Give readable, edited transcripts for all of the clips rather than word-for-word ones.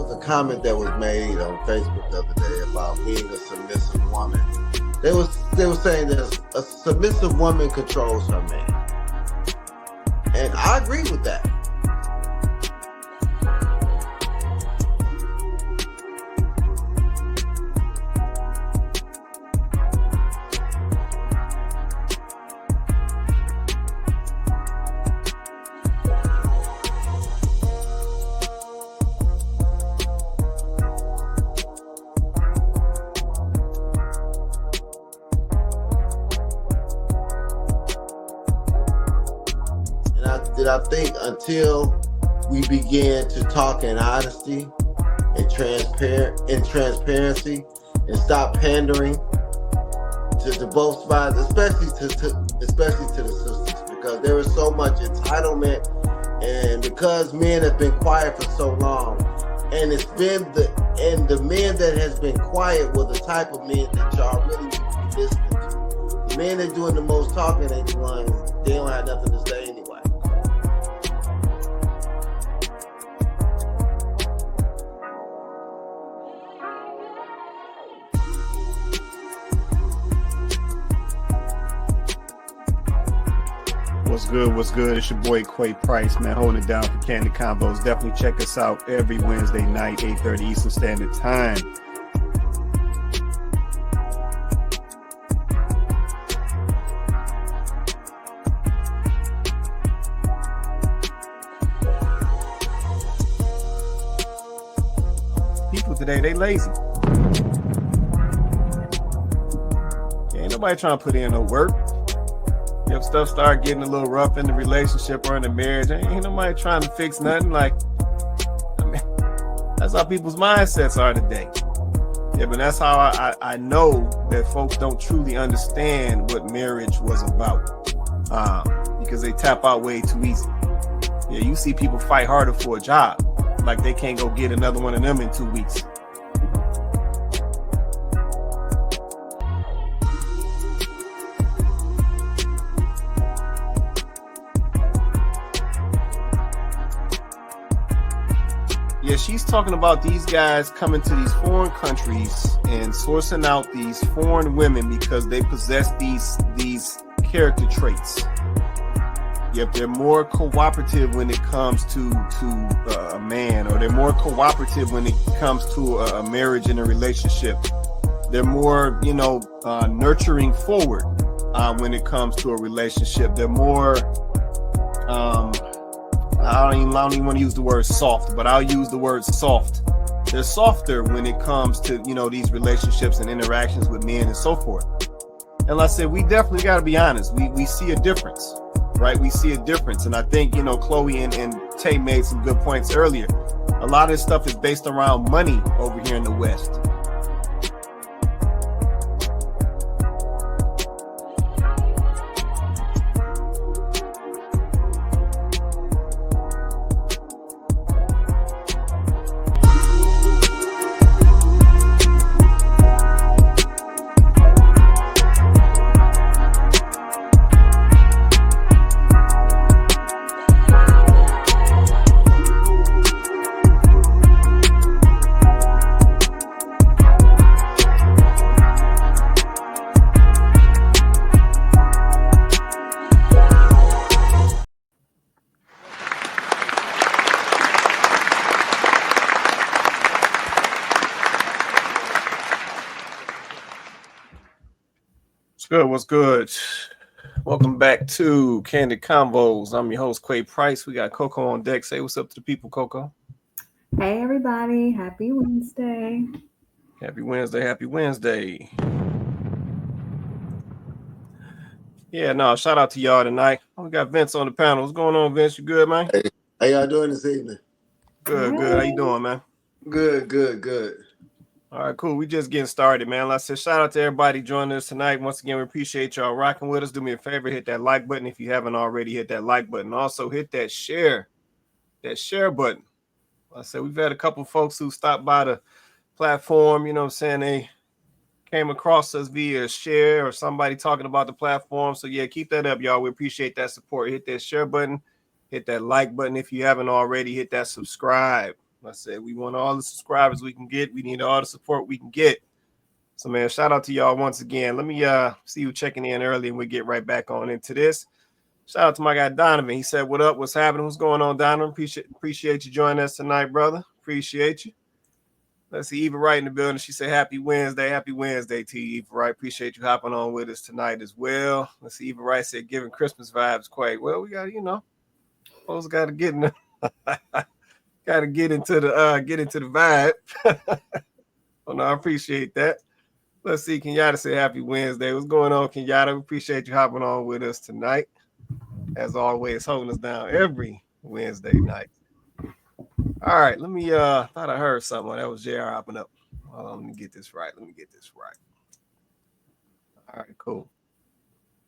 was a comment that was made on Facebook the other day about being a submissive woman. They were saying that a submissive woman controls her man, and I agree with that. I think until we begin to talk in honesty and transparency and stop pandering to both sides, especially to the sisters, because there is so much entitlement, and because men have been quiet for so long, and it's been the men that has been quiet were the type of men that y'all really need to be listening to. The men that doing the most talking ain't the ones, they don't have nothing to say anyway. What's good? It's your boy Quay Price, man, holding it down for Candid Combos. Definitely check us out every Wednesday night, 8:30 Eastern Standard Time. People today, they lazy. Ain't nobody trying to put in no work. If stuff start getting a little rough in the relationship or in the marriage, ain't nobody trying to fix nothing. Like, I mean, that's how people's mindsets are today. Yeah, but that's how I know that folks don't truly understand what marriage was about, because they tap out way too easy. Yeah, you see people fight harder for a job, like they can't go get another one of them in 2 weeks. Yeah, she's talking about these guys coming to these foreign countries and sourcing out these foreign women because they possess these character traits. Yep, they're more cooperative when it comes to a man, or they're more cooperative when it comes to a marriage and a relationship. They're more, nurturing forward when it comes to a relationship. They're more I don't even want to use the word soft, but I'll use the word soft. They're softer when it comes to, these relationships and interactions with men and so forth. And like I said, we definitely got to be honest. We see a difference, right? We see a difference. And I think, Chloe and Tay made some good points earlier. A lot of this stuff is based around money over here in the West. What's good? Welcome back to Candid Convos. I'm your host, Quay Price. We got Coco on deck. Say what's up to the people, Coco. Hey, everybody. Happy Wednesday. Happy Wednesday. Yeah, no, shout out to y'all tonight. We got Vince on the panel. What's going on, Vince? You good, man? Hey, how y'all doing this evening? Good. How you doing, man? Good. All right, cool. We just getting started, man. Like I said, shout out to everybody joining us tonight. Once again, we appreciate y'all rocking with us. Do me a favor, hit that like button. If you haven't already, hit that like button. Also, hit that share button. Like I said, we've had a couple folks who stopped by the platform, they came across us via share or somebody talking about the platform. So yeah, keep that up, y'all. We appreciate that support. Hit that share button, hit that like button. If you haven't already, hit that subscribe I said we want all the subscribers we can get. We need all the support we can get. So, man, shout out to y'all once again. Let me see you checking in early, and we'll get right back on into this. Shout out to my guy Donovan. He said, "What up? What's happening? What's going on, Donovan? Appreciate you joining us tonight, brother. Appreciate you." Let's see, Eva Wright in the building. She said, "Happy Wednesday. Happy Wednesday to you, Eva Wright. Appreciate you hopping on with us tonight as well." Let's see, Eva Wright said, "Giving Christmas vibes, quite well." We got, folks got to get in the got to get into the vibe. Oh, no, I appreciate that. Let's see, Kenyatta said, "Happy Wednesday." What's going on, Kenyatta? We appreciate you hopping on with us tonight. As always, holding us down every Wednesday night. All right, let me thought I heard something. That was JR hopping up. Let me get this right. All right, cool.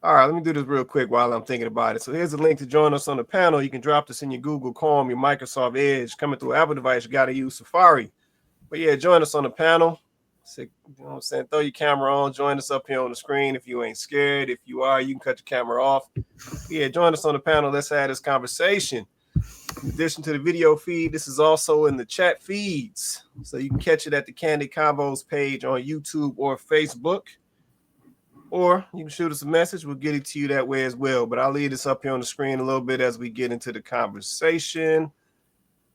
All right, let me do this real quick while I'm thinking about it. So here's a link to join us on the panel. You can drop this in your Google Chrome, your Microsoft Edge. Coming through an Apple device, you got to use Safari. But yeah, join us on the panel. So, you know what I'm saying? Throw your camera on. Join us up here on the screen if you ain't scared. If you are, you can cut your camera off. Yeah, join us on the panel. Let's have this conversation. In addition to the video feed, this is also in the chat feeds. So you can catch it at the Candid Combos page on YouTube or Facebook. Or you can shoot us a message. We'll get it to you that way as well. But I'll leave this up here on the screen a little bit as we get into the conversation.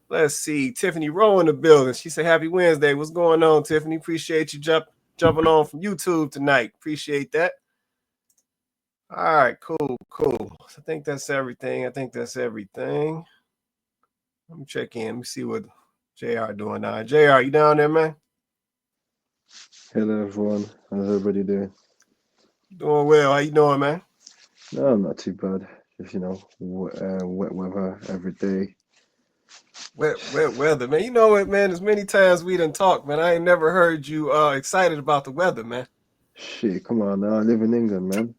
Let's see. Tiffany Rowe in the building. She said, "Happy Wednesday." What's going on, Tiffany? Appreciate you jumping on from YouTube tonight. Appreciate that. All right, cool. So I think that's everything. Let me check in. Let me see what JR doing now. JR, you down there, man? Hello, everyone. How's everybody doing? Doing well. How you doing, man? No, I'm not too bad. Just, wet weather every day. Wet weather, man. You know what, man? As many times we done talked, man, I ain't never heard you excited about the weather, man. Shit, come on now. I live in England, man.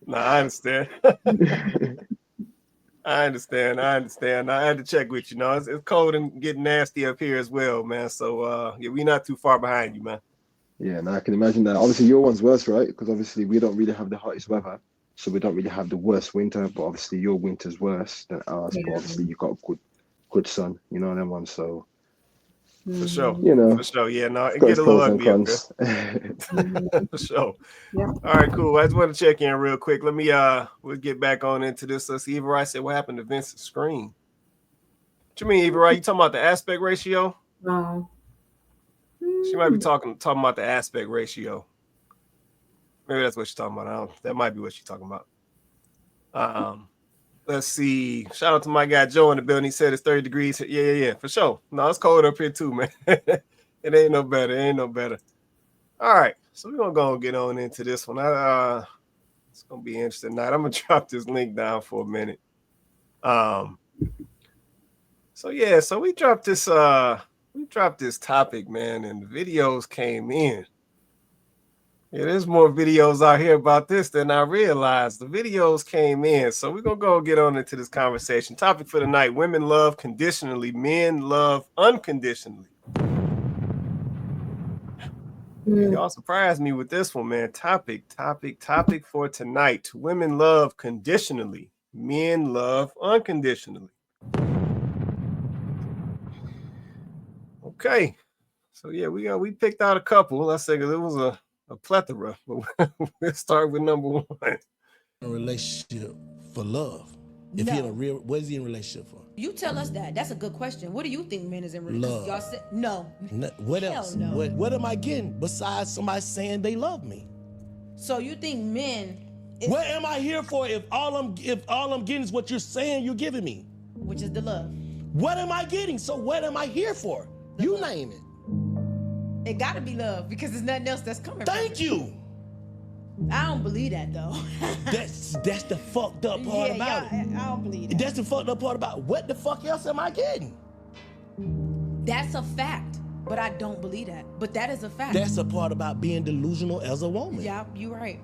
Nah, I understand. I understand. I had to check with you. It's cold and getting nasty up here as well, man. So yeah, we're not too far behind you, man. Yeah, and I can imagine that. Obviously, your one's worse, right? Because obviously we don't really have the hottest weather, so we don't really have the worst winter. But obviously, your winter's worse than ours. But obviously, you got good sun. You know them ones. So for sure, for sure. Yeah, no, it get a little ugly up there. For sure. Yeah. All right, cool. I just want to check in real quick. Let me we'll get back on into this. Let's see. Eva Wright said, "What happened to Vince's screen?" What you mean, Eva Wright? You talking about the aspect ratio? No. She might be talking about the aspect ratio. Maybe that's what she's talking about. That might be what she's talking about. Let's see. Shout out to my guy Joe in the building. He said it's 30 degrees. Yeah, for sure. No, it's cold up here too, man. It ain't no better. All right, so we're gonna go and get on into this one. It's gonna be interesting tonight. I'm gonna drop this link down for a minute. So we dropped this topic, man, and the videos came in. Yeah, there's more videos out here about this than I realized. The videos came in. So we're going to go get on into this conversation. Topic for the night: women love conditionally, men love unconditionally. Y'all surprised me with this one, man. Topic for tonight: women love conditionally, men love unconditionally. Okay. So yeah, we picked out a couple. I said it was a plethora, but we'll start with number one. A relationship for love. If he in a real, what is he in a relationship for? You tell us that. That's a good question. What do you think men is in relationship? Love. Y'all said no. What else? No. What am I getting besides somebody saying they love me? So you think men? What am I here for if all I'm getting is what you're saying you're giving me? Which is the love. What am I getting? So what am I here for? You name it. It gotta be love because there's nothing else that's coming. Thank you. I don't believe that though. That's the fucked up part about it. I don't believe that. That's the fucked up part about what the fuck else am I getting? That's a fact, but I don't believe that. But that is a fact. That's a part about being delusional as a woman. Yeah, you're right.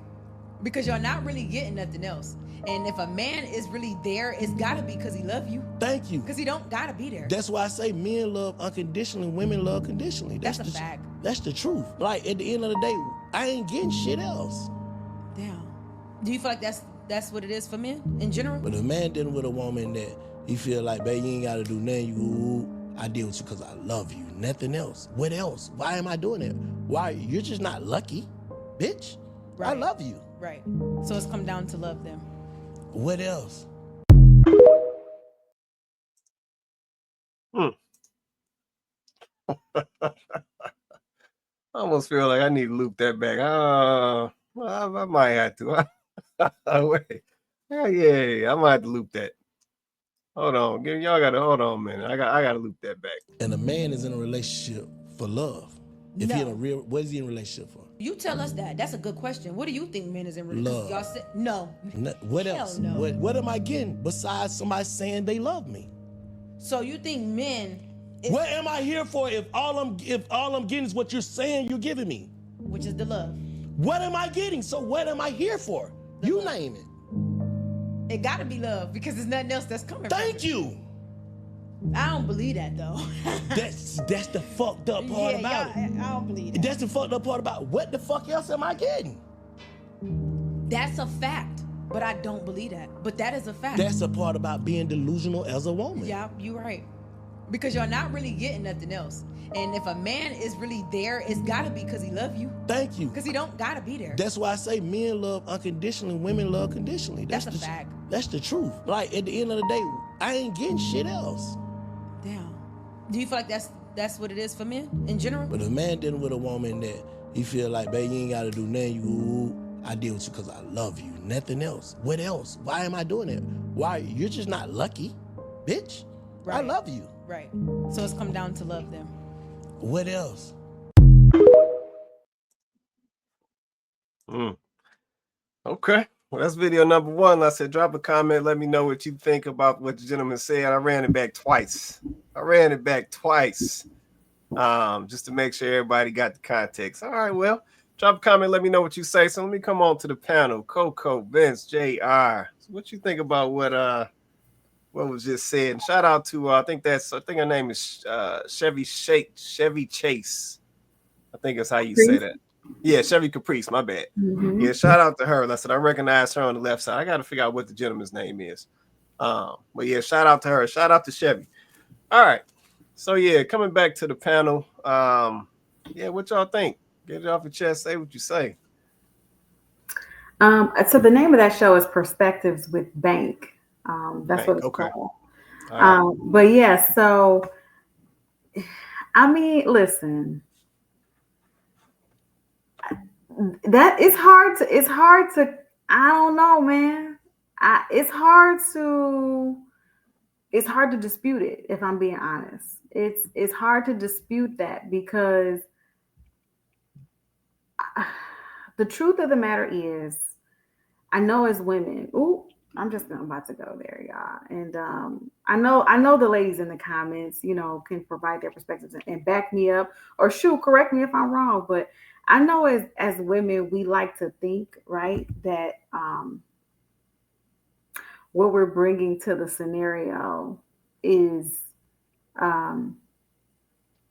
Because you're not really getting nothing else. And if a man is really there, it's gotta be because he love you. Thank you. Because he don't gotta be there. That's why I say men love unconditionally, women love conditionally. That's a fact. That's the truth. Like at the end of the day, I ain't getting shit else. Damn. Do you feel like that's what it is for men in general? But if a man dealing with a woman that He feel like, babe, you ain't gotta do nothing. I deal with you because I love you. Nothing else. What else? Why am I doing it? Why? You're just not lucky, bitch. Right. I love you. Right. So it's come down to love them. What else? I almost feel like I need to loop that back. I might have to. Wait. Yeah, I might have to loop that. Hold on. Y'all gotta hold on a minute. I gotta loop that back. And a man is in a relationship for love. If he in a real, what is he in a relationship for? You tell us that. That's a good question. What do you think men is in Love. Y'all said no. What Hell else? no. What am I getting besides somebody saying they love me? So you think men? What am I here for if all I'm getting is what you're saying you're giving me? Which is the love. What am I getting? So what am I here for? You name it. It gotta be love because there's nothing else that's coming. Thank you. I don't believe that though. That's the fucked up part about it. I don't believe that. That's the fucked up part about it. What the fuck else am I getting? That's a fact, but I don't believe that. But that is a fact. That's the part about being delusional as a woman. Yeah, you're right. Because you're not really getting nothing else. And if a man is really there, it's gotta be because he loves you. Thank you. Because he don't gotta be there. That's why I say men love unconditionally, women love conditionally. That's a fact. That's the truth. Like at the end of the day, I ain't getting shit else. Damn. Do you feel like that's what it is for men in general? But if a man dealing with a woman that he feel like, babe, you ain't gotta do nothing. I deal with you because I love you. Nothing else. What else? Why am I doing it? Why? You're just not lucky, bitch. Right. I love you. Right. So it's come down to love them. What else? Okay. Well, that's video number 1. I said, drop a comment. Let me know what you think about what the gentleman said. I ran it back twice. Just to make sure everybody got the context. All right, well, drop a comment. Let me know what you say. So let me come on to the panel. Coco, Vince, JR. So what you think about what was just said? And shout out to I think her name is Chevy Chase. I think that's how you say that. Yeah, Chevy Caprice, my bad. Mm-hmm. Yeah, shout out to her. I said I recognize her on the left side. I got to figure out what the gentleman's name is. But yeah, shout out to her. Shout out to Chevy. All right. So yeah, coming back to the panel. Yeah, what y'all think? Get it off your chest. Say what you say. So the name of that show is Perspectives with Bank. That's what it's called. Right. But yeah, so I mean, listen. That it's hard to I don't know, man. It's hard to dispute it, if I'm being honest. It's hard to dispute that because the truth of the matter is, I know as women, I'm about to go there, y'all. And I know the ladies in the comments, can provide their perspectives and back me up, or correct me if I'm wrong, but I know as women, we like to think, right, that what we're bringing to the scenario is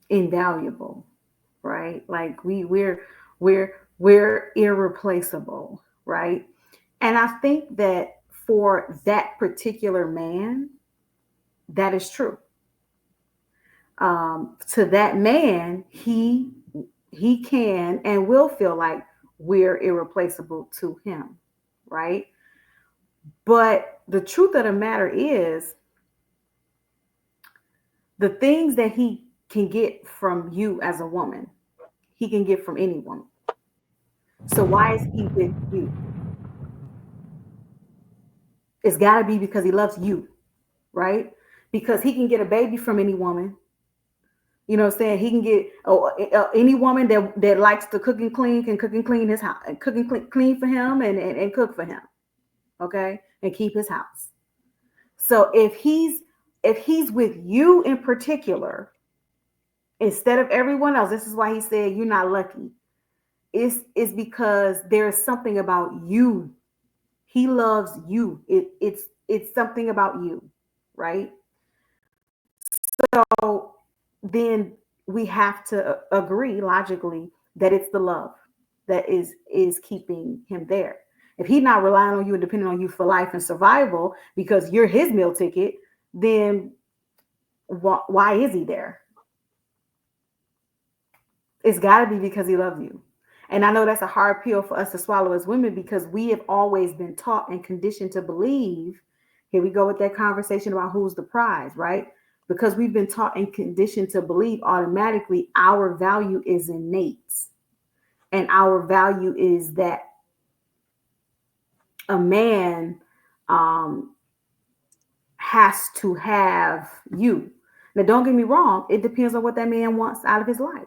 invaluable, right? Like we're irreplaceable, right? And I think that for that particular man, that is true. To that man, he can and will feel like we're irreplaceable to him, right? But the truth of the matter is, the things that he can get from you as a woman, he can get from any woman. So why is he with you? It's got to be because he loves you, right? Because he can get a baby from any woman. You know what I'm saying? He can get any woman that likes to cook and clean, can cook and clean his house, and cook and clean for him and cook for him, okay? And keep his house. So if he's with you in particular, instead of everyone else, this is why he said you're not lucky. It's because there's something about you. He loves you. It's something about you, right? So then we have to agree logically that it's the love that is keeping him there. If he's not relying on you and depending on you for life and survival because you're his meal ticket, then why is he there? It's got to be because he loves you. And I know that's a hard pill for us to swallow as women because we have always been taught and conditioned to believe. Here we go with that conversation about who's the prize, right? Because we've been taught and conditioned to believe automatically our value is innate. And our value is that a man um, has to have you. Now, don't get me wrong, it depends on what that man wants out of his life.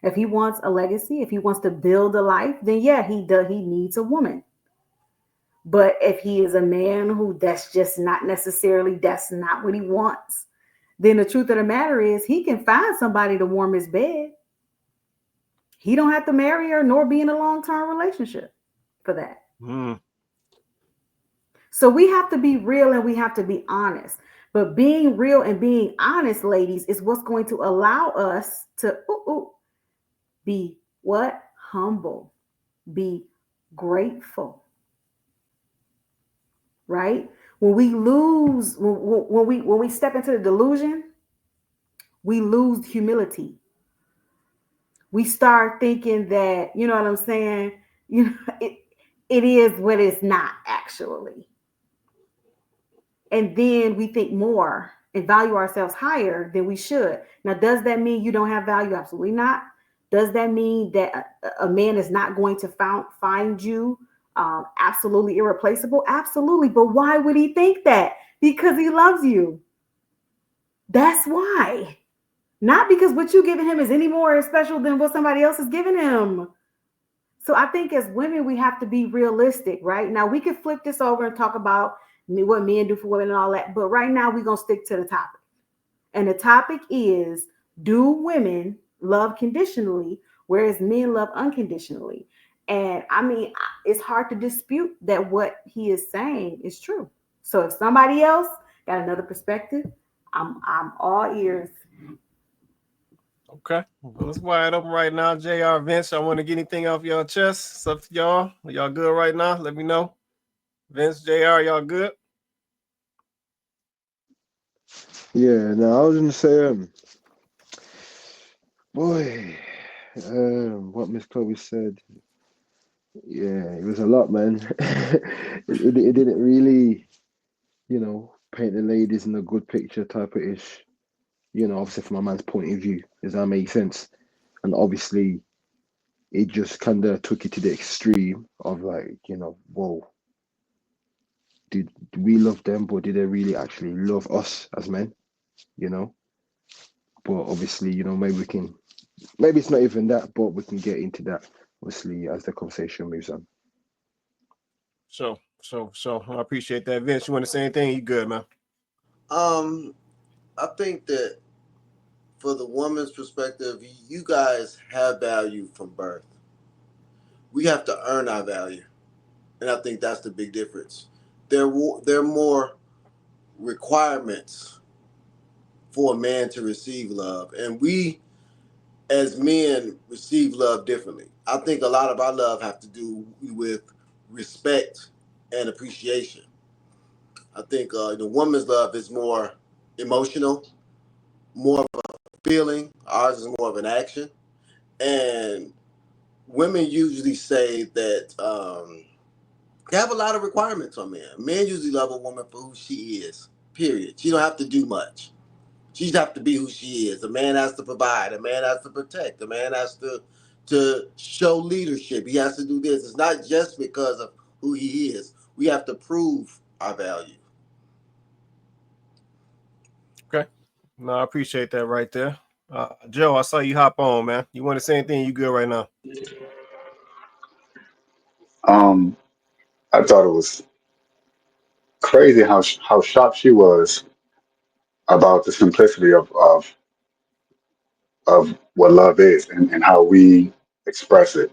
If he wants a legacy, if he wants to build a life, then yeah, he does. He needs a woman. But if he is a man who that's just not necessarily that's not what he wants, then the truth of the matter is he can find somebody to warm his bed. He don't have to marry her nor be in a long-term relationship for that. Mm. So we have to be real and we have to be honest. But being real and being honest, ladies, is what's going to allow us to be what? Humble, be grateful, right? When we lose, when we step into the delusion, we lose humility. We start thinking that, you know what I'm saying? You know, it is what it's not actually. And then we think more and value ourselves higher than we should. Now, does that mean you don't have value? Absolutely not. Does that mean that a man is not going to find you absolutely irreplaceable? Absolutely. But why would he think that? Because he loves you. That's why. Not because what you're giving him is any more special than what somebody else is giving him. So I think as women, we have to be realistic, right? Now we can flip this over and talk about what men do for women and all that. But right now we're going to stick to the topic. And the topic is, do women love conditionally, whereas men love unconditionally? And I mean, it's hard to dispute that what he is saying is true. So if somebody else got another perspective, I'm all ears. Okay. Well, it's wide open right now. JR, Vince, I want to get anything off y'all chest. It's up to y'all. Are y'all good right now? Let me know. Vince, JR, y'all good? Yeah, no, I was gonna say, boy, what Miss Chloe said, yeah, it was a lot, man. It didn't really, paint the ladies in a good picture type of ish, obviously from a man's point of view. Does that make sense? And obviously, it just kind of took it to the extreme of like, whoa, did we love them, but did they really actually love us as men? You know? But obviously, maybe it's not even that, but we can get into that obviously as the conversation moves on. So I appreciate that. Vince, you want to say anything? You good, man? Um, I think that for the woman's perspective, you guys have value from birth. We have to earn our value, and I think that's the big difference. There are more requirements for a man to receive love, and we as men receive love differently. I think a lot of our love have to do with respect and appreciation. I think the woman's love is more emotional, more of a feeling. Ours is more of an action. And women usually say that they have a lot of requirements on men. Men usually love a woman for who she is. Period. She don't have to do much. She just have to be who she is. A man has to provide. A man has to protect. A man has to show leadership. He has to do this. It's not just because of who he is. We have to prove our value. Okay. No, I appreciate that right there. Joe, I saw you hop on, man. You want to say anything? You good right now? Um, I thought it was crazy how shocked she was about the simplicity of what love is and how we express it.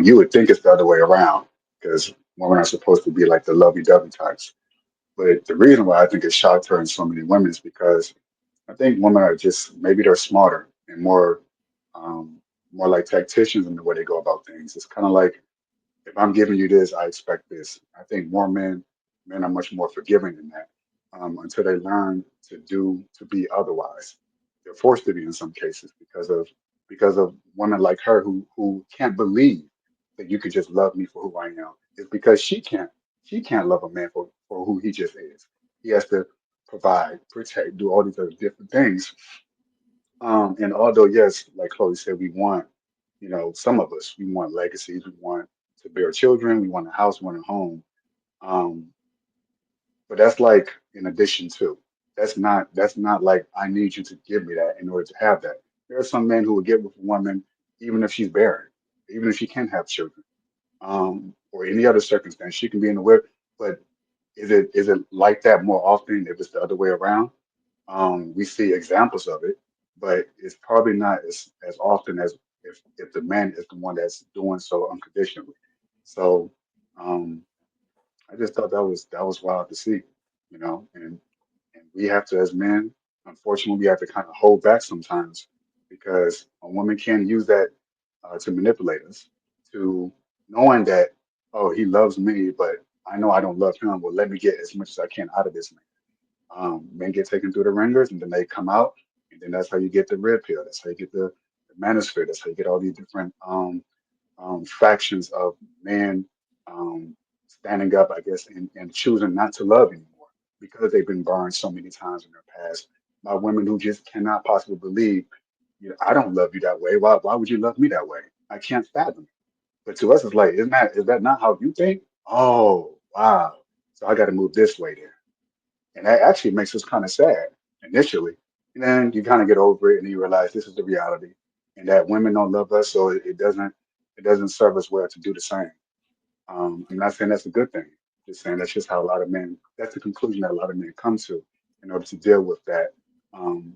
You would think it's the other way around because women are supposed to be like the lovey-dovey types. But the reason why I think it shocked her and so many women is because I think women are just maybe they're smarter and um, more like tacticians in the way they go about things. It's kind of like if I'm giving you this, I expect this. I think more men are much more forgiving than that. until they learn to be otherwise. They're forced to be in some cases because of women like her who can't believe that you could just love me for who I am. It's because she can't love a man for who he just is. He has to provide, protect, do all these other different things. And although yes, like Chloe said, we want, some of us, we want legacies, we want to bear children, we want a house, we want a home. Um, but that's like in addition to. That's not like I need you to give me that in order to have that. There are some men who will get with a woman even if she's barren, even if she can't have children, or any other circumstance. She can be in the whip, but is it like that more often if it's the other way around? We see examples of it, but it's probably not as often as if the man is the one that's doing so unconditionally. So um, I just thought that was wild to see, and we have to, as men, unfortunately, we have to kind of hold back sometimes because a woman can use that to manipulate us, to knowing that, oh, he loves me, but I know I don't love him. Well, let me get as much as I can out of this man. Men get taken through the ringers, and then they come out, and then that's how you get the red pill. That's how you get the manosphere. That's how you get all these different factions of men um, standing up, I guess, and choosing not to love anymore because they've been burned so many times in their past by women who just cannot possibly believe, I don't love you that way. Why would you love me that way? I can't fathom it. But to us, it's like, is that not how you think? Oh, wow. So I got to move this way then. And that actually makes us kind of sad initially. And then you kind of get over it and you realize this is the reality and that women don't love us, so it doesn't serve us well to do the same. I'm not saying that's a good thing. Just saying that's just how a lot of men, that's the conclusion that a lot of men come to in order to deal with that, um,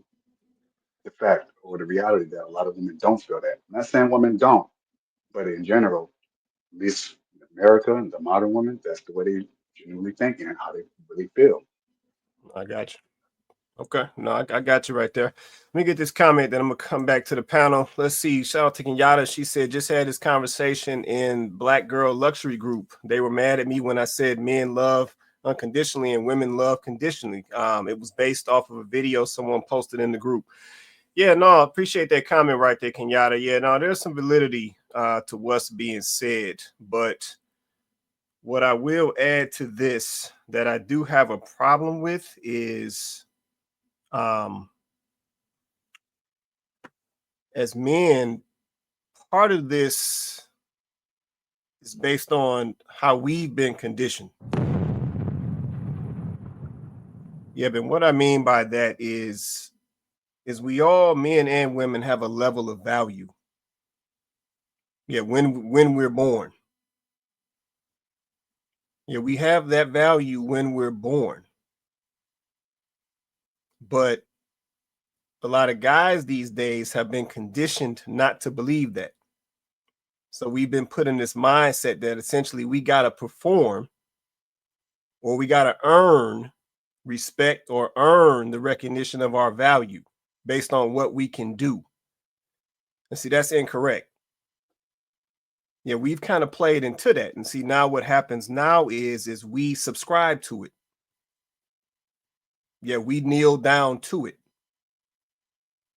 the fact or the reality that a lot of women don't feel that. I'm not saying women don't, but in general, at least in America and the modern woman, that's the way they genuinely think and how they really feel. I got you. Okay, no, I got you right there. Let me get this comment, then I'm gonna come back to the panel. Let's see. Shout out to Kenyatta. She said, just had this conversation in Black Girl Luxury Group. They were mad at me when I said men love unconditionally and women love conditionally. It was based off of a video someone posted in the group. Yeah, no, I appreciate that comment right there, Kenyatta. Yeah, no, there's some validity to what's being said, but what I will add to this that I do have a problem with is um as men, part of this is based on how we've been conditioned. Yeah, but what I mean by that is we all, men and women, have a level of value. Yeah, when we're born. Yeah, we have that value when we're born. But a lot of guys these days have been conditioned not to believe that. So we've been put in this mindset that essentially we got to perform or we got to earn respect or earn the recognition of our value based on what we can do. And see, that's incorrect. Yeah, we've kind of played into that. And see, now what happens now is we subscribe to it. Yeah, we kneel down to it.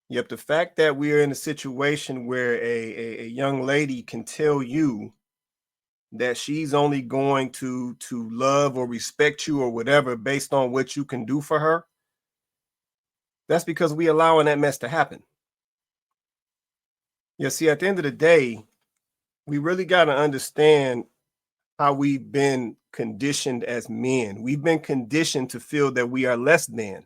Yep, the fact that we're in a situation where a young lady can tell you that she's only going to love or respect you or whatever based on what you can do for her, that's because we allowing that mess to happen. Yeah, see, at the end of the day, we really got to understand how we've been conditioned as men. We've been conditioned to feel that we are less than.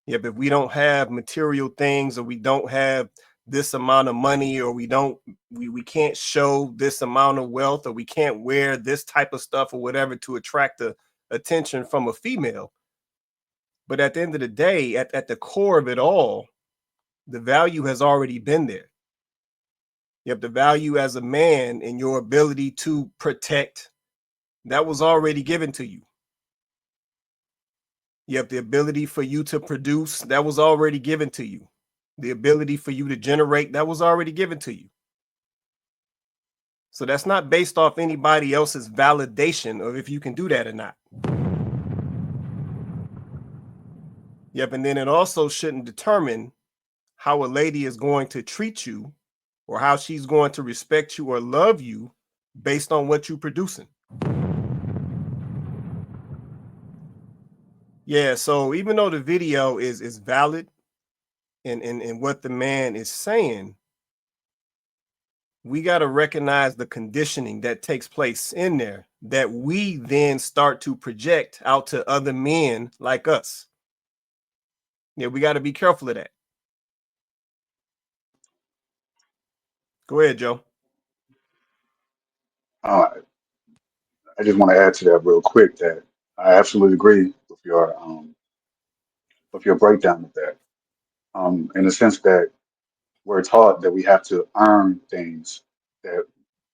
Yep, if we don't have material things or we don't have this amount of money or we can't show this amount of wealth or we can't wear this type of stuff or whatever to attract the attention from a female. But at the end of the day, at the core of it all, the value has already been there. You have the value as a man and your ability to protect, that was already given to you. You have the ability for you to produce, that was already given to you. The ability for you to generate, that was already given to you. So that's not based off anybody else's validation of if you can do that or not. Yep. And then it also shouldn't determine how a lady is going to treat you or how she's going to respect you or love you based on what you're producing. Yeah, so even though the video is valid in what the man is saying, we got to recognize the conditioning that takes place in there that we then start to project out to other men like us. Yeah, we got to be careful of that. Go ahead, Joe. Uh, I just want to add to that real quick that I absolutely agree with your breakdown of that. In the sense that we're taught that we have to earn things that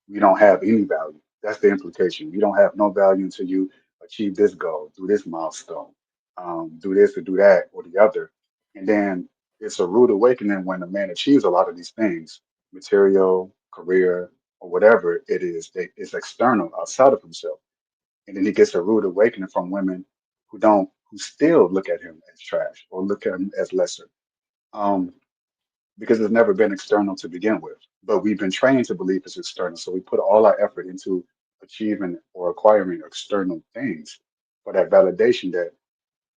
we don't have any value. That's the implication. You don't have no value until you achieve this goal, do this milestone, do this or do that or the other. And then it's a rude awakening when a man achieves a lot of these things, material, career, or whatever it is that is external outside of himself. And then he gets a rude awakening from women who still look at him as trash or look at him as lesser. Um, because it's never been external to begin with. But we've been trained to believe it's external. So we put all our effort into achieving or acquiring external things for that validation that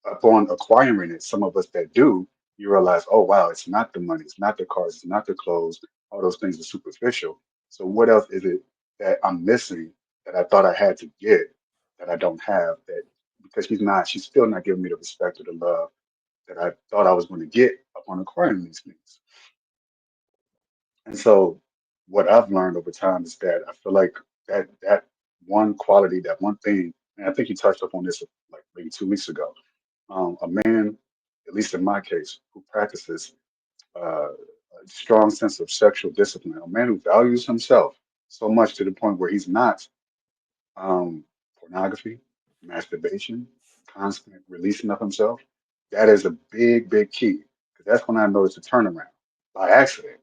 upon acquiring it, some of us that do, you realize, oh, wow, it's not the money, it's not the cars, it's not the clothes. All those things are superficial. So what else is it that I'm missing that I thought I had to get that I don't have that because she's still not giving me the respect or the love that I thought I was going to get upon acquiring these things. And so what I've learned over time is that I feel like that one quality, that one thing, and I think you touched up on this like maybe 2 weeks ago. A man, at least in my case, who practices a strong sense of sexual discipline, a man who values himself so much to the point where he's not pornography, masturbation, constant releasing of himself. That is a big, big key because that's when I noticed a turnaround by accident,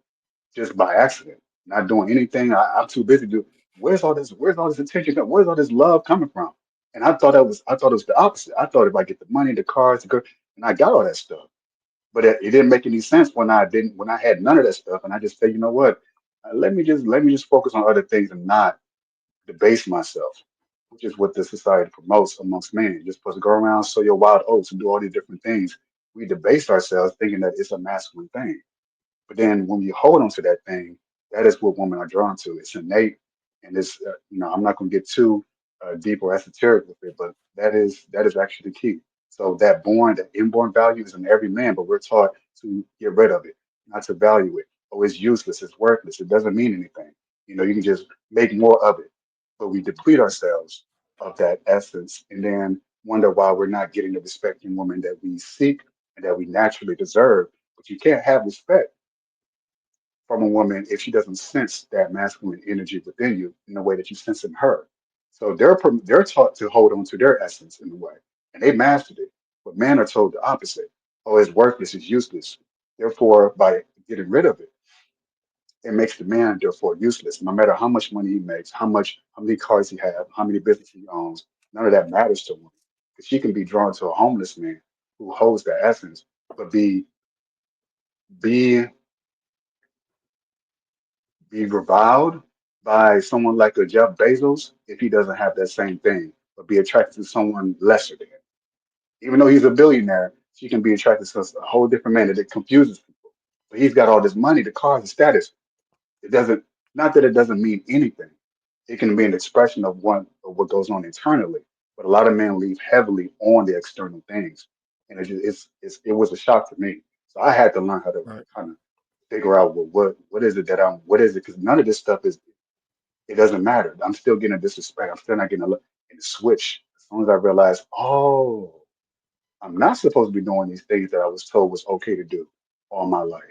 just by accident, not doing anything. I'm too busy to do. Where's all this attention? Where's all this love coming from? And I thought it was the opposite. I thought if I get the money, the cars, the girl, and I got all that stuff. But it didn't make any sense when I had none of that stuff. And I just said, you know what? Let me just focus on other things and not debase myself, which is what the society promotes amongst men. You're supposed to go around, sow your wild oats, and do all these different things. We debase ourselves thinking that it's a masculine thing. But then when you hold on to that thing, that is what women are drawn to. It's innate, and it's I'm not going to get too deep or esoteric with it, but that is actually the key. So that inborn value is in every man, but we're taught to get rid of it, not to value it. Oh, it's useless, it's worthless, it doesn't mean anything. You can just make more of it, but we deplete ourselves of that essence, and then wonder why we're not getting the respect in women that we seek and that we naturally deserve. But you can't have respect from a woman if she doesn't sense that masculine energy within you in the way that you sense in her. So they're taught to hold on to their essence in a way, and they mastered it. But men are told the opposite. Oh, it's worthless, it's useless. Therefore, by getting rid of it, it makes the man therefore useless. No matter how much money he makes, how many cars he has, how many businesses he owns, none of that matters to women. Because she can be drawn to a homeless man who holds that essence, but be be reviled by someone like a Jeff Bezos if he doesn't have that same thing, but be attracted to someone lesser than him. Even though he's a billionaire, she can be attracted to a whole different man that it confuses people. But he's got all this money, the cars, the status. It doesn't, not that it doesn't mean anything. It can be an expression of what goes on internally. But a lot of men leave heavily on the external things, and it was a shock to me. So I had to learn how to Right. kind of figure out what is it that what is it because none of this stuff is it doesn't matter. I'm still getting a disrespect. I'm still not getting a look and the switch. As soon as I realized, oh, I'm not supposed to be doing these things that I was told was okay to do all my life.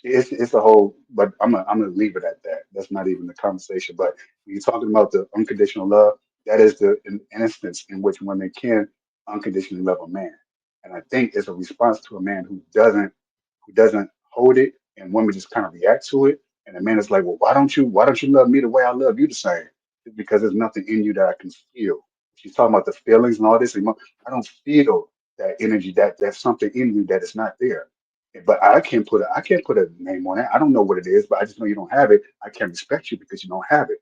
It's a whole, but I'm gonna leave it at that. That's not even the conversation. But when you're talking about the unconditional love, that is an instance in which women can unconditionally love a man, and I think it's a response to a man who doesn't hold it, and women just kind of react to it. And the man is like, well, why don't you love me the way I love you the same? It's because there's nothing in you that I can feel. She's talking about the feelings and all this. I don't feel that energy, that's something in you that is not there. But I can't put a name on it. I don't know what it is, but I just know you don't have it. I can't respect you because you don't have it.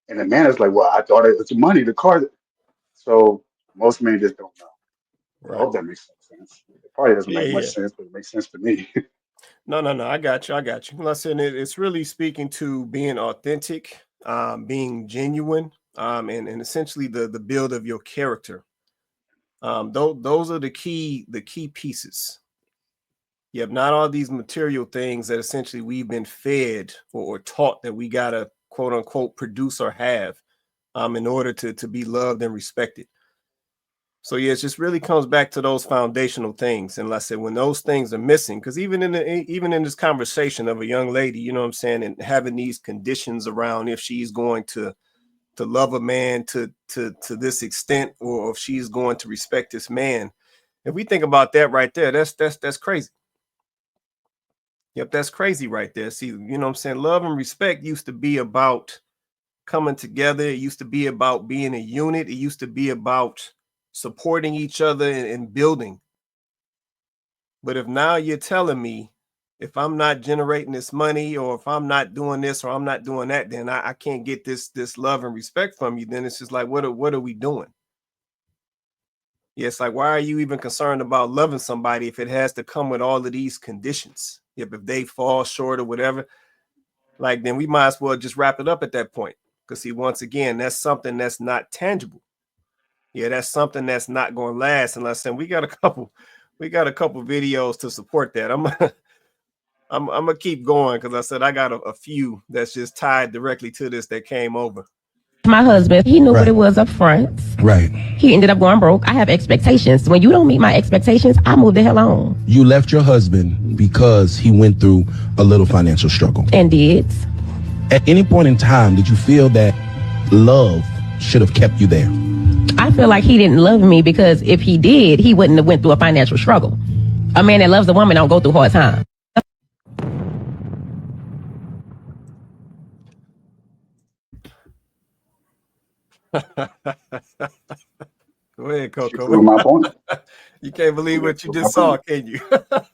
And the man is like, well, I thought it was the money, the car. So most men just don't know. So I Right. hope that makes some sense. It probably doesn't Yeah, make much yeah. sense, but it makes sense to me. No, no, no. I got you. I got you. Listen, it's really speaking to being authentic, being genuine, and essentially the build of your character. Those are the key pieces. You have not all these material things that essentially we've been fed or taught that we gotta quote unquote produce or have in order to be loved and respected. So yeah, it just really comes back to those foundational things. And like I said, when those things are missing, because even in this conversation of a young lady, you know what I'm saying, and having these conditions around if she's going to love a man to this extent, or if she's going to respect this man. If we think about that right there, that's crazy. Yep, that's crazy right there. See, you know what I'm saying? Love and respect used to be about coming together. It used to be about being a unit. It used to be about supporting each other and building. But if now you're telling me if I'm not generating this money, or if I'm not doing this or I'm not doing that, then I can't get this love and respect from you, then it's just like, what are we doing? Yeah, it's like, why are you even concerned about loving somebody if it has to come with all of these conditions? If they fall short or whatever, like, then we might as well just wrap it up at that point. Because see, once again, that's something that's not tangible. Yeah, that's something that's not going to last. Unless, and we got a couple videos to support that. I'm gonna keep going because I said I got a few that's just tied directly to this that came over. My husband, he knew what it was up front. Right. He ended up going broke. I have expectations. When you don't meet my expectations, I move the hell on. You left your husband because he went through a little financial struggle. And did. At any point in time, did you feel that love should have kept you there? I feel like he didn't love me because if he did, he wouldn't have went through a financial struggle. A man that loves a woman don't go through hard times. Go ahead, She Coco. proved my point. You can't believe what you Proved my just saw, point. can you? That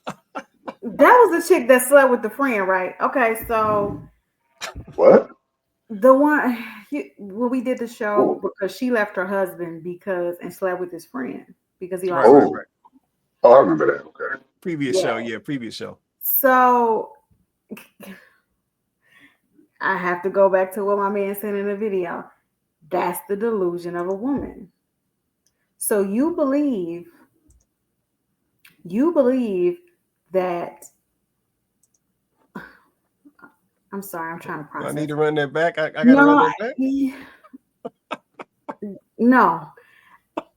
was the chick that slept with the friend, right? Okay, so What? the one when we did the show, Oh, because she left her husband and slept with his friend because he lost. Right. oh, oh, I remember that. Okay. Previous Yeah. show, yeah, previous show. So I have to go back to what my man said in the video. That's the delusion of a woman. So you believe that. I'm sorry, I'm trying to Do process. I need to run that back? I gotta run that back. No,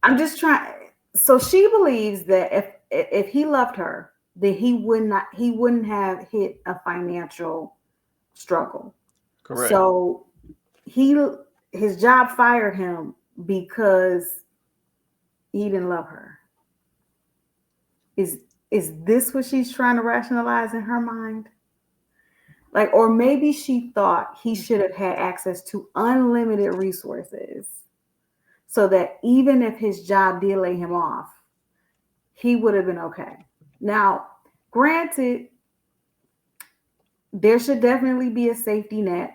I'm just trying. So she believes that if he loved her, then he wouldn't have hit a financial struggle. Correct. So his job fired him because he didn't love her. Is this what she's trying to rationalize in her mind? Like, or maybe she thought he should have had access to unlimited resources so that even if his job did lay him off, he would have been okay. Now, granted, there should definitely be a safety net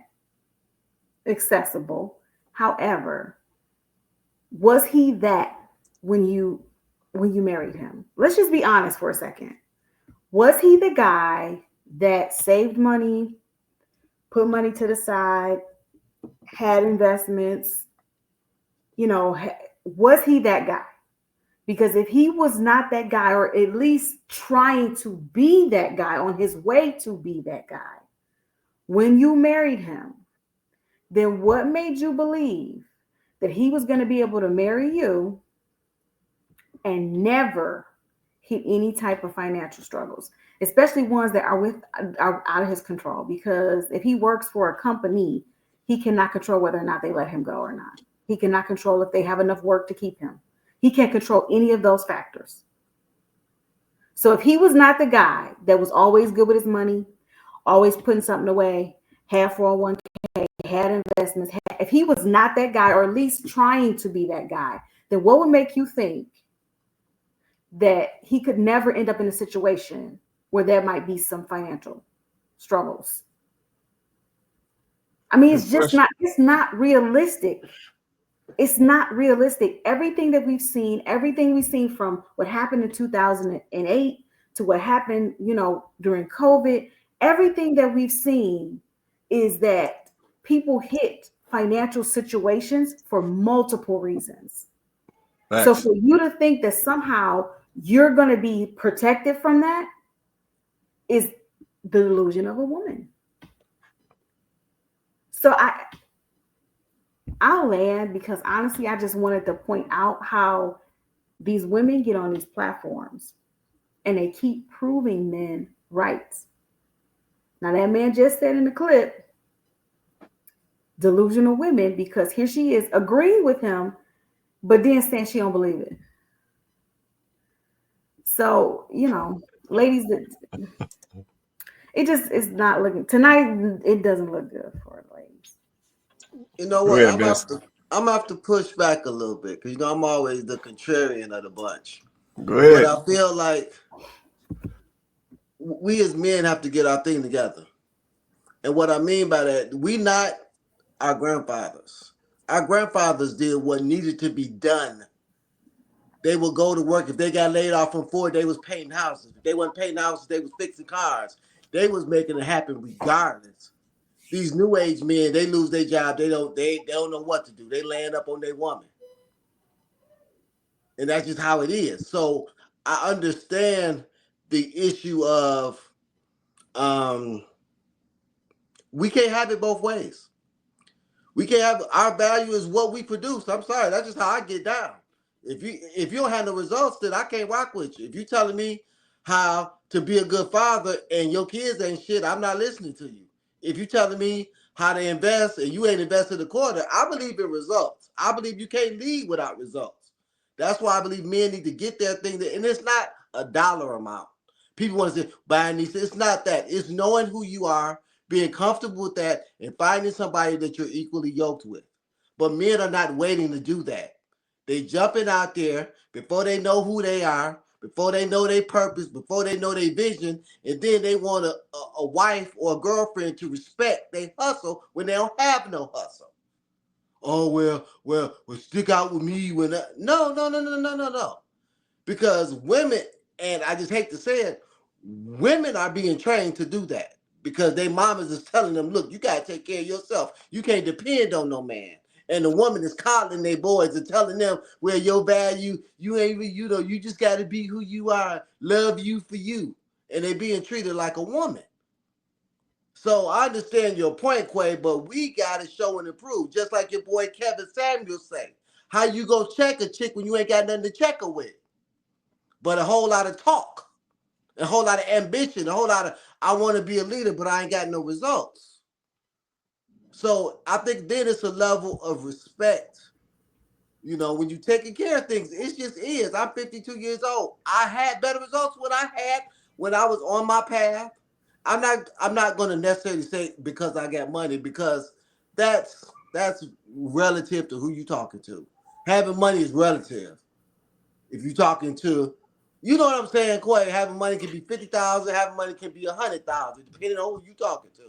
accessible. However, was he that when you married him? Let's just be honest for a second. Was he the guy that saved money, put money to the side, had investments? Was he that guy? Because if he was not that guy, or at least trying to be that guy, on his way to be that guy, when you married him, then what made you believe that he was going to be able to marry you and never hit any type of financial struggles, especially ones that are out of his control? Because if he works for a company, he cannot control whether or not they let him go or not. He cannot control if they have enough work to keep him. He can't control any of those factors. So if he was not the guy that was always good with his money, always putting something away, had 401k, had investments, if he was not that guy, or at least trying to be that guy, then what would make you think that he could never end up in a situation where there might be some financial struggles. I mean, Good question. it's not realistic. It's not realistic. Everything we've seen from what happened in 2008 to what happened, during COVID, everything that we've seen is that people hit financial situations for multiple reasons. So Facts. for you to think that somehow you're going to be protected from that is the delusion of a woman. So I'll land because honestly, I just wanted to point out how these women get on these platforms and they keep proving men right. Now that man just said in the clip, delusional women, because here she is agreeing with him, but then saying she don't believe it. So, ladies, it just is not looking tonight. It doesn't look good for ladies. You know Go what? ahead, Vince. I'm gonna have to push back a little bit because I'm always the contrarian of the bunch. Go But ahead. I feel like we as men have to get our thing together. And what I mean by that, we not our grandfathers. Our grandfathers did what needed to be done. They would go to work. If they got laid off from Ford, they was painting houses. If they wasn't painting houses, they was fixing cars. They was making it happen regardless. These new age men, they lose their job. They don't know what to do. They land up on their woman. And that's just how it is. So I understand the issue of um, we can't have it both ways. We can't have our value is what we produce. I'm sorry, that's just how I get down. If you don't have the results, then I can't rock with you. If you're telling me how to be a good father and your kids ain't shit, I'm not listening to you. If you're telling me how to invest and you ain't invested a quarter, I believe in results. I believe you can't lead without results. That's why I believe men need to get their thing, and it's not a dollar amount. People want to say buying these. It's not that. It's knowing who you are, being comfortable with that, and finding somebody that you're equally yoked with. But men are not waiting to do that. They jumping out there before they know who they are, before they know their purpose, before they know their vision, and then they want a wife or a girlfriend to respect their hustle when they don't have no hustle. Oh well, stick out with me when no. Because women, and I just hate to say it, women are being trained to do that because their mamas is telling them, look, you gotta take care of yourself. You can't depend on no man. And the woman is coddling their boys and telling them, well, your value, you ain't, you just gotta be who you are, love you for you. And they being treated like a woman. So I understand your point, Quay, but we gotta show and improve, just like your boy Kevin Samuel say. How you gonna check a chick when you ain't got nothing to check her with? But a whole lot of talk, a whole lot of ambition, a whole lot of I want to be a leader, but I ain't got no results. So I think then it's a level of respect. When you're taking care of things, it just is. I'm 52 years old. I had better results when I was on my path. I'm not gonna necessarily say because I got money, because that's relative to who you're talking to. Having money is relative. If you're talking to, you know what I'm saying, Quay, having money can be 50,000, having money can be 100,000, depending on who you're talking to.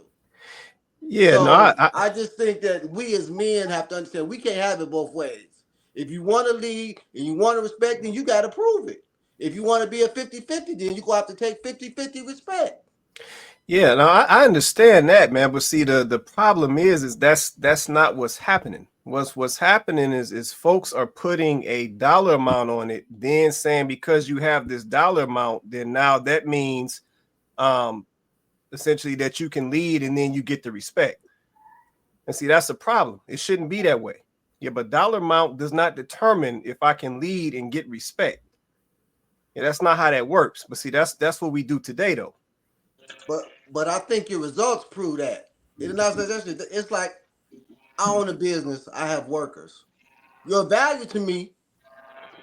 Yeah, no, So I just think that we as men have to understand we can't have it both ways. If you want to lead and you want to respect, then you got to prove it. If you want to be a 50-50, then you're going to have to take 50-50 respect. yeah, no, I understand that, man. But see, the problem is that's not what's happening. What's happening is folks are putting a dollar amount on it, then saying because you have this dollar amount, then now that means essentially that you can lead and then you get the respect. And see, that's the problem. It shouldn't be that way. Yeah, but dollar amount does not determine if I can lead and get respect. Yeah, that's not how that works. But see, that's what we do today, though. But I think your results prove that. It's like I own a business. I have workers. Your value to me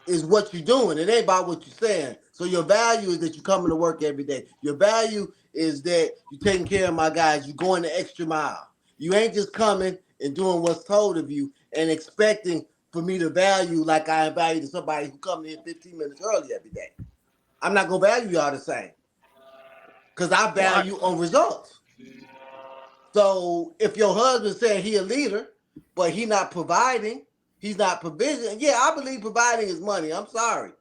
is what you're doing. It ain't about what you're saying. So your value is that you're coming to work every day. Your value is that you're taking care of my guys. You're going the extra mile. You ain't just coming and doing what's told of you and expecting for me to value like I value to somebody who comes in 15 minutes early every day. I'm not gonna value y'all the same because I value on results. So if your husband saying he a leader, but he not providing, he's not provision. Yeah, I believe providing is money. I'm sorry,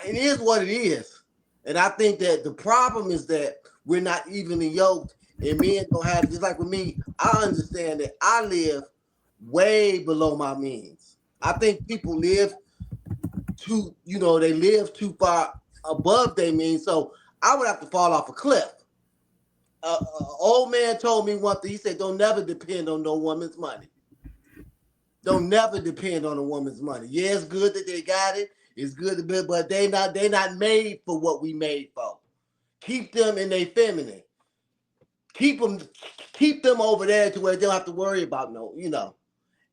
it is what it is, and I think that the problem is that we're not evenly yoked, and men don't have just like with me. I understand that I live way below my means. I think people live too, they live too far above their means. So I would have to fall off a cliff. Old man told me one thing. He said, "Don't never depend on no woman's money. Don't never depend on a woman's money. Yeah, it's good that they got it. It's good to be, but they not made for what we made for. Keep them in their feminine. Keep them over there to where they don't have to worry about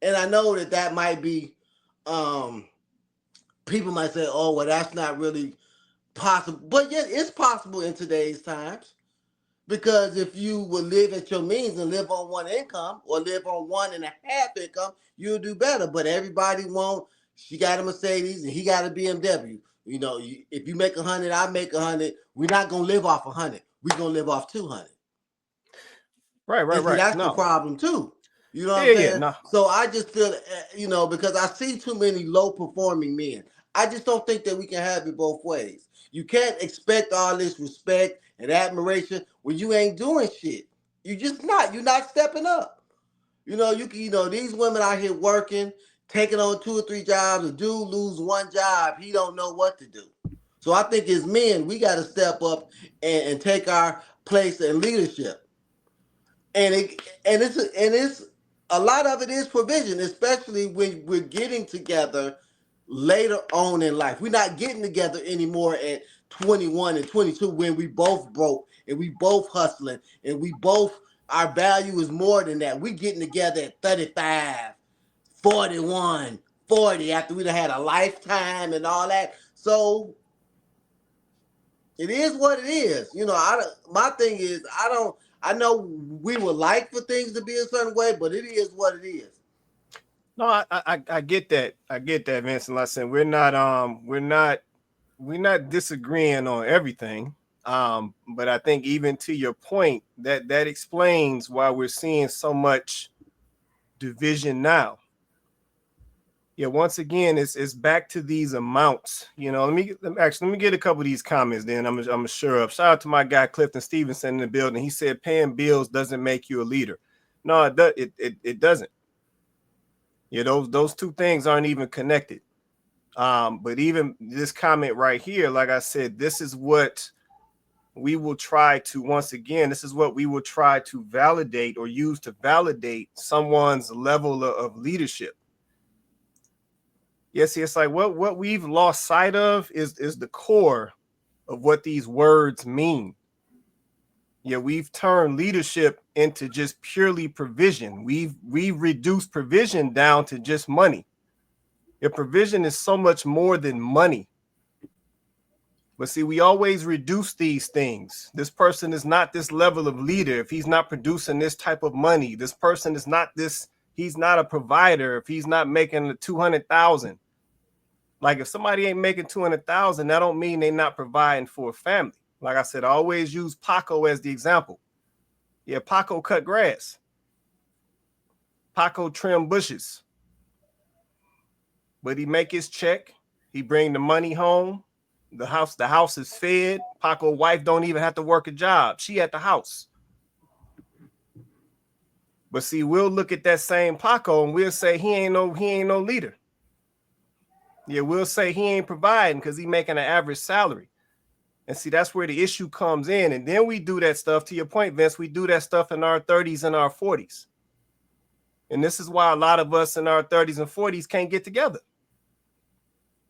And I know that might be, people might say, "Oh, well, that's not really possible," but yet it's possible in today's times. Because if you would live at your means and live on one income or live on 1.5 income, you'll do better. But everybody she got a Mercedes and he got a BMW. If you make 100, I make 100. We're not gonna live off 100. We're gonna live off 200. Right. That's the problem too. You know what I'm saying? Yeah, no. So I just feel, because I see too many low performing men. I just don't think that we can have it both ways. You can't expect all this respect and admiration when you ain't doing shit. You're not stepping up. These women out here working, taking on 2 or 3 jobs. A dude lose one job, he don't know what to do. So I think as men, we got to step up and take our place in leadership. And it's a lot of it is provision, especially when we're getting together later on in life. We're not getting together anymore at 21 and 22 when we both broke and we both hustling and our value is more than that. We getting together at 35, 41, 40 after we done had a lifetime and all that. So it is what it is. My thing is, I know we would like for things to be a certain way, but it is what it is. No, I get that. I get that, Vincent. Listen, we're not disagreeing on everything. But I think even to your point, that explains why we're seeing so much division now. Yeah, once again, it's back to these amounts. Let me get a couple of these comments. Then I'm sure of. Shout out to my guy Clifton Stevenson in the building. He said paying bills doesn't make you a leader. No, it doesn't. Yeah, those two things aren't even connected. But even this comment right here, like I said, this is what we will try to, once again, this is what we will try to validate or use to validate someone's level of leadership. Yes, it's like what we've lost sight of is the core of what these words mean. Yeah, we've turned leadership into just purely provision. We've reduced provision down to just money. Your provision is so much more than money. But see, we always reduce these things. This person is not this level of leader if he's not producing this type of money. This person is not this. He's not a provider if he's not making the 200,000. Like if somebody ain't making 200,000, that don't mean they're not providing for a family. Like I said, I always use Paco as the example. Yeah, Paco cut grass. Paco trim bushes. But he make his check. He bring the money home. The house is fed. Paco's wife don't even have to work a job. She at the house. But see, we'll look at that same Paco and we'll say he ain't no leader. Yeah, we'll say he ain't providing because he making an average salary. And see, that's where the issue comes in. And then we do that stuff, to your point, Vince, we do that stuff in our 30s and our 40s. And this is why a lot of us in our 30s and 40s can't get together.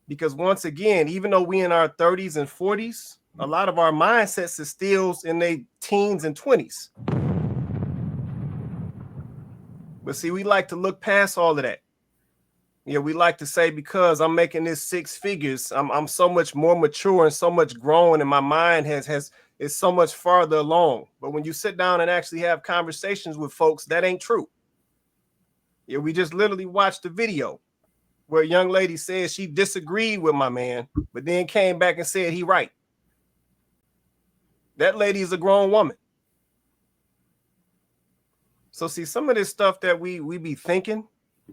Because once again, even though we in our 30s and 40s, a lot of our mindsets is still in their teens and 20s. But see, we like to look past all of that. Yeah, we like to say because I'm making this 6 figures, I'm so much more mature and so much grown, and my mind is so much farther along. But when you sit down and actually have conversations with folks, that ain't true. Yeah, we just literally watched the video where a young lady said she disagreed with my man, but then came back and said he right. That lady is a grown woman. So see, some of this stuff that we be thinking,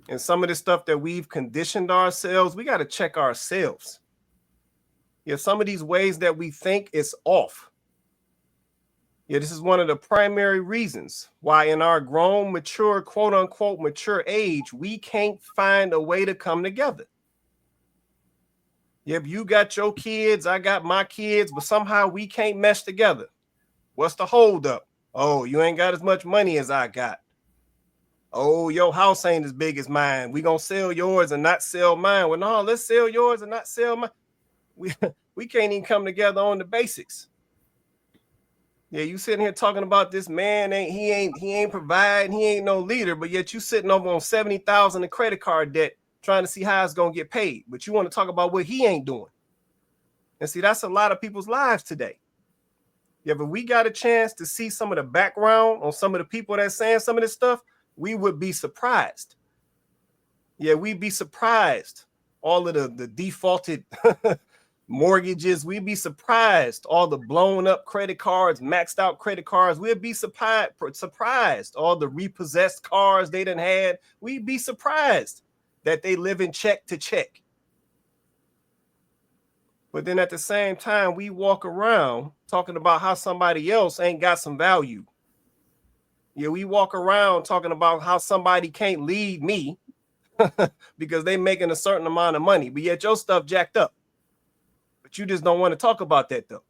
and some of this stuff that we've conditioned ourselves, we got to check ourselves. Yeah, some of these ways that we think is off. Yeah, this is one of the primary reasons why in our grown, mature, quote unquote, mature age, we can't find a way to come together. Yep, you got your kids, I got my kids, but somehow we can't mesh together. What's the holdup? Oh, you ain't got as much money as I got. Oh, your house ain't as big as mine. We gonna sell yours and not sell mine. Well, no, let's sell yours and not sell mine. We can't even come together on the basics. Yeah, you sitting here talking about this man he ain't providing, he ain't no leader, but yet you sitting over on 70,000 in credit card debt trying to see how it's gonna get paid. But you want to talk about what he ain't doing. And see, that's a lot of people's lives today. Yeah, but we got a chance to see some of the background on some of the people that's saying some of this stuff, we would be surprised. Yeah, we'd be surprised. All of the defaulted mortgages, we'd be surprised. All the blown up credit cards, maxed out credit cards, we'd be surprised. All the repossessed cars they done had, we'd be surprised that they live in check to check. But then at the same time, we walk around talking about how somebody else ain't got some value. Yeah, we walk around talking about how somebody can't lead me because they making a certain amount of money, but yet your stuff jacked up. But you just don't want to talk about that though.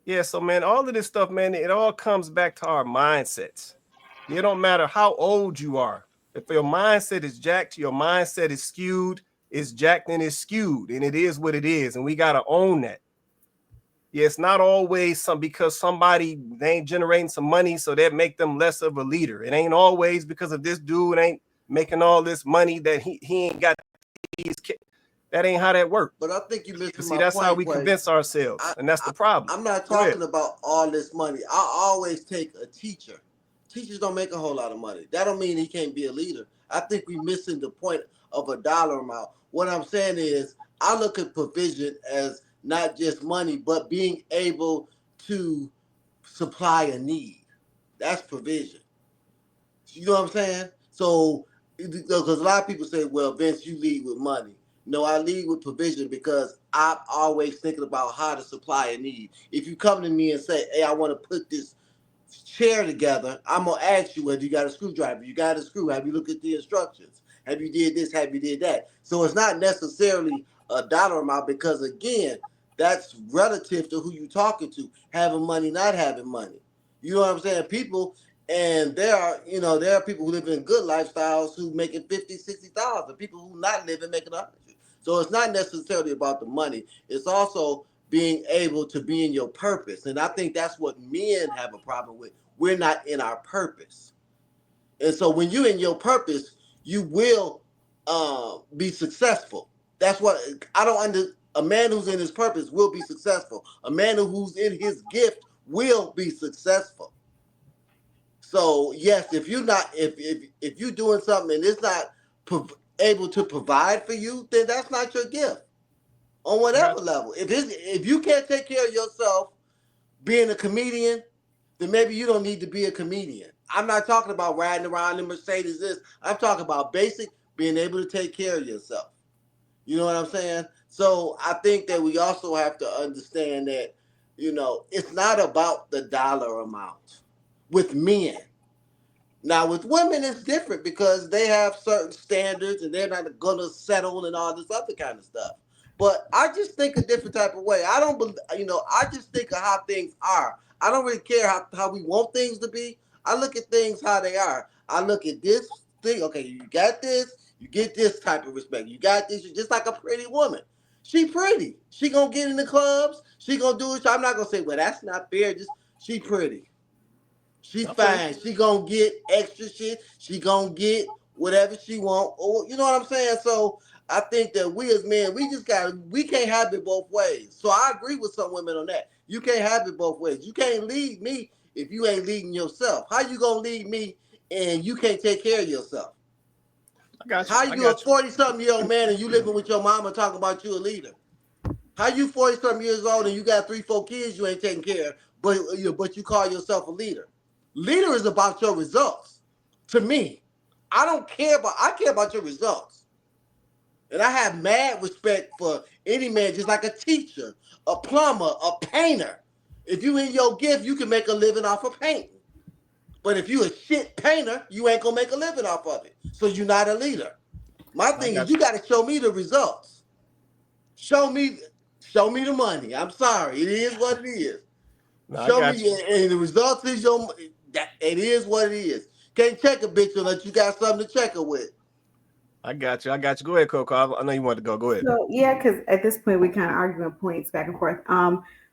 Yeah, so man, all of this stuff, man, it all comes back to our mindsets. It don't matter how old you are. If your mindset is jacked, your mindset is skewed, it's jacked and it's skewed, and it is what it is, and we got to own that. Yeah, it's not always because somebody they ain't generating some money, so that make them less of a leader. It ain't always because of this dude ain't making all this money that he ain't got these kids. That ain't how that works. But I think you missing See, my that's point, how we Quay. convince ourselves, and that's the problem. I'm not talking about all this money. I always take a teacher. Teachers don't make a whole lot of money. That don't mean he can't be a leader. I think we're missing the point of a dollar amount. What I'm saying is I look at provision as not just money, but being able to supply a need. That's provision. You know what I'm saying? So, because a lot of people say, well, Vince, you lead with money. No, I lead with provision because I'm always thinking about how to supply a need. If you come to me and say, hey, I want to put this chair together, I'm going to ask you whether you got a screwdriver. You got a screw. Have you looked at the instructions? Have you did this? Have you did that? So it's not necessarily a dollar amount because, again, that's relative to who you're talking to, having money, not having money. You know what I'm saying? People, and there are people who live in good lifestyles who making 50, 60,000, people who not living making 100. So it's not necessarily about the money. It's also being able to be in your purpose. And I think that's what men have a problem with. We're not in our purpose. And so when you're in your purpose, you will be successful. That's what a man who's in his purpose will be successful. A man who's in his gift will be successful. So yes, if you're not, if you're doing something and it's not able to provide for you, then that's not your gift. On whatever level, if you can't take care of yourself, being a comedian, then maybe you don't need to be a comedian. I'm not talking about riding around in Mercedes. I'm talking about basic being able to take care of yourself. You know what I'm saying? So I think that we also have to understand that, it's not about the dollar amount with men. Now, with women, it's different because they have certain standards and they're not going to settle and all this other kind of stuff. But I just think a different type of way. I don't, I just think of how things are. I don't really care how we want things to be. I look at things how they are. I look at this thing. Okay, you got this. You get this type of respect. You got this. You're just like a pretty woman. She pretty. She gonna get in the clubs. She gonna do it. I'm not gonna say, well, that's not fair. Just she pretty. She's fine. She gonna get extra shit. She gonna get whatever she want. Or you know what I'm saying? So I think that we as men, we can't have it both ways. So I agree with some women on that. You can't have it both ways. You can't lead me if you ain't leading yourself. How you gonna lead me and you can't take care of yourself? I got you. How you a 40-something-year-old man and you living with your mama talking about you a leader? How you 40-something years old and you got 3, 4 kids you ain't taking care of, but you call yourself a leader? Leader is about your results. To me, I care about your results. And I have mad respect for any man, just like a teacher, a plumber, a painter. If you in your gift, you can make a living off of painting. But if you a shit painter, you ain't gonna make a living off of it. So you're not a leader. My I thing is got you you. gotta show me the results. Show me show me the money. I'm sorry. It is what it is. No, I Show got me you. and the results is your that it is what it is. Can't check a bitch unless you got something to check her with. I got you. I got you. Go ahead, Coco. I know you wanted to go. Go ahead. So yeah, because at this point we kind of arguing points back and forth.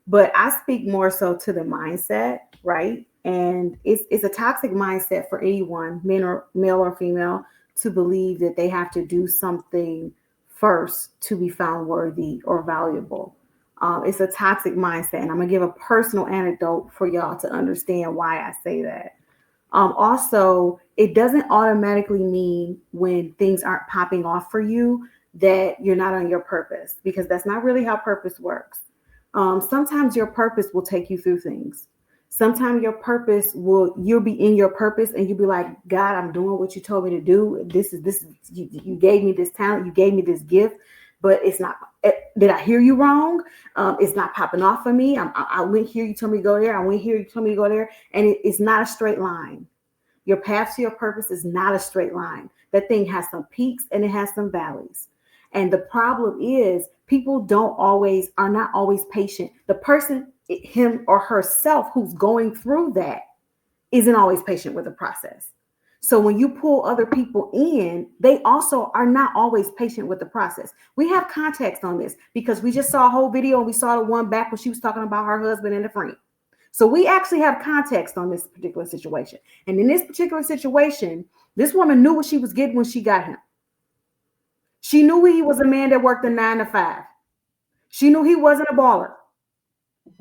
But I speak more so to the mindset, right? And it's a toxic mindset for anyone, men or male or female, to believe that they have to do something first to be found worthy or valuable. It's a toxic mindset, and I'm gonna give a personal anecdote for y'all to understand why I say that. Also, it doesn't automatically mean when things aren't popping off for you that you're not on your purpose, because that's not really how purpose works. Sometimes your purpose will take you through things. Sometimes you'll be in your purpose and you'll be like, God, I'm doing what you told me to do. You gave me this talent, you gave me this gift, but it's not. Did I hear you wrong? It's not popping off for me. I went here, you told me to go there. I went here, you told me to go there. And it's not a straight line. Your path to your purpose is not a straight line. That thing has some peaks and it has some valleys. And the problem is people are not always patient. The person, him or herself, who's going through that isn't always patient with the process. So when you pull other people in, they also are not always patient with the process. We have context on this because we just saw a whole video and we saw the one back when she was talking about her husband and a friend. So we actually have context on this particular situation. And in this particular situation, this woman knew what she was getting when she got him. She knew he was a man that worked a 9 to 5. She knew he wasn't a baller.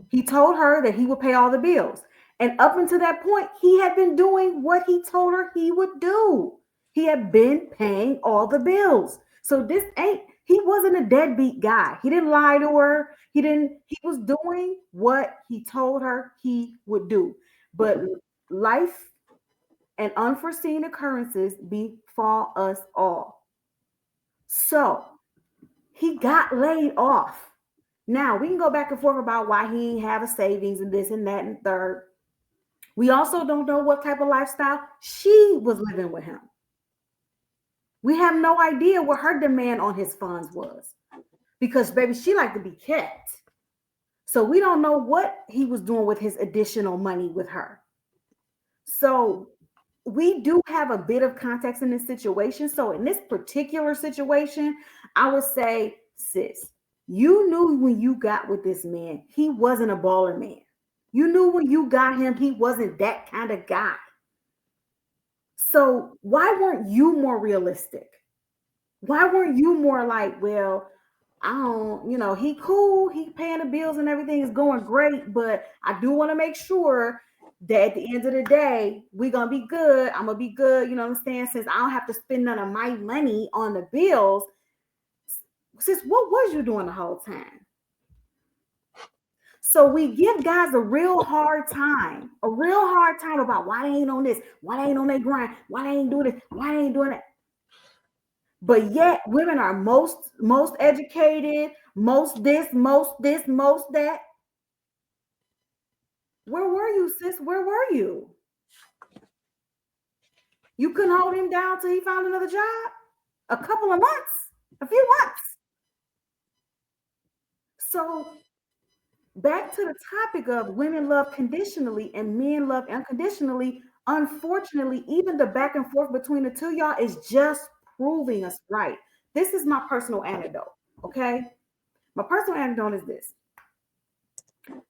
He told her that he would pay all the bills. And up until that point, he had been doing what he told her he would do. He had been paying all the bills. So he wasn't a deadbeat guy. He didn't lie to her. He was doing what he told her he would do. But life and unforeseen occurrences befall us all. So he got laid off. Now we can go back and forth about why he didn't have a savings and this and that and third. We also don't know what type of lifestyle she was living with him. We have no idea what her demand on his funds was because, baby, she liked to be kept. So we don't know what he was doing with his additional money with her. So we do have a bit of context in this situation. So in this particular situation, I would say, sis, you knew when you got with this man, he wasn't a baller man. You knew when you got him, he wasn't that kind of guy. So why weren't you more realistic? Why weren't you more like, well, I don't, he cool, he paying the bills and everything is going great, but I do want to make sure that at the end of the day, we're going to be good. I'm going to be good, you know what I'm saying? Since I don't have to spend none of my money on the bills. Sis, what was you doing the whole time? So we give guys a real hard time about why they ain't on this, why they ain't on their grind, why they ain't doing this, why they ain't doing that. But yet women are most educated, most this, most that. Where were you, sis? Where were you? You couldn't hold him down till he found another job? A couple of months, a few months. So back to the topic of women love conditionally and men love unconditionally. Unfortunately, even the back and forth between the two y'all is just proving us right. This is my personal anecdote, okay? My personal anecdote is this.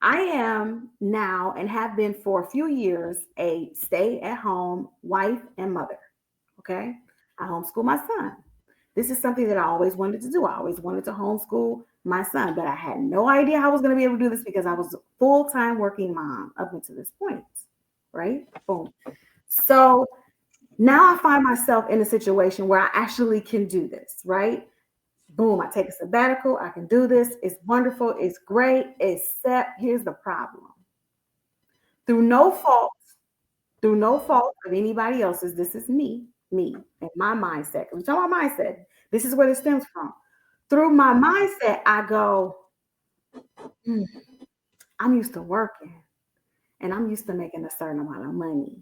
I am now and have been for a few years a stay-at-home wife and mother, okay? I homeschool my son. This is something that I always wanted to do. I always wanted to homeschool my son, but I had no idea how I was going to be able to do this because I was a full-time working mom up until this point, right? Boom. So now I find myself in a situation where I actually can do this, right? Boom, I take a sabbatical. I can do this. It's wonderful. It's great. Except here's the problem. Through no fault, through no fault of anybody else's, this is me, and my mindset. We're talking about mindset. This is where this stems from. Through my mindset, I go, "Hmm, I'm used to working and I'm used to making a certain amount of money.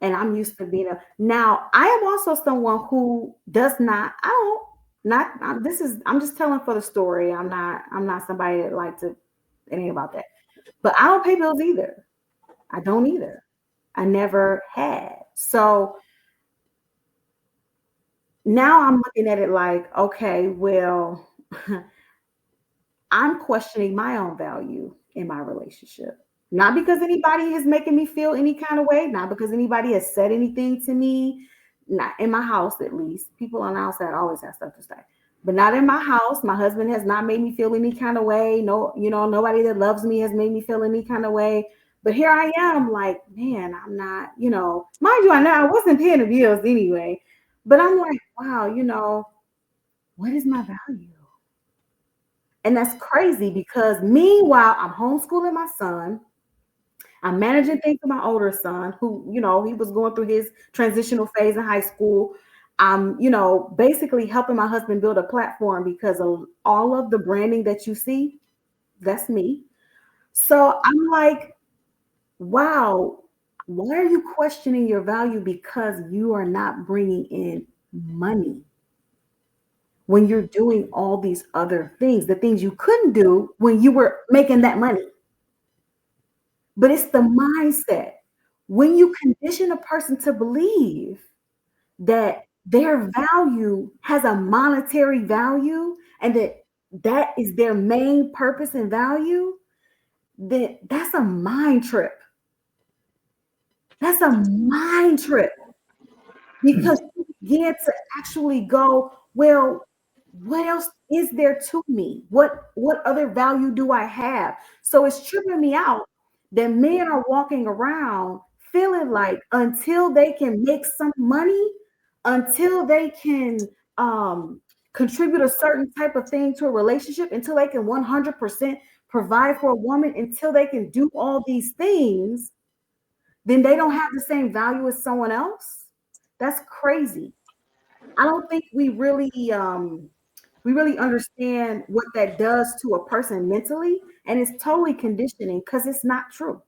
And I'm used to being a now I am also someone who does not, I don't not this is I'm just telling for the story. I'm not somebody that like to it ain't about that. But I don't pay bills either. I don't either. I never had. So now I'm looking at it like, okay, well, I'm questioning my own value in my relationship. Not because anybody is making me feel any kind of way, not because anybody has said anything to me, not in my house at least. People on the outside always have stuff to say. But not in my house. My husband has not made me feel any kind of way. No, nobody that loves me has made me feel any kind of way. But here I am, like, man, I'm not, mind you, I know I wasn't paying the bills anyway. But I'm like, wow, what is my value? And that's crazy because meanwhile, I'm homeschooling my son. I'm managing things for my older son, who, he was going through his transitional phase in high school. I'm, basically helping my husband build a platform because of all of the branding that you see. That's me. So I'm like, wow, why are you questioning your value because you are not bringing in money? When you're doing all these other things, the things you couldn't do when you were making that money. But it's the mindset. When you condition a person to believe that their value has a monetary value and that is their main purpose and value, then that's a mind trip. That's a mind trip. Because you begin to actually go, well, what else is there to me? What other value do I have? So it's tripping me out that men are walking around feeling like until they can make some money, until they can contribute a certain type of thing to a relationship, until they can 100% provide for a woman, until they can do all these things, then they don't have the same value as someone else. That's crazy. I don't think we really understand what that does to a person mentally, and it's totally conditioning because it's not true.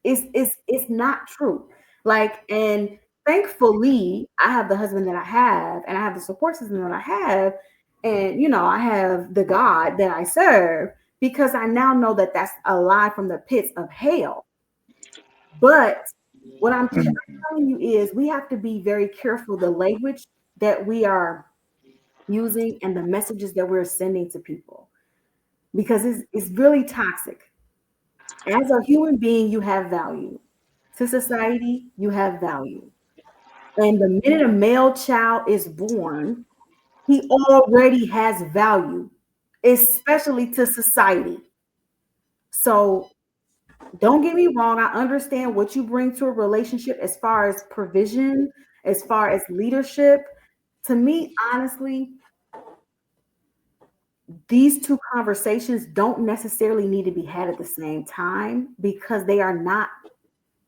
It's not true. Like, and thankfully, I have the husband that I have, and I have the support system that I have, and I have the God that I serve because I now know that that's a lie from the pits of hell. But what I'm telling you is we have to be very careful the language that we are using and the messages that we're sending to people because it's really toxic. As a human being, you have value. To society, you have value. And the minute a male child is born, he already has value, especially to society. So don't get me wrong. I understand what you bring to a relationship as far as provision, as far as leadership. To me, honestly, these two conversations don't necessarily need to be had at the same time because they are not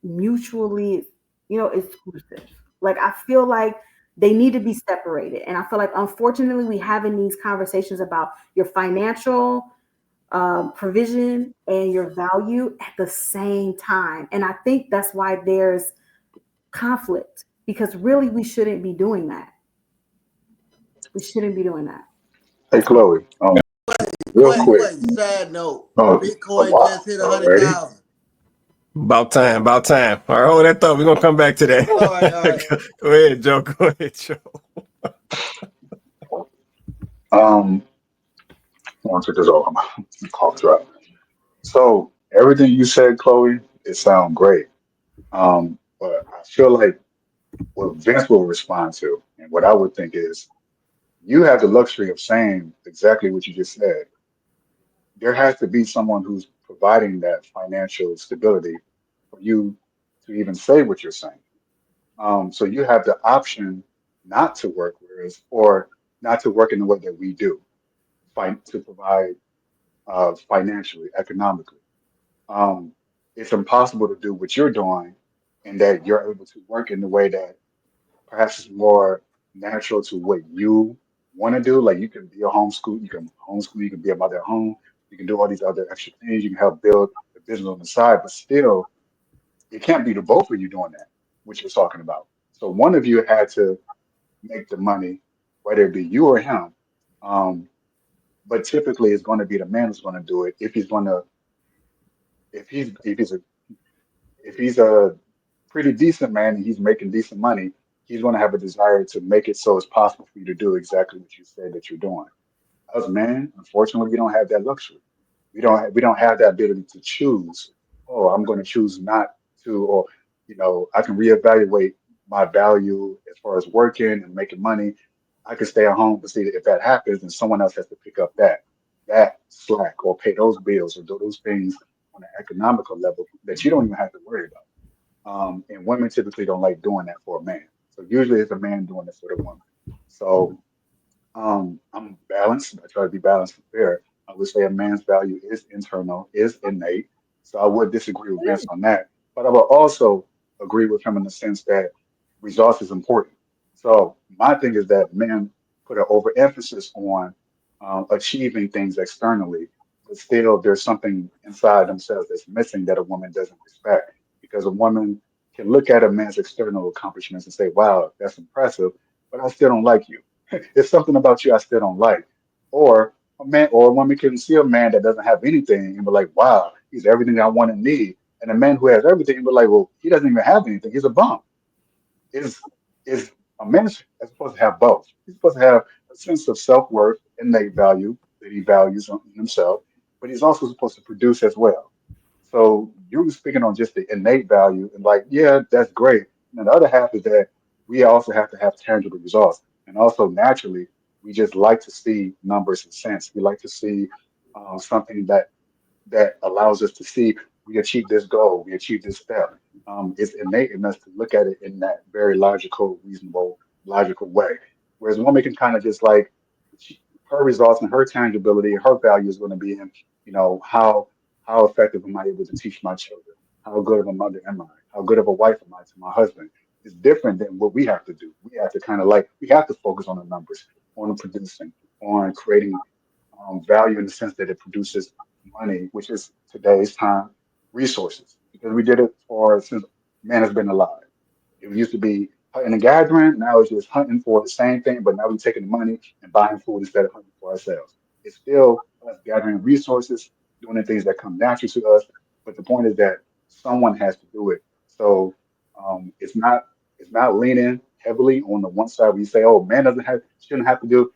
mutually, exclusive. Like I feel like they need to be separated. And I feel like unfortunately we having these conversations about your financial provision and your value at the same time. And I think that's why there's conflict because really we shouldn't be doing that. We shouldn't be doing that. Hey, Chloe, real Wait, quick. wait. Sad note. Oh, oh Bitcoin wow, just hit a hundred already? thousand. About time, about time. All right, hold that thought. We're gonna come back to that. All right, all right. Go ahead, Joe. Go ahead, Joe. I want to take this over. My cough drop. So everything you said, Chloe, it sounds great. But I feel like what Vince will respond to, and what I would think is, you have the luxury of saying exactly what you just said. There has to be someone who's providing that financial stability for you to even say what you're saying. So you have the option not to work, whereas, or not to work in the way that we do, to provide financially, economically. Um, it's impossible to do what you're doing, and that you're able to work in the way that perhaps is more natural to what you want to do. Like you can be a mother at home, you can do all these other extra things, you can help build the business on the side, but still, it can't be the both of you doing that, which you're talking about. So one of you had to make the money, whether it be you or him. Um, but typically, it's going to be the man who's going to do it if he's going to if if he's a pretty decent man and he's making decent money, he's going to have a desire to make it so it's possible for you to do exactly what you said that you're doing. Us men, unfortunately, we don't have that luxury. We don't have that ability to choose. Oh, I'm going to choose not to, or I can reevaluate my value as far as working and making money. I can stay at home, but see if that happens, then someone else has to pick up that slack or pay those bills or do those things on an economical level that you don't even have to worry about. And women typically don't like doing that for a man. So usually it's a man doing it for the woman. So I'm balanced. I try to be balanced and fair. I would say a man's value is internal, is innate. So I would disagree with Vince on that. But I would also agree with him in the sense that results is important. So my thing is that men put an overemphasis on achieving things externally, but still there's something inside themselves that's missing that a woman doesn't respect. Because a woman can look at a man's external accomplishments and say, "Wow, that's impressive," but I still don't like you. It's something about you I still don't like. Or a man or a woman can see a man that doesn't have anything and be like, wow, he's everything I want and need. And a man who has everything and be like, well, he doesn't even have anything. He's a bum. Is a man is supposed to have both. He's supposed to have a sense of self worth, innate value that he values on himself, but he's also supposed to produce as well. So you were speaking on just the innate value and like, yeah, that's great. And the other half is that we also have to have tangible results. And also naturally, we just like to see numbers and cents. We like to see something that allows us to see we achieve this goal, we achieve this step. It's innate in us to look at it in that very logical, reasonable, logical way. Whereas a woman can kind of just like her results and her tangibility, her value is going to be in, how effective am I able to teach my children? How good of a mother am I? How good of a wife am I to my husband? It's different than what we have to do. We have to kind of like we have to focus on the numbers, on producing, on creating value in the sense that it produces money, which is today's time, resources, because we did it for since man has been alive. It used to be hunting and gathering. Now it's just hunting for the same thing, but now we're taking the money and buying food instead of hunting for ourselves. It's still us gathering resources, doing the things that come natural to us. But the point is that someone has to do it. So it's not leaning heavily on the one side where you say, "Oh, man doesn't have shouldn't have to do."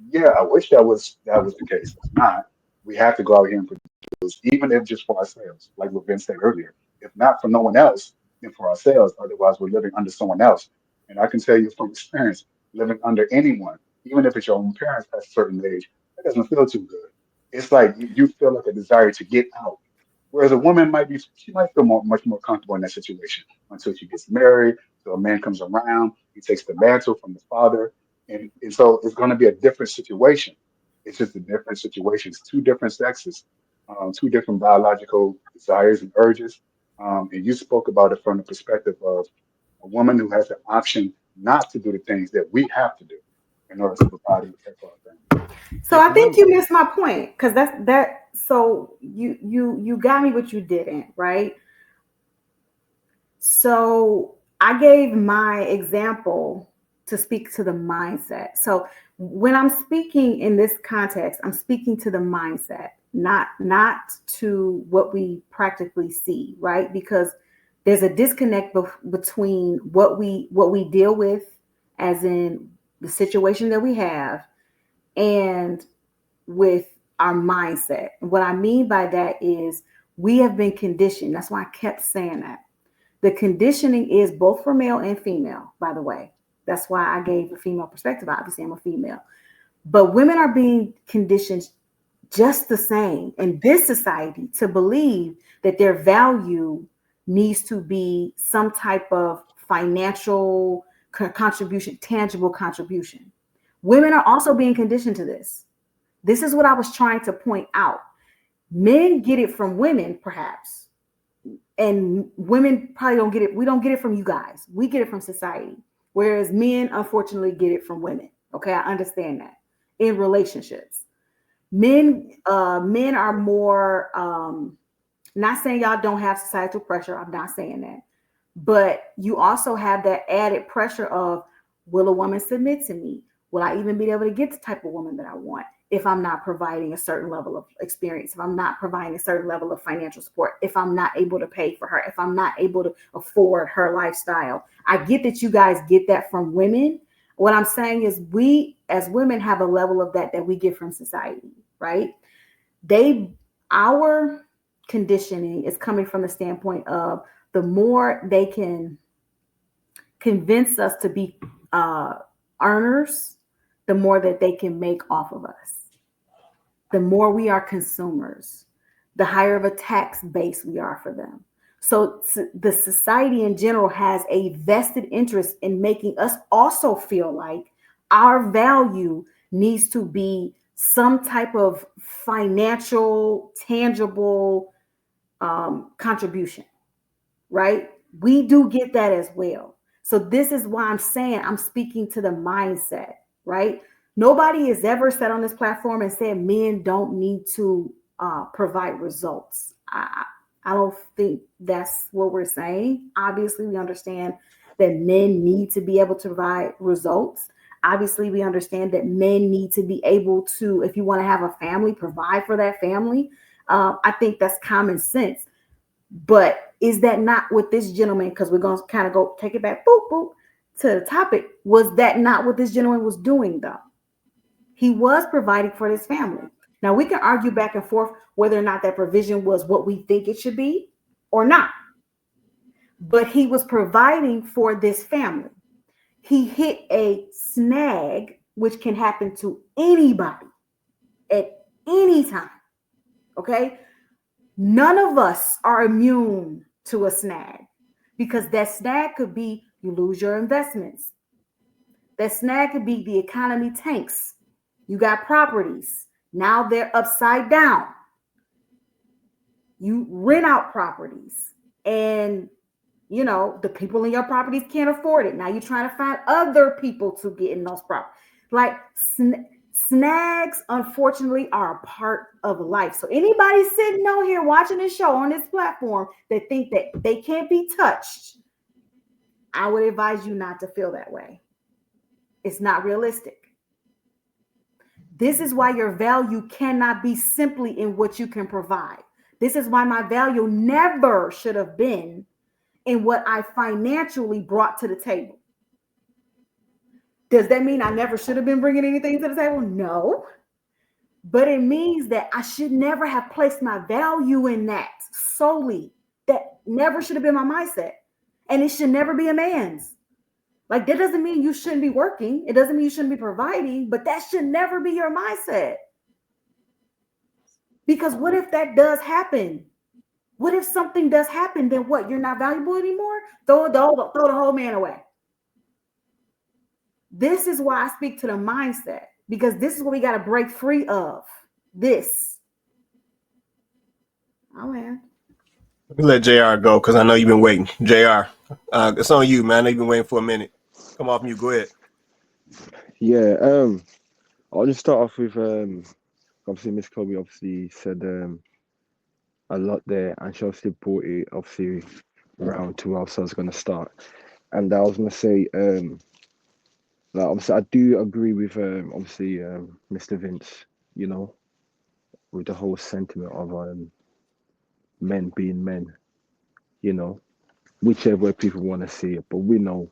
Yeah, I wish that was the case. It's not. We have to go out here and produce, even if just for ourselves, like what Vince said earlier. If not for no one else, then for ourselves. Otherwise, we're living under someone else. And I can tell you from experience, living under anyone, even if it's your own parents past a certain age, that doesn't feel too good. It's like you feel like a desire to get out. Whereas a woman she might feel much more comfortable in that situation until she gets married, so a man comes around, he takes the mantle from the father, and so it's going to be a different situation. It's just a different situation. It's two different sexes, two different biological desires and urges. And you spoke about it from the perspective of a woman who has the option not to do the things that we have to do in order to provide and care for our family. So I think you missed my point because that's that. So you got me, but you didn't, right? So I gave my example to speak to the mindset. So when I'm speaking in this context, I'm speaking to the mindset, not to what we practically see, right? Because there's a disconnect between what we deal with, as in the situation that we have, and with our mindset. And what I mean by that is we have been conditioned. That's why I kept saying that. The conditioning is both for male and female, by the way. That's why I gave a female perspective. Obviously, I'm a female. But women are being conditioned just the same in this society to believe that their value needs to be some type of financial contribution, tangible contribution. Women are also being conditioned to this. This is what I was trying to point out. Men get it from women, perhaps, and women probably don't get it. We don't get it from you guys. We get it from society. Whereas men, unfortunately, get it from women. Okay, I understand that in relationships. Men are more. Not saying y'all don't have societal pressure. I'm not saying that, but you also have that added pressure of, will a woman submit to me? Will I even be able to get the type of woman that I want if I'm not providing a certain level of experience, if I'm not providing a certain level of financial support, if I'm not able to pay for her, if I'm not able to afford her lifestyle? I get that you guys get that from women. What I'm saying is, we as women have a level of that we get from society, right? Our conditioning is coming from the standpoint of, the more they can convince us to be earners, the more that they can make off of us. The more we are consumers, the higher of a tax base we are for them. So the society in general has a vested interest in making us also feel like our value needs to be some type of financial, tangible contribution, right? We do get that as well. So this is why I'm saying I'm speaking to the mindset, right? Nobody has ever sat on this platform and said men don't need to provide results. I don't think that's what we're saying. Obviously, we understand that men need to be able to provide results. Obviously, we understand that men need to be able to, if you want to have a family, provide for that family. I think that's common sense. But is that not what this gentleman, because we're going to kind of go take it back, boop, boop, to the topic, was that not what this gentleman was doing, though? He was providing for his family. Now, we can argue back and forth whether or not that provision was what we think it should be or not. But he was providing for this family. He hit a snag, which can happen to anybody at any time. Okay? None of us are immune to a snag, because that snag could be you lose your investments. That snag could be the economy tanks. You got properties. Now they're upside down. You rent out properties, and the people in your properties can't afford it. Now you're trying to find other people to get in those properties. Like snags, unfortunately, are a part of life. So anybody sitting on here watching this show on this platform that think that they can't be touched, I would advise you not to feel that way. It's not realistic. This is why your value cannot be simply in what you can provide. This is why my value never should have been in what I financially brought to the table. Does that mean I never should have been bringing anything to the table? No. But it means that I should never have placed my value in that solely. That never should have been my mindset. And it should never be a man's. Like, that doesn't mean you shouldn't be working. It doesn't mean you shouldn't be providing, but that should never be your mindset. Because what if that does happen? What if something does happen? Then what? You're not valuable anymore? Throw the whole man away. This is why I speak to the mindset, because this is what we got to break free of. This. Oh, man. Let me let JR go, because I know you've been waiting. JR, it's on you, man. I know you've been waiting for a minute. Come off mute. Go ahead. Yeah, I'll just start off with obviously Miss Kobe obviously said a lot there, and she obviously brought it obviously around to where I was going to start. And I was going to say like, obviously I do agree with obviously Mr. Vince, with the whole sentiment of men being men, whichever way people want to see it, but we know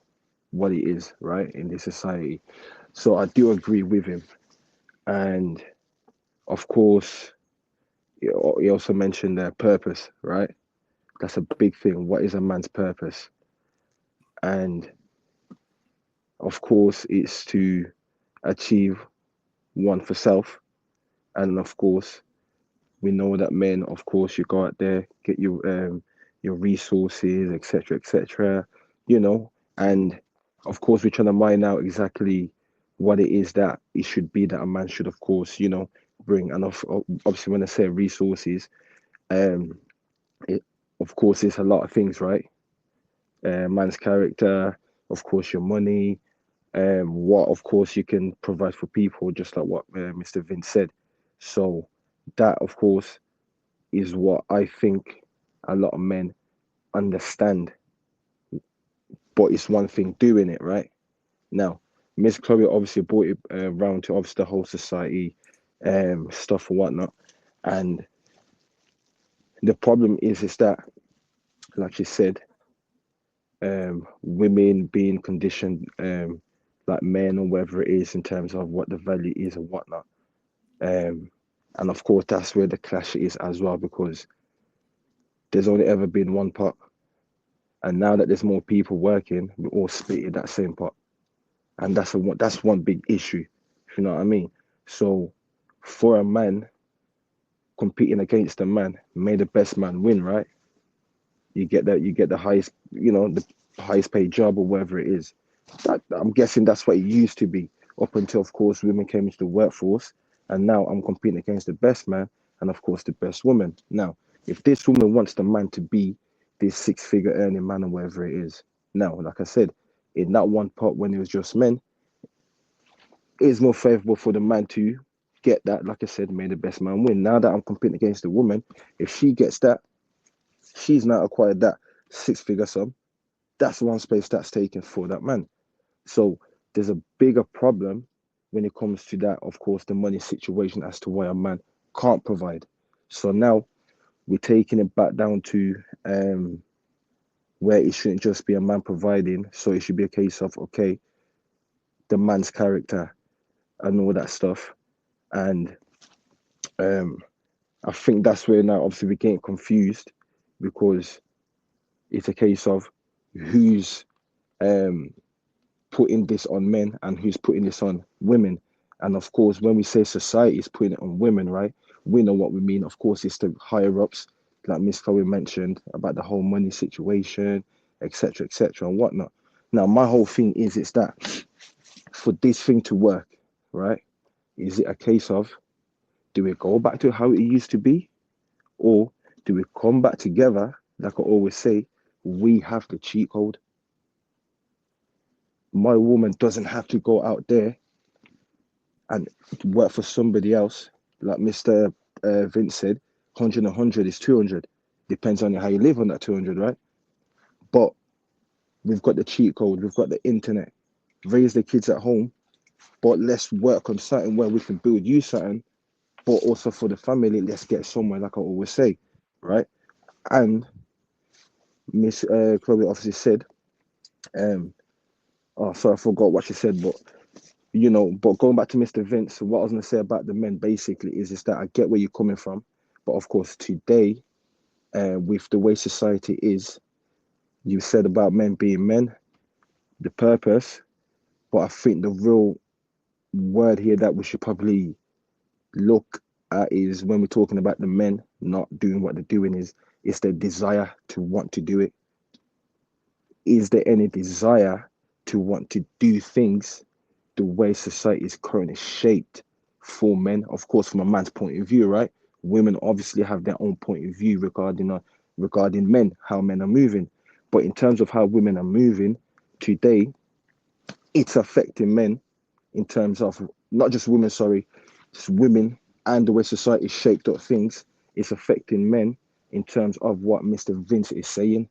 what it is, right, in this society. So I do agree with him. And of course, he also mentioned their purpose, right? That's a big thing. What is a man's purpose? And of course, it's to achieve one for self. And of course, we know that men, of course, you go out there, get your resources, etc., etc. And of course, we're trying to mine out exactly what it is that it should be that a man should, of course, bring. And obviously, when I say resources, um, it, of course, it's a lot of things, right? Man's character, of course, your money, what, of course, you can provide for people, just like what Mr. Vince said. So that, of course, is what I think a lot of men understand. But it's one thing doing it, right? Now, Miss Chloe obviously brought it around to obviously the whole society stuff and whatnot. And the problem is that, like she said, women being conditioned like men or whatever it is in terms of what the value is and whatnot. Um, and of course, that's where the clash is as well, because there's only ever been one pot. And now that there's more people working, we're all splitting that same pot. And that's one big issue, if you know what I mean. So for a man competing against a man, may the best man win, right? You get the highest, the highest paid job or whatever it is. That, I'm guessing that's what it used to be up until, of course, women came into the workforce, and now I'm competing against the best man and, of course, the best woman. Now, if this woman wants the man to be this six-figure earning man or whatever it is, now, like I said, in that one part when it was just men, it is more favorable for the man to get that. Like I said, may the best man win. Now that I'm competing against the woman, if she gets that, she's now acquired that six-figure sum. That's one space that's taken for that man. So there's a bigger problem when it comes to that, of course, the money situation as to why a man can't provide. So now we're taking it back down to where it shouldn't just be a man providing. So it should be a case of, okay, the man's character and all that stuff. And um, I think that's where now obviously we're getting confused, because it's a case of who's um, putting this on men and who's putting this on women. And of course, when we say society is putting it on women, right, we know what we mean. Of course, it's the higher ups, like Miss Chloe mentioned, about the whole money situation, etc., and whatnot. Now, my whole thing is it's that for this thing to work, right, is it a case of, do we go back to how it used to be, or do we come back together? Like I always say, we have the cheat code. My woman doesn't have to go out there and work for somebody else. Like Mr. Vince said, 100 and 100 is 200. Depends on how you live on that 200, right? But we've got the cheat code, we've got the internet. Raise the kids at home, but let's work on something where we can build you something, but also for the family, let's get somewhere, like I always say, right? And Miss Chloe obviously said, um, oh, sorry, I forgot what she said, but but going back to Mr. Vince, what I was gonna say about the men basically is that I get where you're coming from, but of course today, with the way society is, you said about men being men, the purpose, but I think the real word here that we should probably look at is when we're talking about the men not doing what they're doing is it's their desire to want to do it. Is there any desire to want to do things the way society is currently shaped for men? Of course, from a man's point of view, right? Women obviously have their own point of view regarding men, how men are moving. But in terms of how women are moving today, it's affecting men in terms of not just women, sorry, just women and the way society is shaped up things. It's affecting men in terms of what Mr. Vince is saying.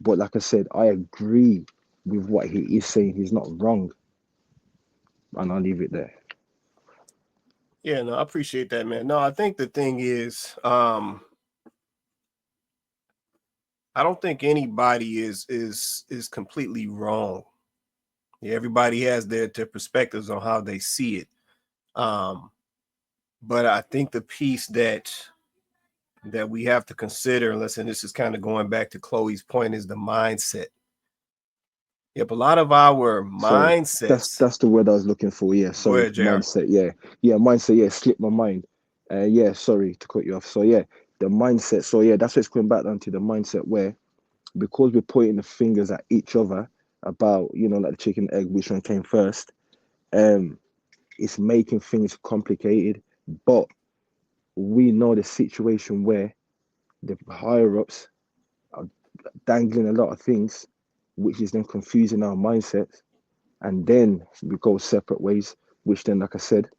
But like I said, I agree with what he is saying. He's not wrong. And I'll leave it there. Yeah, no, I appreciate that, man. No, I think the thing is, I don't think anybody is completely wrong. Yeah, everybody has their perspectives on how they see it. But I think the piece that we have to consider, and listen, this is kind of going back to Chloe's point, is the mindset. Yep, a lot of our Sorry, mindsets. that's the word I was looking for. Yeah, Go sorry, ahead, JR. mindset. Yeah, mindset. Yeah, slipped my mind. Yeah, sorry to cut you off. So yeah, the mindset. So yeah, that's what's coming back down to the mindset where, because we're pointing the fingers at each other about like the chicken egg, which one came first. It's making things complicated. But we know the situation where the higher ups are dangling a lot of things, which is then confusing our mindsets, and then we go separate ways. Which then, like I said,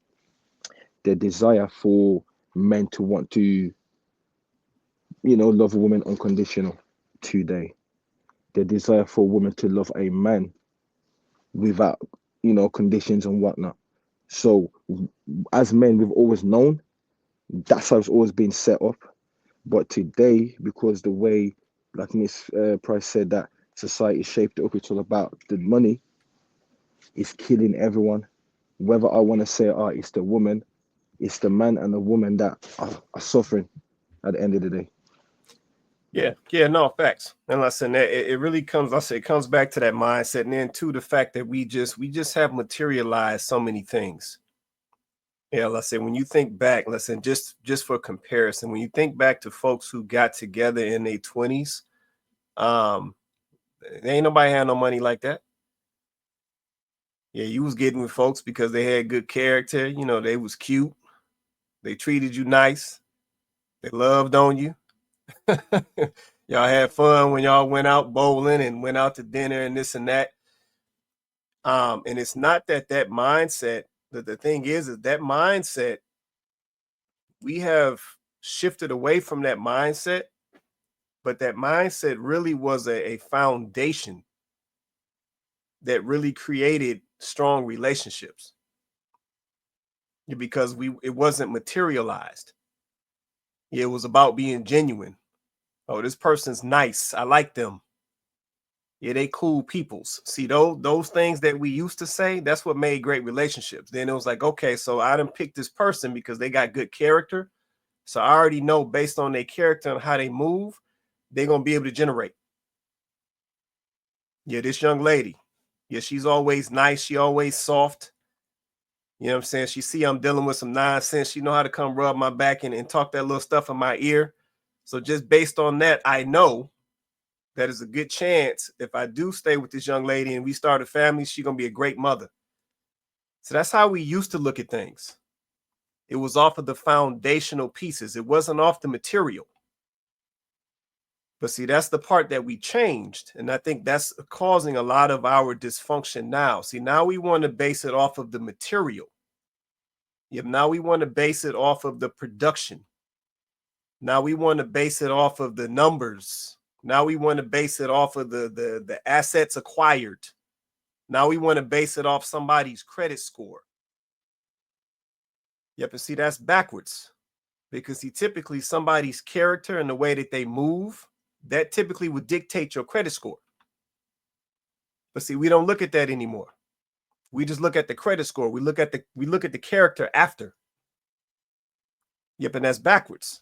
the desire for men to want to, love a woman unconditional today, the desire for a woman to love a man without, conditions and whatnot. So, as men, we've always known that's how it's always been set up. But today, because the way, like Miss Price said, that society shaped it up, it's all about the money. It's killing everyone. Whether I want to say, it's the woman, it's the man and the woman that are suffering at the end of the day. Yeah, no, facts. And listen, it really comes, it comes back to that mindset, and then to the fact that we just have materialized so many things. Yeah, let's say when you think back, listen, just for comparison, when you think back to folks who got together in their 20s, there ain't nobody had no money like that. Yeah, you was getting with folks because they had good character, they was cute, they treated you nice, they loved on you. Y'all had fun when y'all went out bowling and went out to dinner and this and that. And it's not that mindset, that the thing is that mindset, we have shifted away from that mindset, but that mindset really was a foundation that really created strong relationships, because it wasn't materialized. It was about being genuine. Oh, this person's nice, I like them. Yeah, they cool peoples. See, those things that we used to say, that's what made great relationships. Then it was like, okay, so I didn't pick this person because they got good character. So I already know based on their character and how they move, they're going to be able to generate. Yeah, this young lady, yeah, she's always nice. She always soft. You know what I'm saying? She see I'm dealing with some nonsense. She know how to come rub my back and talk that little stuff in my ear. So just based on that, I know that is a good chance if I do stay with this young lady and we start a family, she's going to be a great mother. So that's how we used to look at things. It was off of the foundational pieces. It wasn't off the material. But see, that's the part that we changed. And I think that's causing a lot of our dysfunction now. See, now we want to base it off of the material. Yep, now we want to base it off of the production. Now we want to base it off of the numbers. Now we want to base it off of the assets acquired. Now we want to base it off somebody's credit score. Yep, and see, that's backwards. Because typically somebody's character and the way that they move, that typically would dictate your credit score. But see, we don't look at that anymore. We just look at the credit score. We look at the character after. Yep, and that's backwards.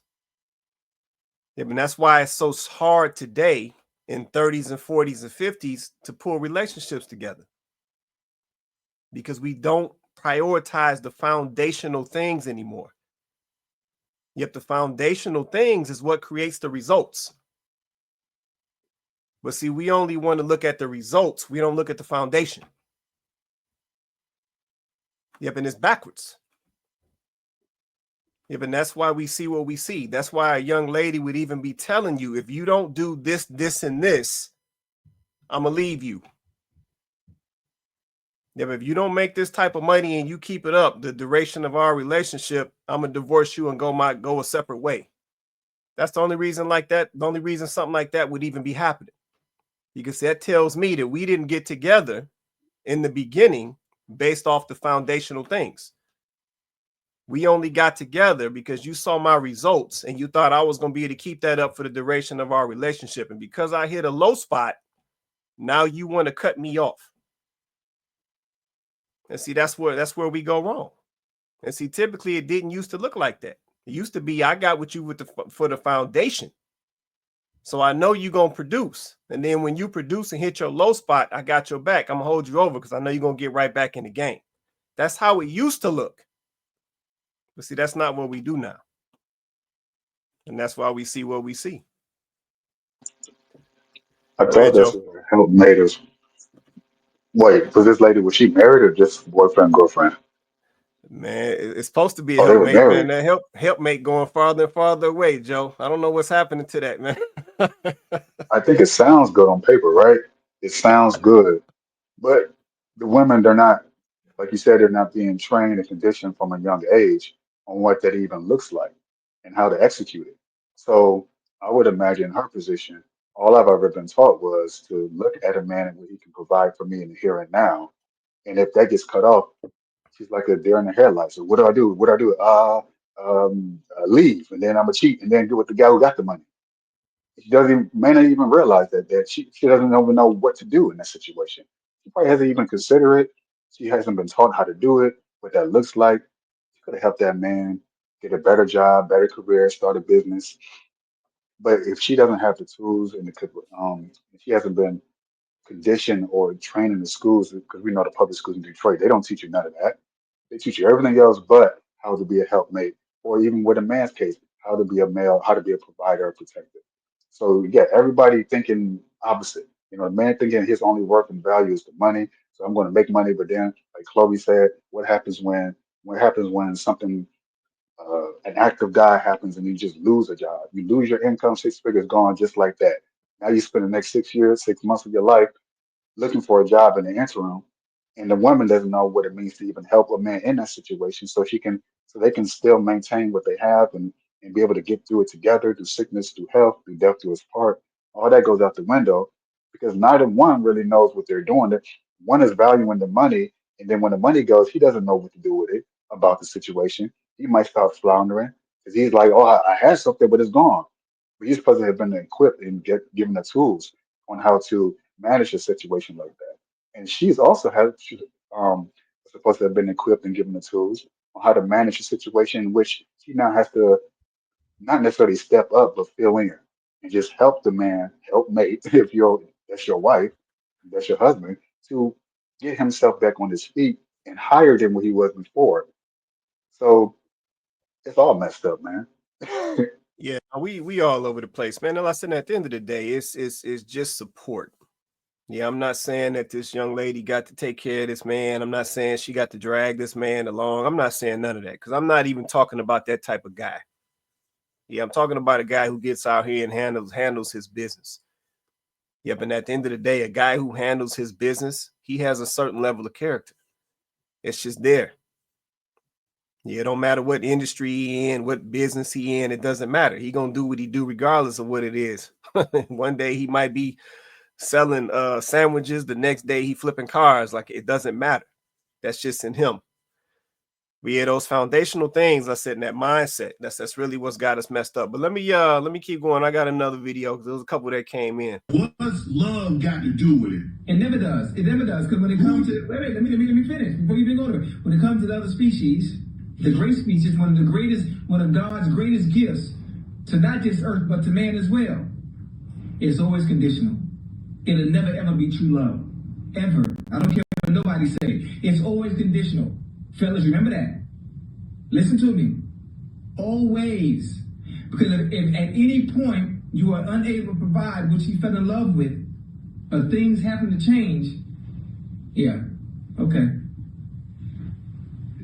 Yep, and that's why it's so hard today in 30s and 40s and 50s to pull relationships together. Because we don't prioritize the foundational things anymore. Yet the foundational things is what creates the results. But see, we only want to look at the results. We don't look at the foundation. Yep, and it's backwards. Yep, and that's why we see what we see. That's why a young lady would even be telling you, if you don't do this, this, and this, I'm going to leave you. Yep, if you don't make this type of money and you keep it up, the duration of our relationship, I'm going to divorce you and go a separate way. That's the only reason something like that would even be happening. Because that tells me that we didn't get together in the beginning based off the foundational things. We only got together because you saw my results and you thought I was going to be able to keep that up for the duration of our relationship. And because I hit a low spot, now you want to cut me off. And see, that's where we go wrong. And see, typically it didn't used to look like that. It used to be, I got with you for the foundation. So I know you're going to produce. And then when you produce and hit your low spot, I got your back. I'm going to hold you over because I know you're going to get right back in the game. That's how it used to look. But see, that's not what we do now. And that's why we see what we see. I Go thought ahead, that's Joe. what helped made us. Wait, was this lady, was she married or just boyfriend, girlfriend? Man, it's supposed to be a Oh, they were helpmate, man. married. That helpmate going farther and farther away, Joe. I don't know what's happening to that, man. I think it sounds good on paper, right? It sounds good. But the women, they're not, like you said, they're not being trained and conditioned from a young age on what that even looks like and how to execute it. So I would imagine in her position, all I've ever been taught was to look at a man and what he can provide for me in the here and now. And if that gets cut off, she's like a deer in the headlights. So what do I do? What do I do? Leave, and then I'm a cheat, and then get with the guy who got the money. She doesn't may not even realize that she doesn't even know what to do in that situation. She probably hasn't even considered it. She hasn't been taught how to do it, what that looks like. She could have helped that man get a better job, better career, start a business. But if she doesn't have the tools and if she hasn't been conditioned or trained in the schools, because we know the public schools in Detroit, they don't teach you none of that. They teach you everything else but how to be a helpmate, or even with a man's case, how to be a male, how to be a provider or protector. So yeah, everybody thinking opposite. You know, the man thinking his only worth and value is the money. So I'm going to make money, but then, like Chloe said, what happens when something an act of God happens and you just lose a job? You lose your income, 6 figures gone just like that. Now you spend the next 6 years, 6 months of your life looking for a job in the interim, and the woman doesn't know what it means to even help a man in that situation, so they can still maintain what they have and be able to get through it together, through sickness, through health, through death to his part. All that goes out the window because neither one really knows what they're doing. That one is valuing the money, and then when the money goes, he doesn't know what to do with it about the situation. He might start floundering because he's like, "Oh, I had something, but it's gone." But you're supposed to have been equipped and given the tools on how to manage a situation like that. And she's supposed to have been equipped and given the tools on how to manage a situation in which she now has to not necessarily step up, but fill in and just help the man, help mate, if that's your wife, that's your husband, to get himself back on his feet and higher than what he was before. So it's all messed up, man. Yeah, we all over the place, man. And like I said, at the end of the day, it's just support. Yeah, I'm not saying that this young lady got to take care of this man. I'm not saying she got to drag this man along. I'm not saying none of that because I'm not even talking about that type of guy. Yeah, I'm talking about a guy who gets out here and handles his business. Yep, and at the end of the day, a guy who handles his business, he has a certain level of character. It's just there. Yeah, it don't matter what industry he in, what business he in, it doesn't matter. He gonna do what he do regardless of what it is. One day he might be selling sandwiches, the next day he flipping cars. Like, it doesn't matter. That's just in him. We had those foundational things, I said, in that mindset. That's really what's got us messed up. But let me keep going. I got another video because there was a couple that came in. What's love got to do with it? It never does. It never does. Because when it comes to let me finish before you even go to it. When it comes to the other species, the great species, one of God's greatest gifts to not just earth but to man as well. It's always conditional. It'll never ever be true love. Ever. I don't care what nobody say. It's always conditional. Fellas, remember that. Listen to me. Always. Because if at any point you are unable to provide what you fell in love with, or things happen to change, yeah, okay.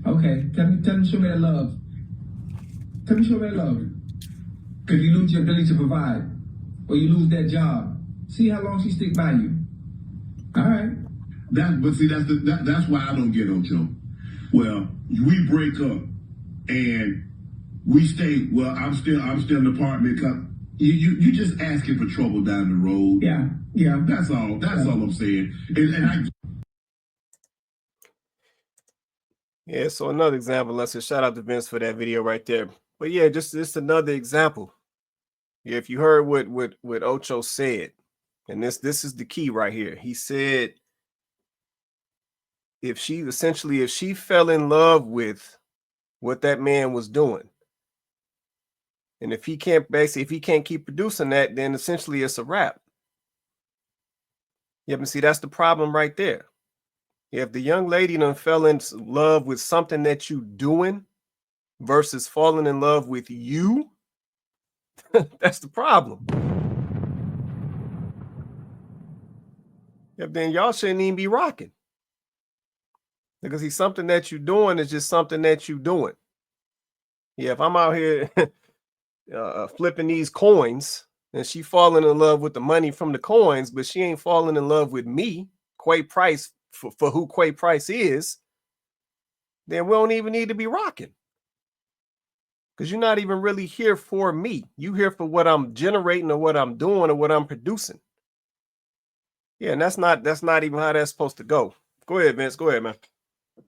Okay, tell me, show me that love. Tell me, show me that love. Because you lose your ability to provide, or you lose that job. See how long she stick by you. All right. That's why I don't get Ocho. Well, we break up, and we stay. Well, I'm still in the apartment. You just asking for trouble down the road. Yeah. That's all. That's all I'm saying. And I. Yeah, so another example. Let's say shout out to Vince for that video right there. But yeah, just another example. Yeah, if you heard what Ocho said, and this is the key right here. He said if she fell in love with what that man was doing, and if he can't keep producing that, then essentially it's a wrap. Yeah, but see, that's the problem right there. If the young lady done fell in love with something that you doing versus falling in love with you, that's the problem. Yep, then y'all shouldn't even be rocking. Because he's something that you're doing is just something that you're doing. Yeah, if I'm out here flipping these coins and she falling in love with the money from the coins, but she ain't falling in love with me, Quay Price, for who Quay Price is, then we don't even need to be rocking. Because you're not even really here for me. You here for what I'm generating or what I'm doing or what I'm producing. Yeah, and that's not even how that's supposed to go. Go ahead, Vince. Go ahead, man.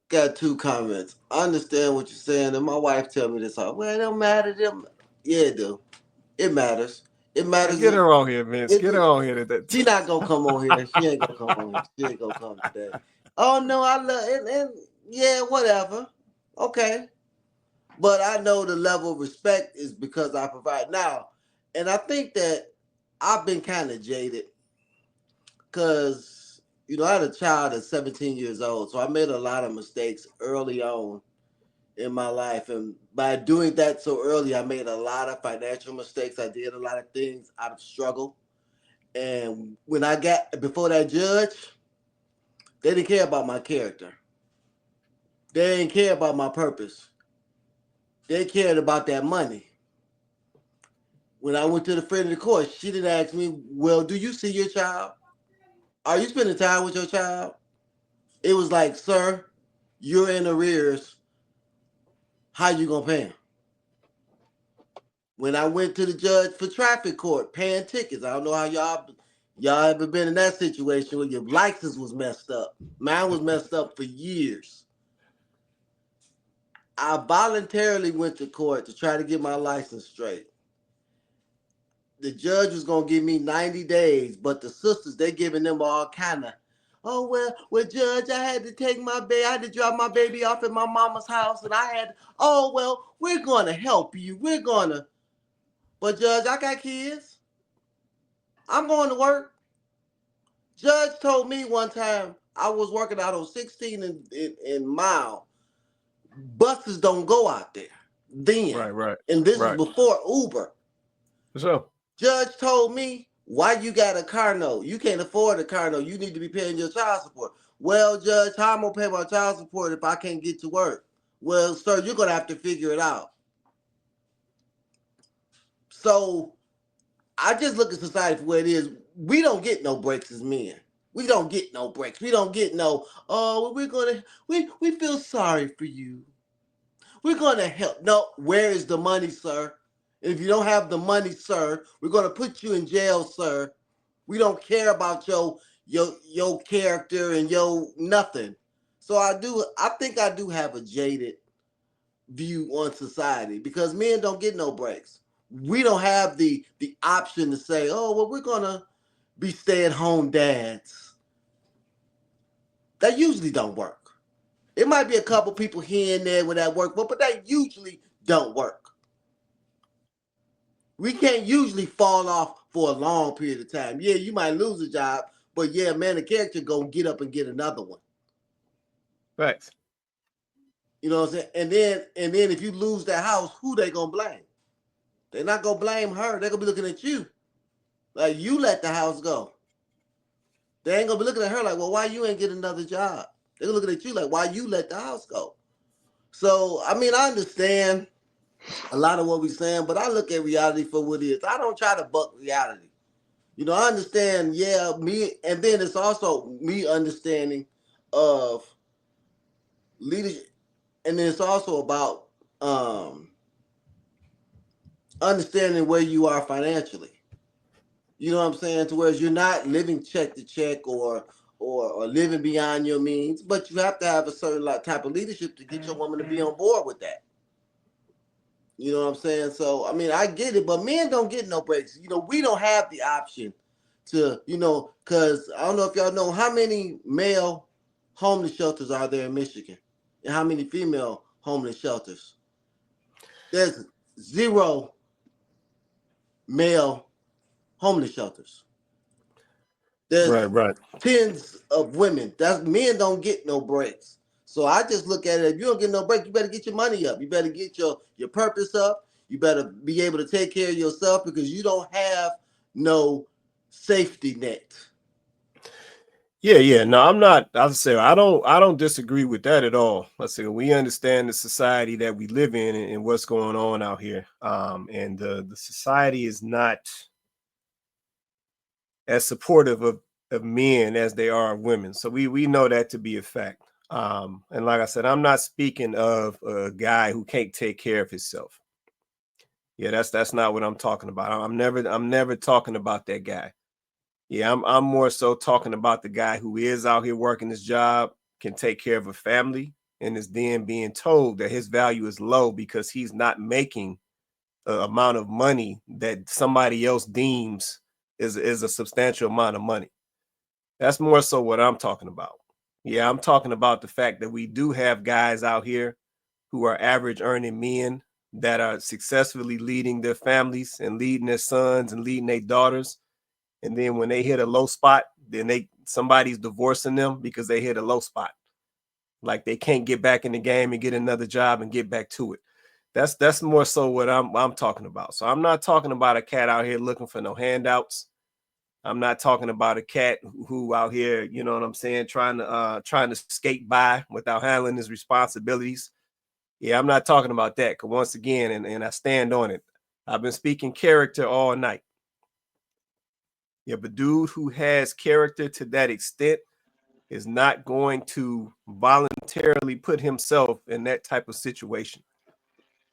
Got 2 comments. I understand what you're saying, and my wife tell me this all. Well, it don't matter. Yeah, it do. It matters. It Man, matters. get her on here, Vince. Get her on here. She not gonna come on here. She ain't gonna come on here. She ain't gonna come today. Oh no, I love it, and yeah, whatever. Okay. But I know the level of respect is because I provide now. And I think that I've been kind of jaded because, I had a child at 17 years old. So I made a lot of mistakes early on in my life. And by doing that so early, I made a lot of financial mistakes. I did a lot of things out of struggle. And when I got before that judge, they didn't care about my character. They didn't care about my purpose. They cared about that money. When I went to the friend of the court, she didn't ask me, well, do you see your child? Are you spending time with your child? It was like, sir, you're in arrears. How you going to pay him? When I went to the judge for traffic court, paying tickets, I don't know how y'all ever been in that situation where your license was messed up. Mine was messed up for years. I voluntarily went to court to try to get my license straight. The judge was gonna give me 90 days, but the sisters, they giving them all kind of, oh well, judge, I had to take my baby, I had to drop my baby off at my mama's house, and I had, oh well, we're gonna help you, but judge, I got kids, I'm going to work. Judge told me one time I was working out on 16 in Mile. Buses don't go out there then, Right. And this is before Uber. So. Judge told me, why you got a car note? You can't afford a car note. You need to be paying your child support. Well, Judge, how am I going to pay my child support if I can't get to work? Well, sir, you're going to have to figure it out. So I just look at society for what it is. We don't get no breaks as men. We don't get no breaks. We don't get no, oh, we feel sorry for you. We're going to help. No, where is the money, sir? If you don't have the money, sir, we're going to put you in jail, sir. We don't care about your character and your nothing. So I think I do have a jaded view on society because men don't get no breaks. We don't have the option to say, oh, well, we're going to be stay-at-home dads. That usually don't work. It might be a couple people here and there where that work, but that usually don't work. We can't usually fall off for a long period of time. Yeah, you might lose a job, but yeah, man, the character gonna get up and get another one. Right. You know what I'm saying? And then if you lose that house, who they gonna blame? They're not gonna blame her. They're gonna be looking at you. Like, you let the house go. They ain't gonna be looking at her like, well, why you ain't get another job? They're looking at you like, why you let the house go? So, I mean, I understand a lot of what we're saying, but I look at reality for what it is. I don't try to buck reality. I understand, yeah, me, and then it's also me understanding of leadership, and then it's also about understanding where you are financially. You know what I'm saying? To where you're not living check to check or living beyond your means, but you have to have a certain type of leadership to get your woman to be on board with that. You know what I'm saying? So, I mean, I get it, but men don't get no breaks. We don't have the option to, because I don't know if y'all know how many male homeless shelters are there in Michigan and how many female homeless shelters. There's 0 male homeless shelters. There's right. tens of women. Men don't get no breaks. So I just look at it. If you don't get no break, you better get your money up. You better get your purpose up. You better be able to take care of yourself because you don't have no safety net. Yeah. No, I'm not. I'll say I don't disagree with that at all. Let's say we understand the society that we live in and what's going on out here. And the society is not as supportive of men as they are of women. So we know that to be a fact. And like I said, I'm not speaking of a guy who can't take care of himself. Yeah, that's not what I'm talking about. I'm never talking about that guy. Yeah, I'm more so talking about the guy who is out here working his job, can take care of a family, and is then being told that his value is low because he's not making the amount of money that somebody else deems is a substantial amount of money. That's more so what I'm talking about. Yeah, I'm talking about the fact that we do have guys out here who are average earning men that are successfully leading their families and leading their sons and leading their daughters. And then when they hit a low spot, then somebody's divorcing them because they hit a low spot. Like they can't get back in the game and get another job and get back to it. That's more so what I'm talking about. So I'm not talking about a cat out here looking for no handouts. I'm not talking about a cat who out here, you know what I'm saying, trying to skate by without handling his responsibilities. Yeah, I'm not talking about that. Cause once again, and I stand on it, I've been speaking character all night. Yeah, but dude who has character to that extent is not going to voluntarily put himself in that type of situation.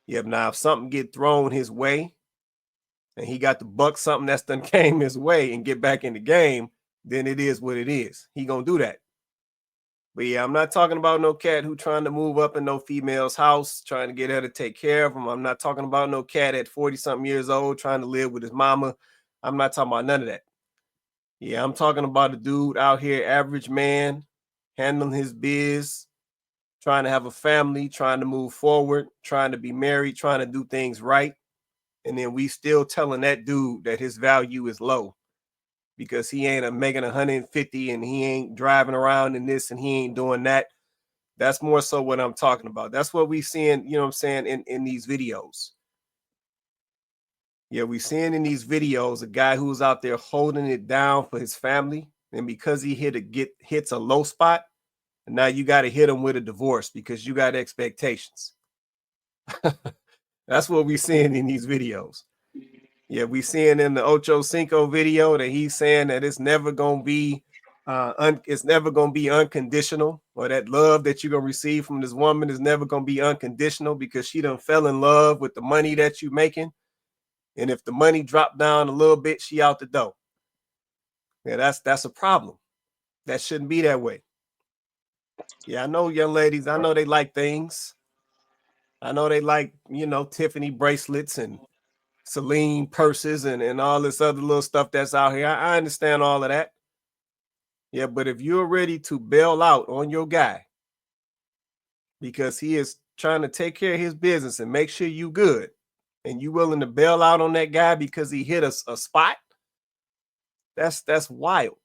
Yeah, now if something get thrown his way and he got to buck something that's done came his way and get back in the game, then it is what it is. He gonna do that. But yeah, I'm not talking about no cat who trying to move up in no female's house, trying to get her to take care of him. I'm not talking about no cat at 40 something years old trying to live with his mama. I'm not talking about none of that. Yeah, I'm talking about a dude out here, average man, handling his biz, trying to have a family, trying to move forward, trying to be married, trying to do things right. And then we still telling that dude that his value is low because he ain't making 150 and he ain't driving around in this and he ain't doing that. That's more so what I'm talking about. That's what we seeing, you know what I'm saying, in these videos. Yeah, we seeing in these videos a guy who's out there holding it down for his family. And because he hits a low spot, and now you got to hit him with a divorce because you got expectations. That's what we seeing in these videos. Yeah, we seeing in the Ocho Cinco video that he's saying that it's never gonna be unconditional, or that love that you're gonna receive from this woman is never gonna be unconditional because she done fell in love with the money that you making. And if the money dropped down a little bit, she out the door. Yeah, that's a problem. That shouldn't be that way. Yeah, I know young ladies, I know they like things. I know they like, Tiffany bracelets and Celine purses and all this other little stuff that's out here. I understand all of that. Yeah, but if you're ready to bail out on your guy because he is trying to take care of his business and make sure you good, and you willing to bail out on that guy because he hit a spot, that's wild.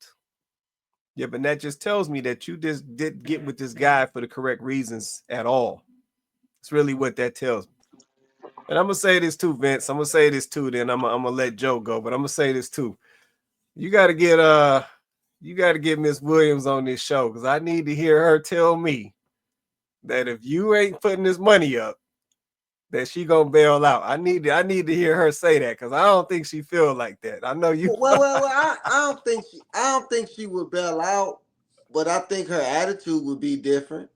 Yeah, but that just tells me that you just didn't get with this guy for the correct reasons at all. It's really what that tells me. And I'm gonna say this too, Vince. I'm gonna say this too. Then I'm gonna let Joe go, but I'm gonna say this too. You got to get Miss Williams on this show because I need to hear her tell me that if you ain't putting this money up, that she gonna bail out. I need to hear her say that because I don't think she feel like that. I know you. Well, I don't think she would bail out, but I think her attitude would be different.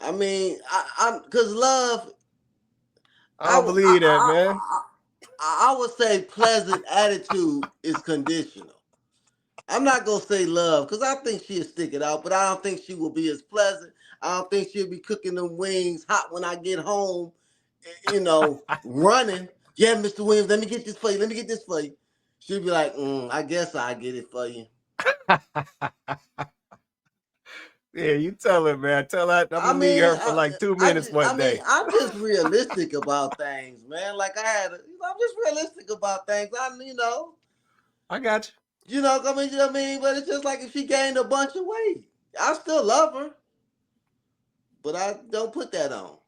I mean, I'm because love. I don't believe that, man. I would say pleasant attitude is conditional. I'm not gonna say love because I think she'll stick it out, but I don't think she will be as pleasant. I don't think she'll be cooking them wings hot when I get home, running. Yeah, Mr. Williams, let me get this for you. Let me get this for you. She'll be like, I guess I'll get it for you. Yeah, you tell her, man. Tell her I'm gonna need her for like 2 minutes one day. I'm just realistic about things, man. Like I'm just realistic about things. I got you. But it's just like if she gained a bunch of weight, I still love her, but I don't put that on.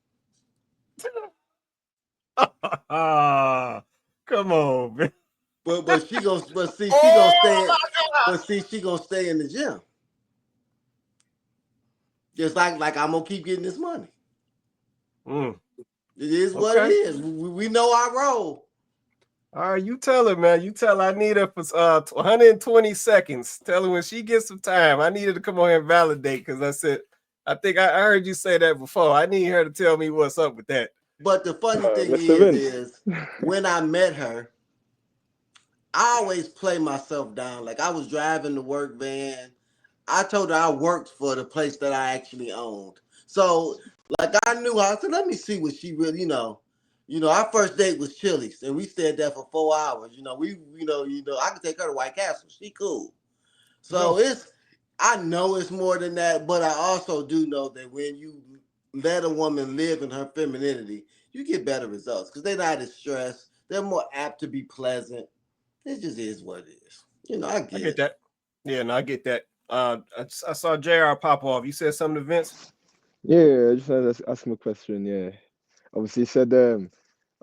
Come on, man. But she gonna stay in the gym. Just like I'm gonna keep getting this money. Mm, It is what it okay. is. We know our role. All right, you tell her, man. You tell her I need her for 120 seconds. Tell her when she gets some time. I need her to come on here and validate because I think I heard you say that before. I need her to tell me what's up with that. But the funny thing Mr. Vince. is when I met her, I always play myself down. Like I was driving the work van. I told her I worked for the place that I actually owned. So like I knew her. I said, let me see what she really, our first date was Chili's and we stayed there for 4 hours. I could take her to White Castle. She cool. So Sure. I know it's more than that, but I also do know that when you let a woman live in her femininity, you get better results because they're not as stressed. They're more apt to be pleasant. It just is what it is. I I get get it. that. Yeah, no, I get that. I saw JR pop off. You said something to Vince? Yeah, I just wanted to ask him a question. Yeah, obviously he said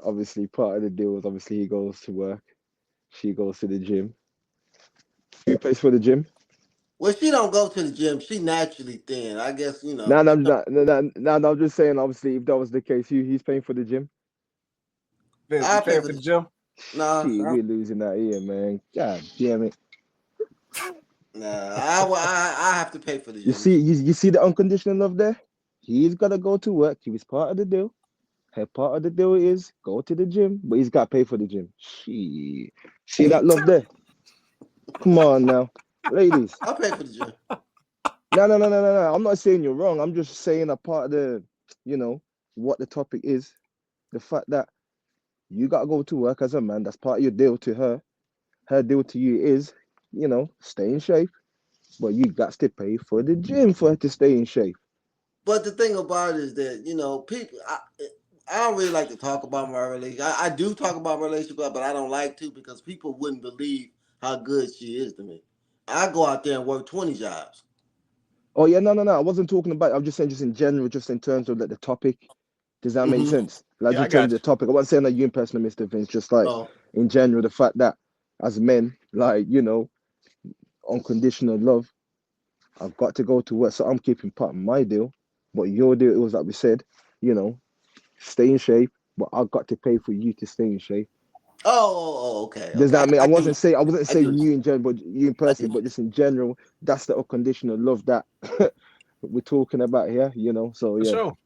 obviously part of the deal is obviously he goes to work, she goes to the gym. Who pays for the gym? Well, she don't go to the gym. She naturally thin. I guess No, no, she I'm don't. not. No, I'm just saying. Obviously, if that was the case, he's paying for the gym. Vince, you I pay paying for for the the. gym? Nah, Shit, we're losing that here, man. God damn it! nah. I have to pay for the You gym. see, you see the unconditional love there. He's gotta go to work. He was part of the deal. Her part of the deal is go to the gym, but he's got to pay for the gym. She see that love there? Come on now, ladies. I pay for the gym. No. I'm not saying you're wrong. I'm just saying a part of the, you know, what the topic is. The fact that you got to go to work as a man. That's part of your deal to her. Her deal to you is, stay in shape. But you got to pay for the gym for her to stay in shape. But the thing about it is that people. I don't really like to talk about my relationship. I do talk about my relationship, but I don't like to because people wouldn't believe how good she is to me. I go out there and work 20 jobs. Oh yeah, no. I wasn't talking about. I'm just saying, just in general, just in terms of like the topic. Does that make Mm-hmm. sense? Like Yeah, I just change got the topic. I wasn't saying that you in personal, Mr. Vince. Just like Oh, in general, the fact that as men, like unconditional love. I've got to go to work, so I'm keeping part of my deal. But your deal, it was like we said, you know, stay in shape. But I've got to pay for you to stay in shape. okay, Does okay. that mean I I wasn't saying I get saying what you in general, but you in I person, get but just in general, that's the unconditional love that we're talking about here. So for yeah. sure.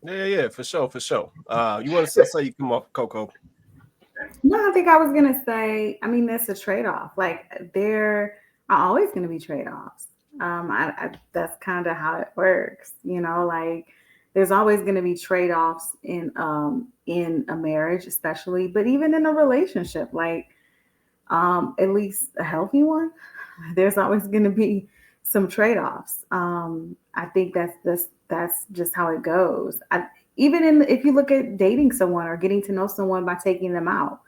Yeah, for sure, for sure. You want to say you come off, Coco? No, I think I was gonna say, I mean, that's a trade-off. Like there are always gonna be trade-offs. That's kind of how it works, like there's always gonna be trade-offs in a marriage, especially, but even in a relationship, like at least a healthy one, there's always gonna be some trade-offs. I think that's just how it goes. Even if you look at dating someone or getting to know someone by taking them out,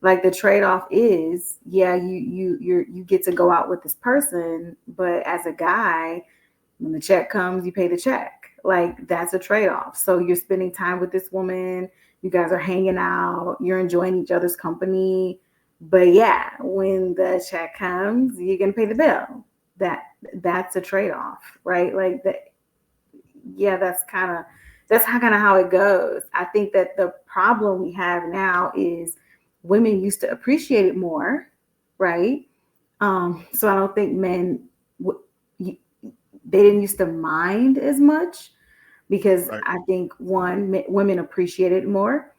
like the trade-off is, yeah, you get to go out with this person, but as a guy, when the check comes, you pay the check. Like that's a trade-off. So you're spending time with this woman, you guys are hanging out, you're enjoying each other's company, but yeah, when the check comes, you're gonna pay the bill. That's a trade-off, right? Like that. Yeah, that's how it goes. I think that the problem we have now is women used to appreciate it more, right? So I don't think men they didn't used to mind as much because Right. I think one, women appreciate it more.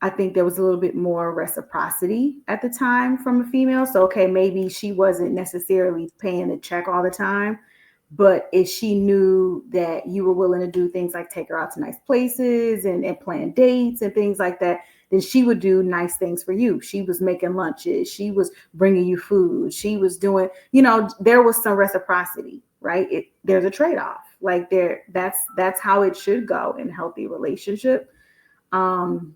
I think there was a little bit more reciprocity at the time from a female. So, okay, maybe she wasn't necessarily paying the check all the time, but if she knew that you were willing to do things like take her out to nice places and plan dates and things like that, then she would do nice things for you. She was making lunches. She was bringing you food. She was doing, there was some reciprocity, right? There's a trade-off. Like that's how it should go in a healthy relationship. Um,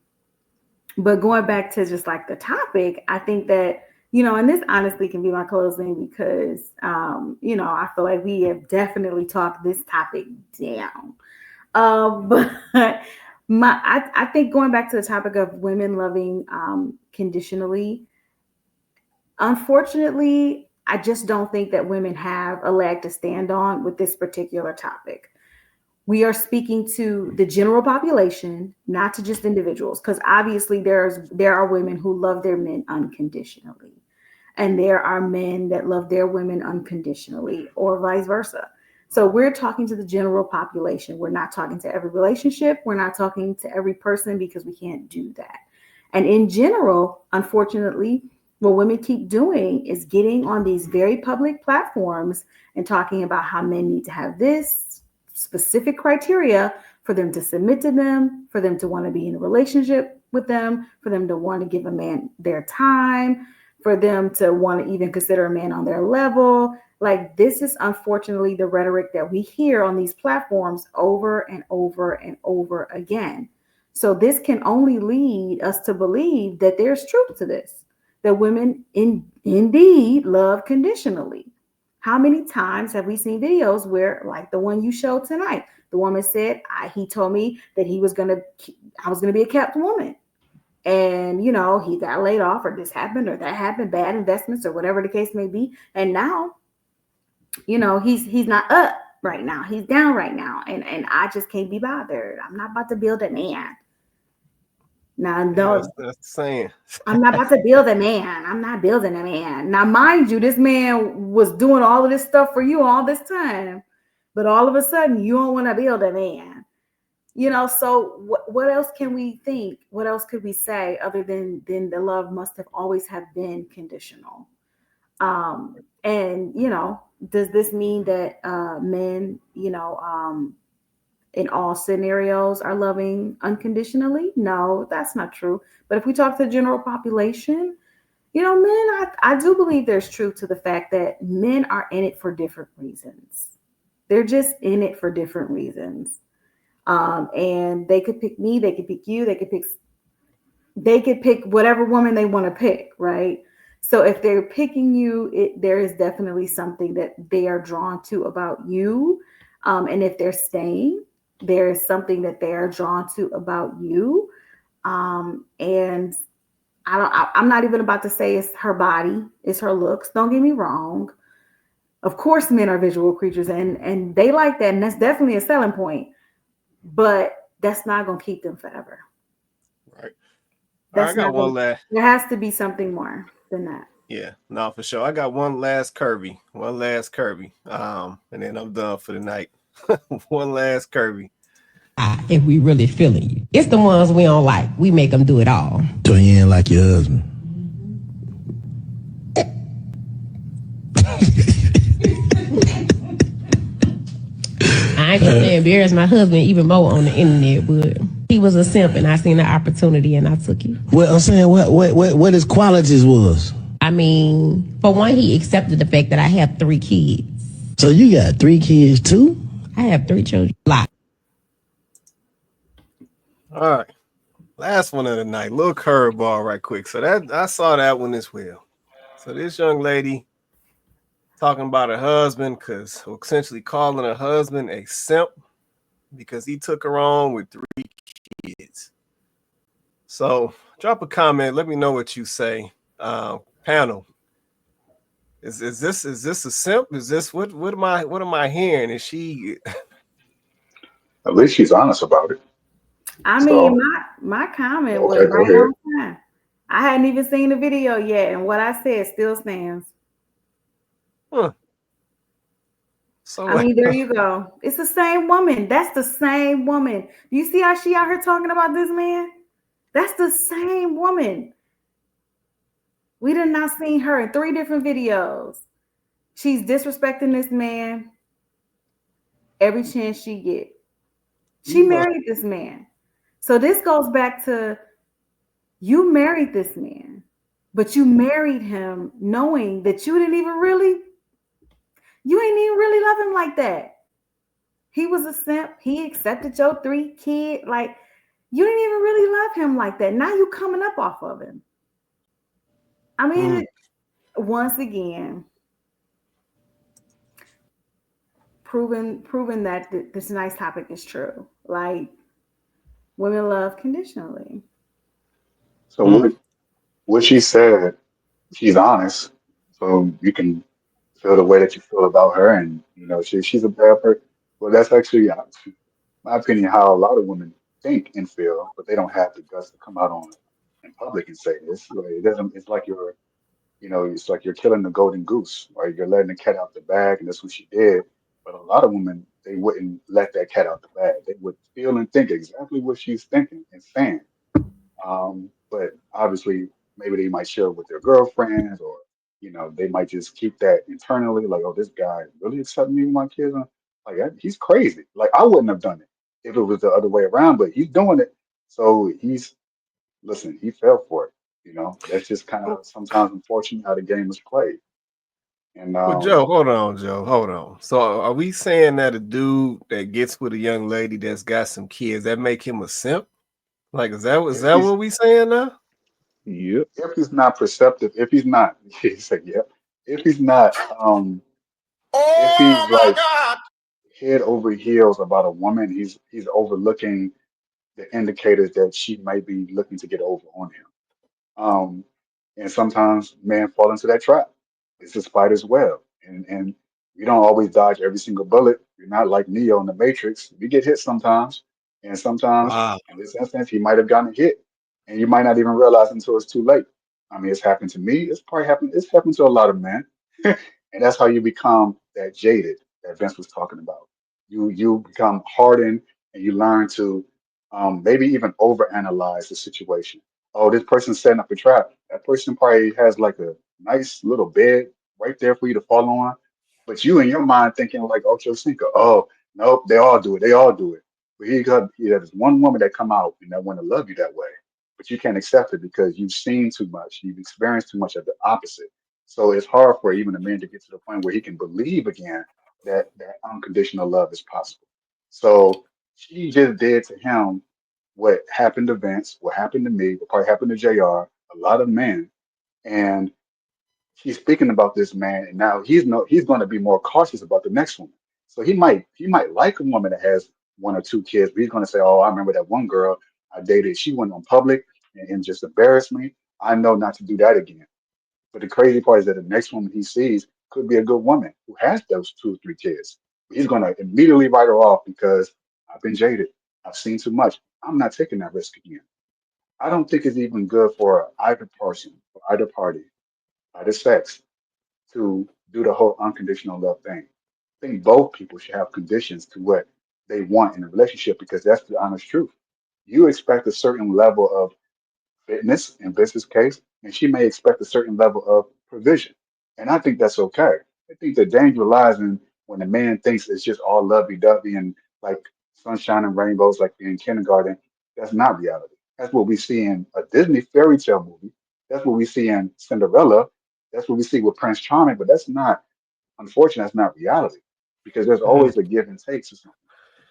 but going back to just like the topic, I think that, and this honestly can be my closing because, I feel like we have definitely talked this topic down. But I think going back to the topic of women loving conditionally, unfortunately, I just don't think that women have a leg to stand on with this particular topic. We are speaking to the general population, not to just individuals, because obviously there are women who love their men unconditionally, and there are men that love their women unconditionally, or vice versa. So we're talking to the general population. We're not talking to every relationship. We're not talking to every person because we can't do that. And in general, unfortunately, what women keep doing is getting on these very public platforms and talking about how men need to have this specific criteria for them to submit to them, for them to want to be in a relationship with them, for them to want to give a man their time, for them to want to even consider a man on their level. Like, this is unfortunately the rhetoric that we hear on these platforms over and over and over again. So this can only lead us to believe that there's truth to this, that women indeed love conditionally. How many times have we seen videos where, like the one you showed tonight, the woman said, he told me that I was gonna be a kept woman, and he got laid off, or this happened or that happened, bad investments or whatever the case may be, and now he's not up right now, he's down right now, and I just can't be bothered. I'm not about to build a man. Now, no, that's the saying. I'm not about to build a man. I'm not building a man. Now, mind you, this man was doing all of this stuff for you all this time, but all of a sudden you don't want to build a man. So what else can we think? What else could we say other than the love must have always have been conditional? And does this mean that men, in all scenarios are loving unconditionally? No, that's not true. But if we talk to the general population, men, I do believe there's truth to the fact that men are in it for different reasons. They're just in it for different reasons. And they could pick me, they could pick you, they could pick whatever woman they want to pick, right? So if they're picking you, there is definitely something that they are drawn to about you. And if they're staying, there is something that they are drawn to about you. And I'm not even about to say it's her body, it's her looks. Don't get me wrong. Of course, men are visual creatures, and they like that, and that's definitely a selling point. But that's not going to keep them forever. Right. That's I got one last. There has to be something more than that. Yeah, no, for sure. I got one last Kirby. And then I'm done for the night. One last Kirby. If we really feeling you, it's the ones we don't like. We make them do it all. So you ain't like your husband. I ain't trying to embarrass my husband even more on the internet, but he was a simp, and I seen the opportunity, and I took it. Well, I'm saying what his qualities was. I mean, for one, he accepted the fact that I have 3 kids. So you got 3 kids too? I have 3 children. All right. Last one of the night. Little curveball right quick. So that I saw that one as well. So this young lady talking about her husband, essentially calling her husband a simp because he took her on with 3 kids. So drop a comment. Let me know what you say. Panel. Is this a simp? Is this what am I hearing? Is she? At least she's honest about it. I mean, my comment was right on time. I hadn't even seen the video yet, and what I said still stands. Huh. So I mean, there you go. It's the same woman. That's the same woman. Do you see how she out here talking about this man? That's the same woman. We did not seen her in 3 different videos. She's disrespecting this man every chance she get. She married this man. So this goes back to, you married this man, but you married him knowing that you ain't even really love him like that. He was a simp. He accepted your 3 kids. Like, you didn't even really love him like that. Now you coming up off of him. I mean, once again, proven that this nice topic is true. Like, women love conditionally. So what she said, she's honest. So you can feel the way that you feel about her, and she's a bad person. Well, that's actually honest. my opinion, how a lot of women think and feel, but they don't have the guts to come out on in public and say this. Like, it doesn't. It's like you're, it's like you're killing the golden goose, right? You're letting the cat out the bag, and that's what she did. But a lot of women, they wouldn't let that cat out the bag. They would feel and think exactly what she's thinking and saying. But obviously, maybe they might share it with their girlfriends, or they might just keep that internally. Like, oh, this guy really accepting me with my kids. Like, he's crazy. Like, I wouldn't have done it if it was the other way around, but he's doing it. So listen, he fell for it. That's just kind of sometimes unfortunate how the game is played. And Well, Joe, hold on, Joe, hold on. So, are we saying that a dude that gets with a young lady that's got some kids that make him a simp? Like, is that if what we saying now? Yep. if he's not perceptive, if he's not, he said, yeah. If he's not, if he's Oh my like God! head over heels about a woman, he's overlooking the indicators that she might be looking to get over on him. Um, and sometimes men fall into that trap. It's a spider's web, and you don't always dodge every single bullet. You're not like Neo in the Matrix. You get hit sometimes, and sometimes Wow. in this instance, he might have gotten hit, and you might not even realize until it's too late. I mean, it's happened to me. It's probably happened. It's happened to a lot of men, and that's how you become that jaded that Vince was talking about. You become hardened, and you learn to maybe even overanalyze the situation. Oh, this person's setting up a trap. That person probably has like a nice little bed right there for you to fall on. But you in your mind thinking like Ocho Cinco, oh, nope, they all do it. They all do it. But there's one woman that come out and that want to love you that way. But you can't accept it because you've seen too much. You've experienced too much of the opposite. So it's hard for even a man to get to the point where he can believe again that unconditional love is possible. So she just did to him what happened to Vince, what happened to me, what probably happened to JR, a lot of men. And he's speaking about this man, and now he's going to be more cautious about the next woman. So he might like a woman that has one or two kids, but he's going to say, "Oh, I remember that one girl I dated. She went on public and just embarrassed me. I know not to do that again." But the crazy part is that the next woman he sees could be a good woman who has those two or three kids. But he's going to immediately write her off because I've been jaded. I've seen too much. I'm not taking that risk again. I don't think it's even good for either person, for either party, either sex, to do the whole unconditional love thing. I think both people should have conditions to what they want in a relationship because that's the honest truth. You expect a certain level of fitness in business case, and she may expect a certain level of provision. And I think that's okay. I think the danger lies in when a man thinks it's just all lovey dovey and like sunshine and rainbows like in kindergarten. That's not reality. That's what we see in a Disney fairy tale movie. That's what we see in Cinderella. That's what we see with Prince Charming, but that's not, unfortunately, that's not reality because there's Mm. always a give and take to something.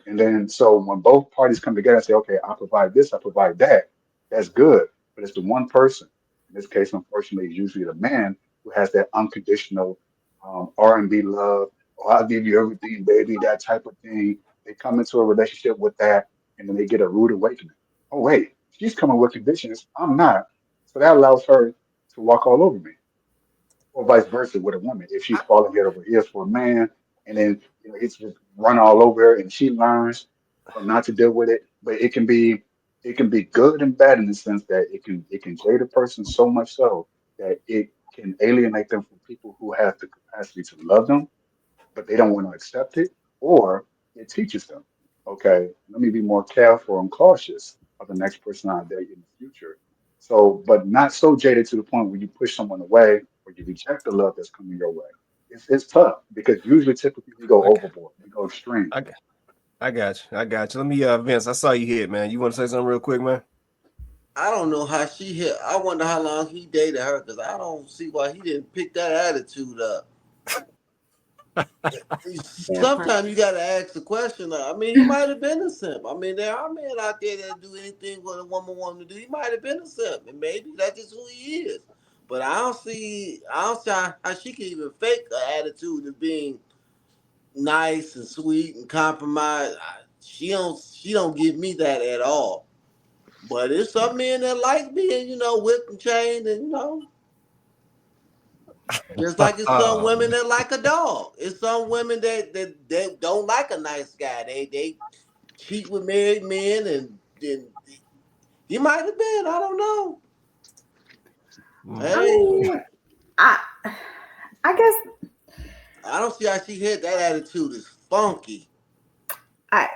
And then so when both parties come together and say, okay, I provide this, I provide that, that's good. But it's the one person. In this case, unfortunately, it's usually the man who has that unconditional R&B love. Oh, I'll give you everything, baby, that type of thing. They come into a relationship with that, and then they get a rude awakening. Oh, wait, she's coming with conditions. I'm not. So that allows her to walk all over me or vice versa with a woman. If she's falling head over heels for a man, and then it's just run all over her, and she learns not to deal with it. But it can be good and bad in the sense that it can jade a person so much so that it can alienate them from people who have the capacity to love them but they don't want to accept it, or it teaches them, okay, let me be more careful and cautious of the next person I date in the future. So, but not so jaded to the point where you push someone away or you reject the love that's coming your way. It's tough because usually, typically, we go I, got- overboard, we go extreme. I, got- I got you. I got you. Let me, Vince. I saw you hit, man. You want to say something real quick, man? I don't know how she hit. I wonder how long he dated her because I don't see why he didn't pick that attitude up. That part. Sometimes you got to ask the question. I mean, he might have been a simp. I mean, there are men out there that do anything what a woman wants him to do. He might have been a simp, and maybe that's just who he is. But I don't see how she can even fake an attitude of being nice and sweet and compromised. She don't give me that at all. But it's some men that like being, whipped and chained, and just like it's some Oh, women that like a dog. It's some women that don't like a nice guy. They cheat with married men, and he might have been. I don't know. I Hey, mean, I guess I don't see how she hit that attitude is funky. I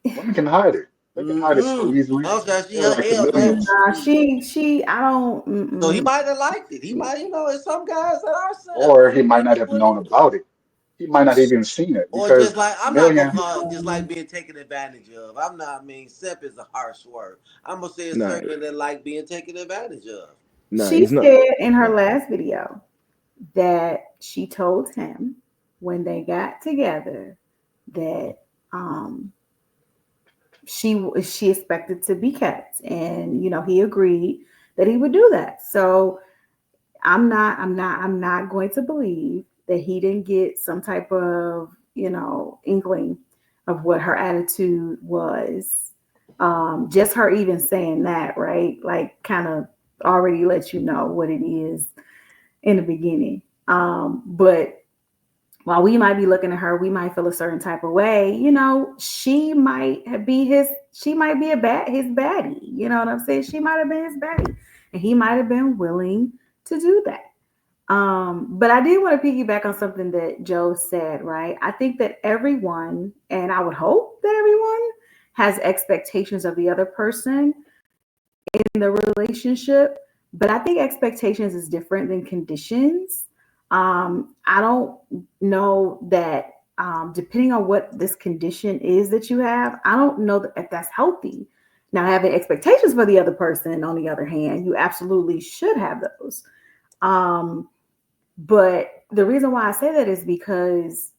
Women can hide it. They can hide it so I easily. don't see how she They're her like hell. chameleons. nah, she I don't So he might have liked it. He might, there's some guys that are simps. Or I he mean, might not it is have what it known is. about it. He might not even seen it Or just because like I'm not gonna chameleon. call it just like being taken advantage of. I'm not. I mean, simp is a harsh word. I'm gonna say it's Nah, certain that like being taken advantage of. nah, she he's not. said in her Nah, last video that she told him when they got together that she expected to be kept, and he agreed that he would do that. So I'm not going to believe that he didn't get some type of inkling of what her attitude was. Just her even saying that, right, like, kind of already lets you know what it is in the beginning. But while we might be looking at her, we might feel a certain type of way. She might be his baddie. You know what I'm saying? She might have been his baddie, and he might have been willing to do that. But I did want to piggyback on something that Joe said, right? I think that everyone, and I would hope that everyone, has expectations of the other person in the relationship, but I think expectations is different than conditions. I don't know that, depending on what this condition is that you have, I don't know if that's healthy. Now, having expectations for the other person, on the other hand, you absolutely should have those. But the reason why I say that is because,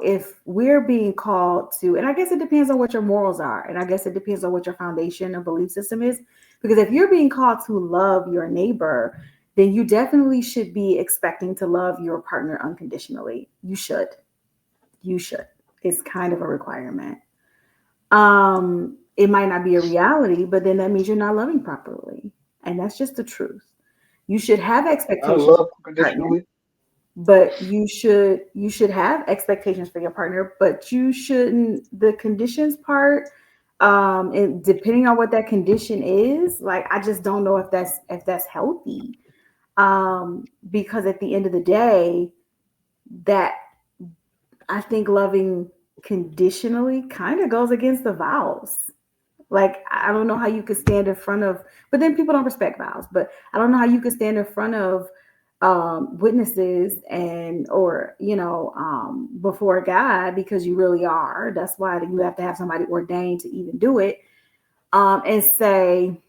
if we're being called to, and I guess it depends on what your morals are, and I guess it depends on what your foundation and belief system is. Because if you're being called to love your neighbor, then you definitely should be expecting to love your partner unconditionally. You should. You should. It's kind of a requirement. It might not be a reality, but then that means you're not loving properly. And that's just the truth. You should have I expectations love for your partner, conditionally. but you should have expectations for your partner, but you shouldn't, the conditions part, and depending on what that condition is, like, I just don't know if that's healthy. Because at the end of the day, that I think loving conditionally kind of goes against the vows. Like, I don't know how you could stand in front of, but then people don't respect vows. But I don't know how you could stand in front of witnesses or before God, because you really are. That's why you have to have somebody ordained to even do it. And say,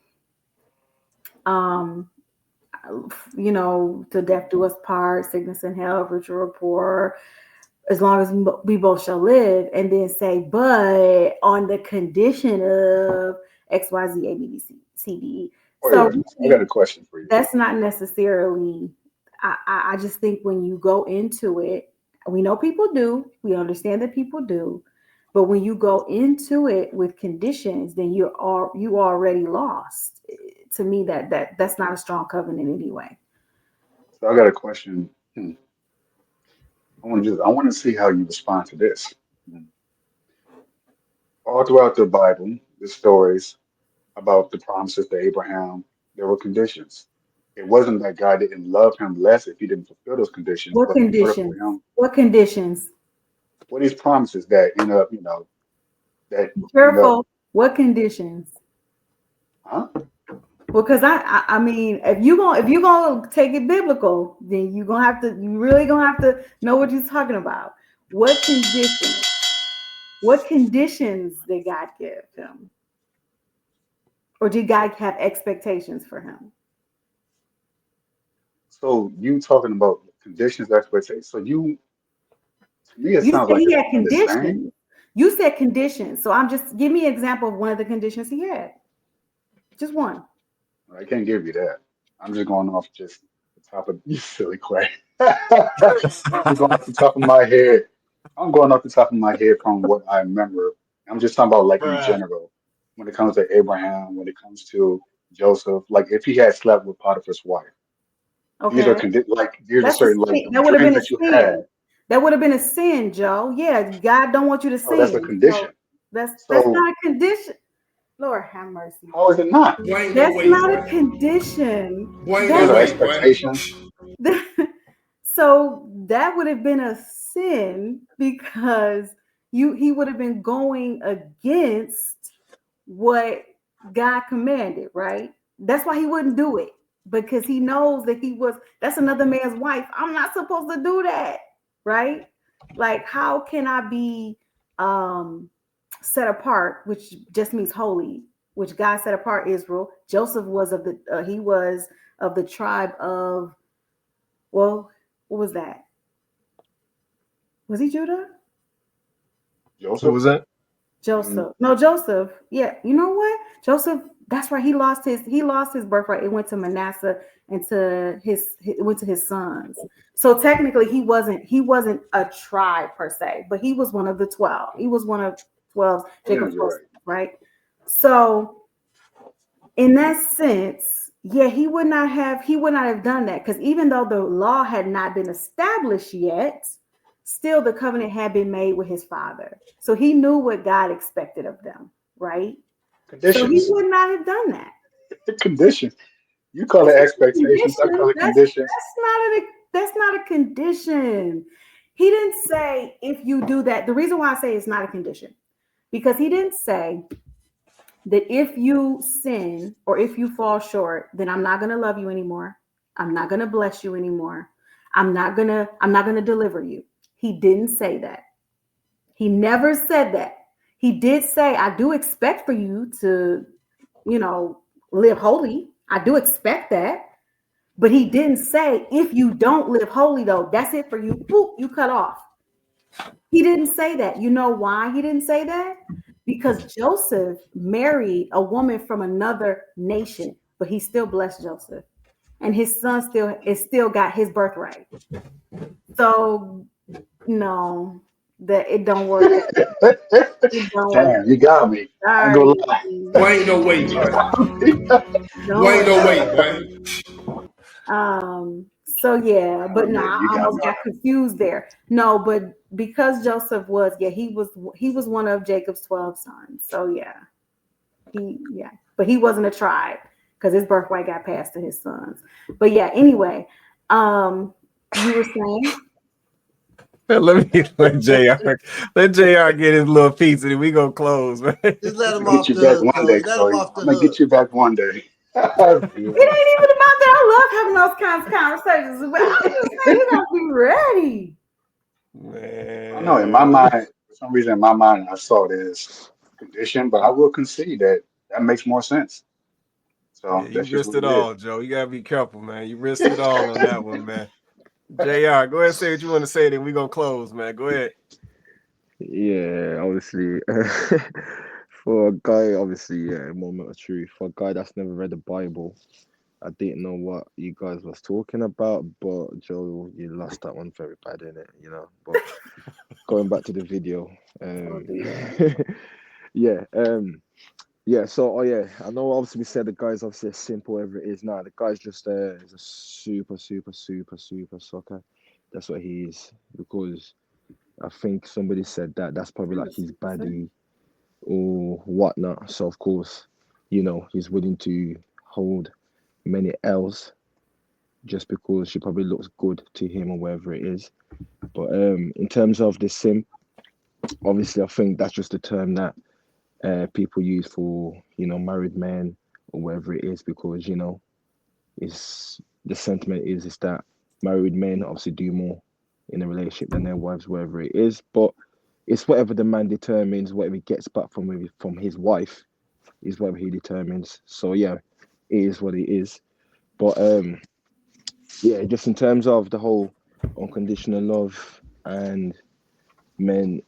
um, to death do us part, sickness and health, rich or poor, as long as we both shall live, and then say, but on the condition of X, Y, Z, A, B, B, C, D, E. So Wait, I got a question for you. that's not necessarily. I just think when you go into it, we know people do. We understand that people do, but when you go into it with conditions, then you already lost. To me, that's not a strong covenant anyway. So I got a question. I want to see how you respond to this. Hmm. All throughout the Bible, the stories about the promises to Abraham, there were conditions. It wasn't that God didn't love him less if he didn't fulfill those conditions, What but in order for conditions? him, What conditions? what these promises that end up, that Be end up, careful. What conditions? huh? Because I mean, if you gonna take it biblical, then you really gonna have to know what you're talking about. What conditions? What conditions did God give him, or did God have expectations for him? So you talking about conditions, expectations. So to me, it You sounds said like he it's had one and the same. conditions. You said conditions, so I'm just give me an example of one of the conditions he had. Just one. I can't give you that. I'm just going off just the top of you silly Quay. I'm just going off the top of my head. I'm going off the top of my head from what I remember. I'm just talking about like in Bruh. general. When it comes to Abraham, when it comes to Joseph, like if he had slept with Potiphar's wife, these are Okay. like these are That's a certain like sin. the That would have dreams been a that you had. sin. That would have been a sin, Joe. Yeah, God don't want you to Oh, that's a sin. So condition. That's So not a condition. Lord have mercy. how is it not? Boy, ain't no That's way, not a boy. condition. Boy, ain't Those no are That's way, boy. expectations. so that would have been a sin because he would have been going against what God commanded, right? That's why he wouldn't do it because he knows that that's another man's wife. I'm not supposed to do that, right? Like, how can I be set apart, which just means holy, which God set apart Israel. Joseph was he was of the tribe of, well, what was that? Was he Judah? Who Joseph? was that? Mm, Joseph. No, Joseph. Yeah, you know what? Joseph, that's right. He lost his birthright. It went to Manasseh and it went to his sons. So technically he wasn't a tribe per se, but he was one of the 12. He was one of 12 yeah, Jacob's you're 12 right. sons, right? So in that sense, yeah, he would not have done that because even though the law had not been established yet, still the covenant had been made with his father. So he knew what God expected of them, right? So he Conditions. would not have done that. Conditions. You call it It's a expectations. I call condition. it That's conditions. not a condition. He didn't say if you do that. The reason why I say it's not a condition, because he didn't say that if you sin or if you fall short, then I'm not going to love you anymore. I'm not going to bless you anymore. I'm not going to deliver you. He didn't say that. He never said that. He did say, I do expect for you to, you know, live holy. I do expect that. But he didn't say, if you don't live holy, though, that's it for you. Boop, you cut off. He didn't say that. You know why he didn't say that? Because Joseph married a woman from another nation, but he still blessed Joseph. And his son still got his birthright. So no, that it don't work that it don't work. Damn, you got me. I ain't gonna Sorry. lie. Boy, ain't no way, boy. Don't Boy, ain't work. no way, boy. So yeah, Nah, but no, man, I you got almost me. got confused there. No, but because Joseph was, yeah, he was one of Jacob's 12 sons. So yeah, but he wasn't a tribe because his birthright got passed to his sons. But yeah, anyway, you were saying Let me let Jr. get his little pizza and we gonna close, man. Just I'm let him gonna get off you the back hook, one day, Chloe. Let him Chloe. off I'm the gonna get hook. you back one day. it ain't even about that. I love having those kinds of conversations, but I'm just saying you gotta be ready. I know in my Man, mind, for some reason in my mind, I saw it as condition, but I will concede that that makes more sense. yeah, So you that's just risked what it it is. all, Joe. You gotta be careful, man. You risked it all on that one, man. Jr., go ahead and say what you want to say, then we gonna close, man. Go ahead. Yeah, obviously, for a guy, obviously, yeah, a moment of truth. For a guy that's never read the Bible, I didn't know what you guys was talking about, but Joe, you lost that one very bad in it, you know. But going back to the video, Oh um, dear. yeah, yeah. So, oh yeah, I know. Obviously, we said the guy's obviously as simple whatever it is. Now the guy's just is a super, super, super, super sucker. That's what he is because I think somebody said that that's probably like his baddie or whatnot. So of course, he's willing to hold many L's just because she probably looks good to him or wherever it is. But in terms of the sim, obviously I think that's just a term that people use for married men or whatever it is because it's the sentiment is that married men obviously do more in a relationship than their wives, wherever it is. But it's whatever the man determines, whatever he gets back from his wife is whatever he determines. So yeah, it is what it is. But yeah, just in terms of the whole unconditional love and men,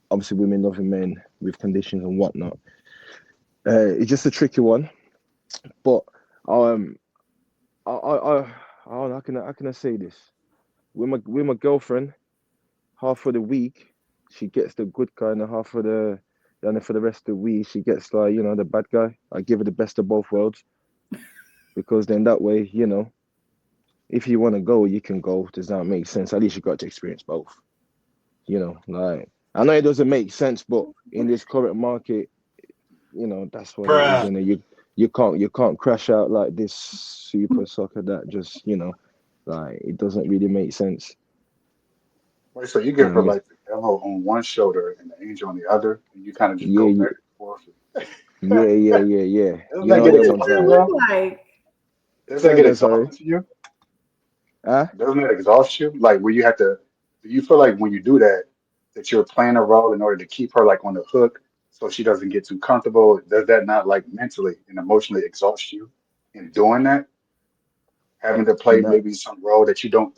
obviously women loving men with conditions and whatnot, it's just a tricky one. But um, how can I say this? With my girlfriend, half of the week she gets the good guy, and half of the and for the rest of the week she gets like the bad guy. I give her the best of both worlds because then that way if you want to go you can go. Does that make sense? At least you got to experience both. Like I know it doesn't make sense, but in this current market, that's what it is. You can't crash out like this super soccer that just like it doesn't really make sense. Wait, so you You give know her what I mean? like the devil on one shoulder and the angel on the other, and you kind of just Yeah, go back and forth. yeah. Doesn't You that know What get them does ones that there. exhausting, look bro? like? Doesn't Say that get again, sorry. exhausting to you? Huh? Doesn't that exhaust you? Like where you have to, do you feel like when you do that, that you're playing a role in order to keep her like on the hook so she doesn't get too comfortable? Does that not like mentally and emotionally exhaust you in doing that? Having to play No, maybe some role that you don't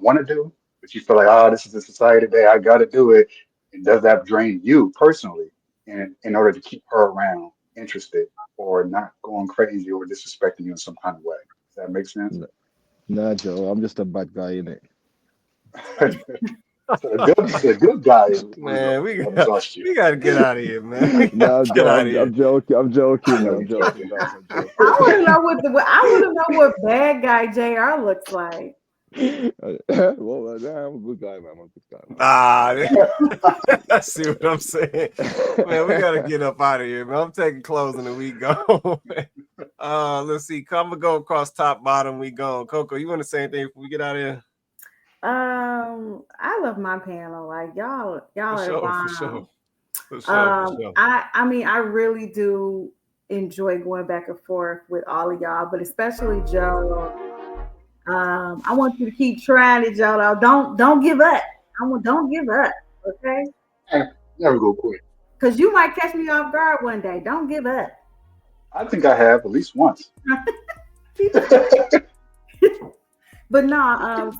want to do, but you feel like, oh, this is the society today, I gotta do it. And does that drain you personally in order to keep her around, interested, or not going crazy or disrespecting you in some kind of way? Does that make sense? no, nah, Joe. I'm just a bad guy in it. So the good guy is one of Man, those we that got exhaust you. we gotta get out of here, man. We gotta No, get out of I'm here. joking. I'm I joking, know man. you're I'm joking, joking. guys. I'm I joking. want to know what bad guy JR looks like. Well, I'm a good guy, man. I'm a good guy, man. Ah, I see what I'm saying. Man, we gotta get up out of here, man. I'm taking closing and we go. Let's see. Come and go across top, bottom, we go. Coco, you want to say anything before we get out of here? I love my panel. Like y'all For are the sure, for bomb. sure, for sure, for sure. I mean, I really do enjoy going back and forth with all of y'all, but especially Joe. I want you to keep trying it, Joe. Don't give up. Don't give up, okay? Never go quit. Because you might catch me off guard one day. Don't give up. I think I have at least once. But no,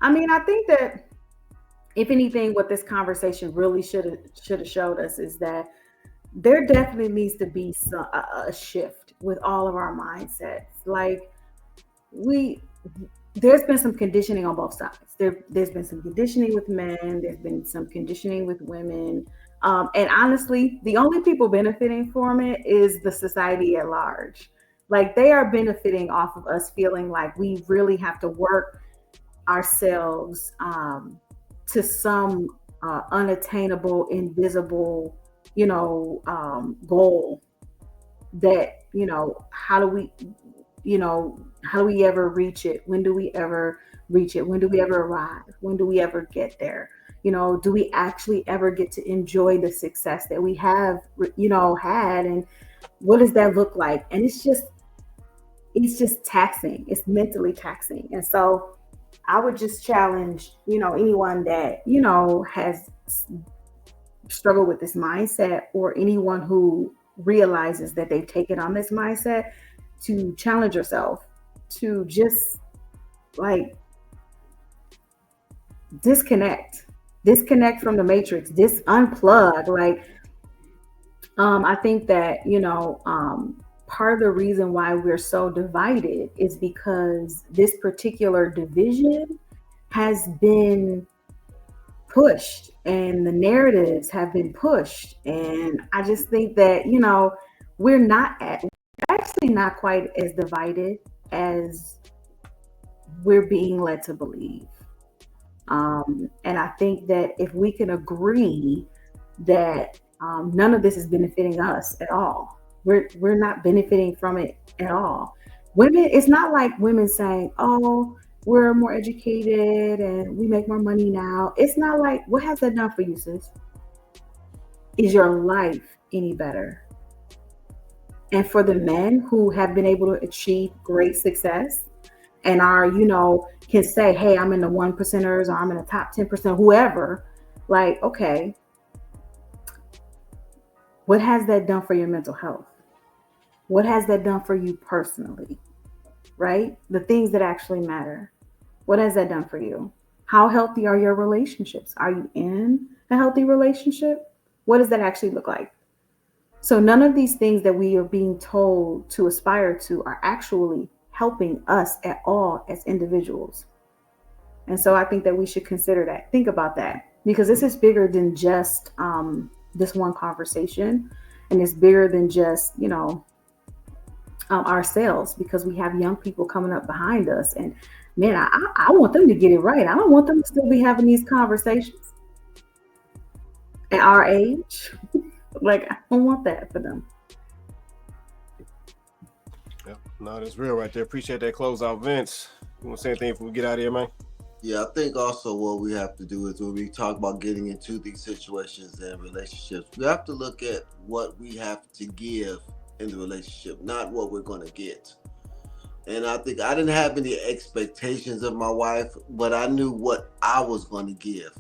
I mean, I think that if anything, what this conversation really should have showed us is that there definitely needs to be a shift with all of our mindsets. Like we there's been some conditioning on both sides. There's been some conditioning with men, there's been some conditioning with women. And honestly, the only people benefiting from it is the society at large. Like they are benefiting off of us feeling like we really have to work ourselves to some unattainable, invisible, goal that, how do we ever reach it? When do we ever reach it? When do we ever arrive? When do we ever get there? Do we actually ever get to enjoy the success that we have, had? And what does that look like? And it's just taxing. It's mentally taxing. And so I would just challenge, anyone that, has struggled with this mindset, or anyone who realizes that they've taken on this mindset, to challenge yourself to just like disconnect from the matrix, unplug. Like, I think that, part of the reason why we're so divided is because this particular division has been pushed and the narratives have been pushed. And I just think that, we're actually not quite as divided as we're being led to believe. And I think that if we can agree that none of this is benefiting us at all, we're not benefiting from it at all. Women, it's not like women saying, "Oh, we're more educated and we make more money now." It's not like, what has that done for you, sis? Is your life any better? And for the men who have been able to achieve great success and are, can say, hey, I'm in the 1%ers, or I'm in the top 10%, whoever, like, okay, what has that done for your mental health? What has that done for you personally? Right? The things that actually matter. What has that done for you? How healthy are your relationships? Are you in a healthy relationship? What does that actually look like? So none of these things that we are being told to aspire to are actually helping us at all as individuals. And so I think that we should consider that. Think about that, because this is bigger than just this one conversation. And it's bigger than just, ourselves, because we have young people coming up behind us. And man, I want them to get it right. I don't want them to still be having these conversations at our age. Like, I don't want that for them. Yeah, no, that's real right there. Appreciate that closeout, Vince. You want to say anything before we get out of here, man? Yeah, I think also what we have to do is when we talk about getting into these situations and relationships, we have to look at what we have to give in the relationship, not what we're going to get. And I think I didn't have any expectations of my wife, but I knew what I was going to give,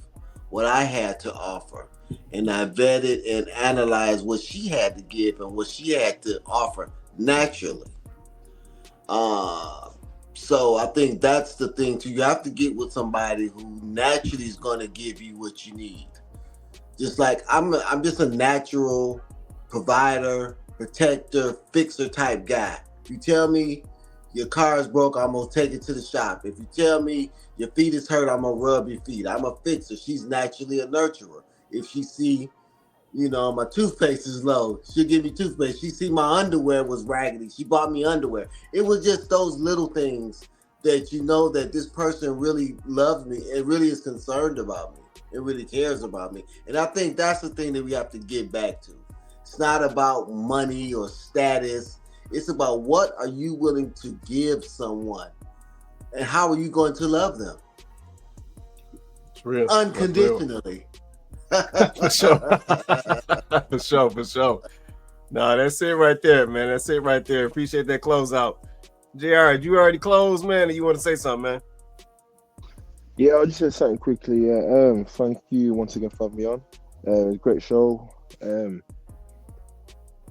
what I had to offer. And I vetted and analyzed what she had to give and what she had to offer naturally. Uh, so I think that's the thing too. You have to get with somebody who naturally is going to give you what you need. Just like I'm just a natural provider, protector, fixer type guy. If you tell me your car is broke, I'm gonna take it to the shop. If you tell me your feet is hurt, I'm gonna rub your feet. I'm a fixer. She's naturally a nurturer. If she see, my toothpaste is low, she'll give me toothpaste. She see my underwear was raggedy, she bought me underwear. It was just those little things that you know that this person really loves me and really is concerned about me and really cares about me. And I think that's the thing that we have to get back to. It's not about money or status. It's about what are you willing to give someone and how are you going to love them It's real. unconditionally. For sure. For sure. No, that's it right there, man. That's it right there. Appreciate that closeout. JR, you already closed, man, or you want to say something, man? Yeah, I'll just say something quickly. Thank you once again for having me on. Great show.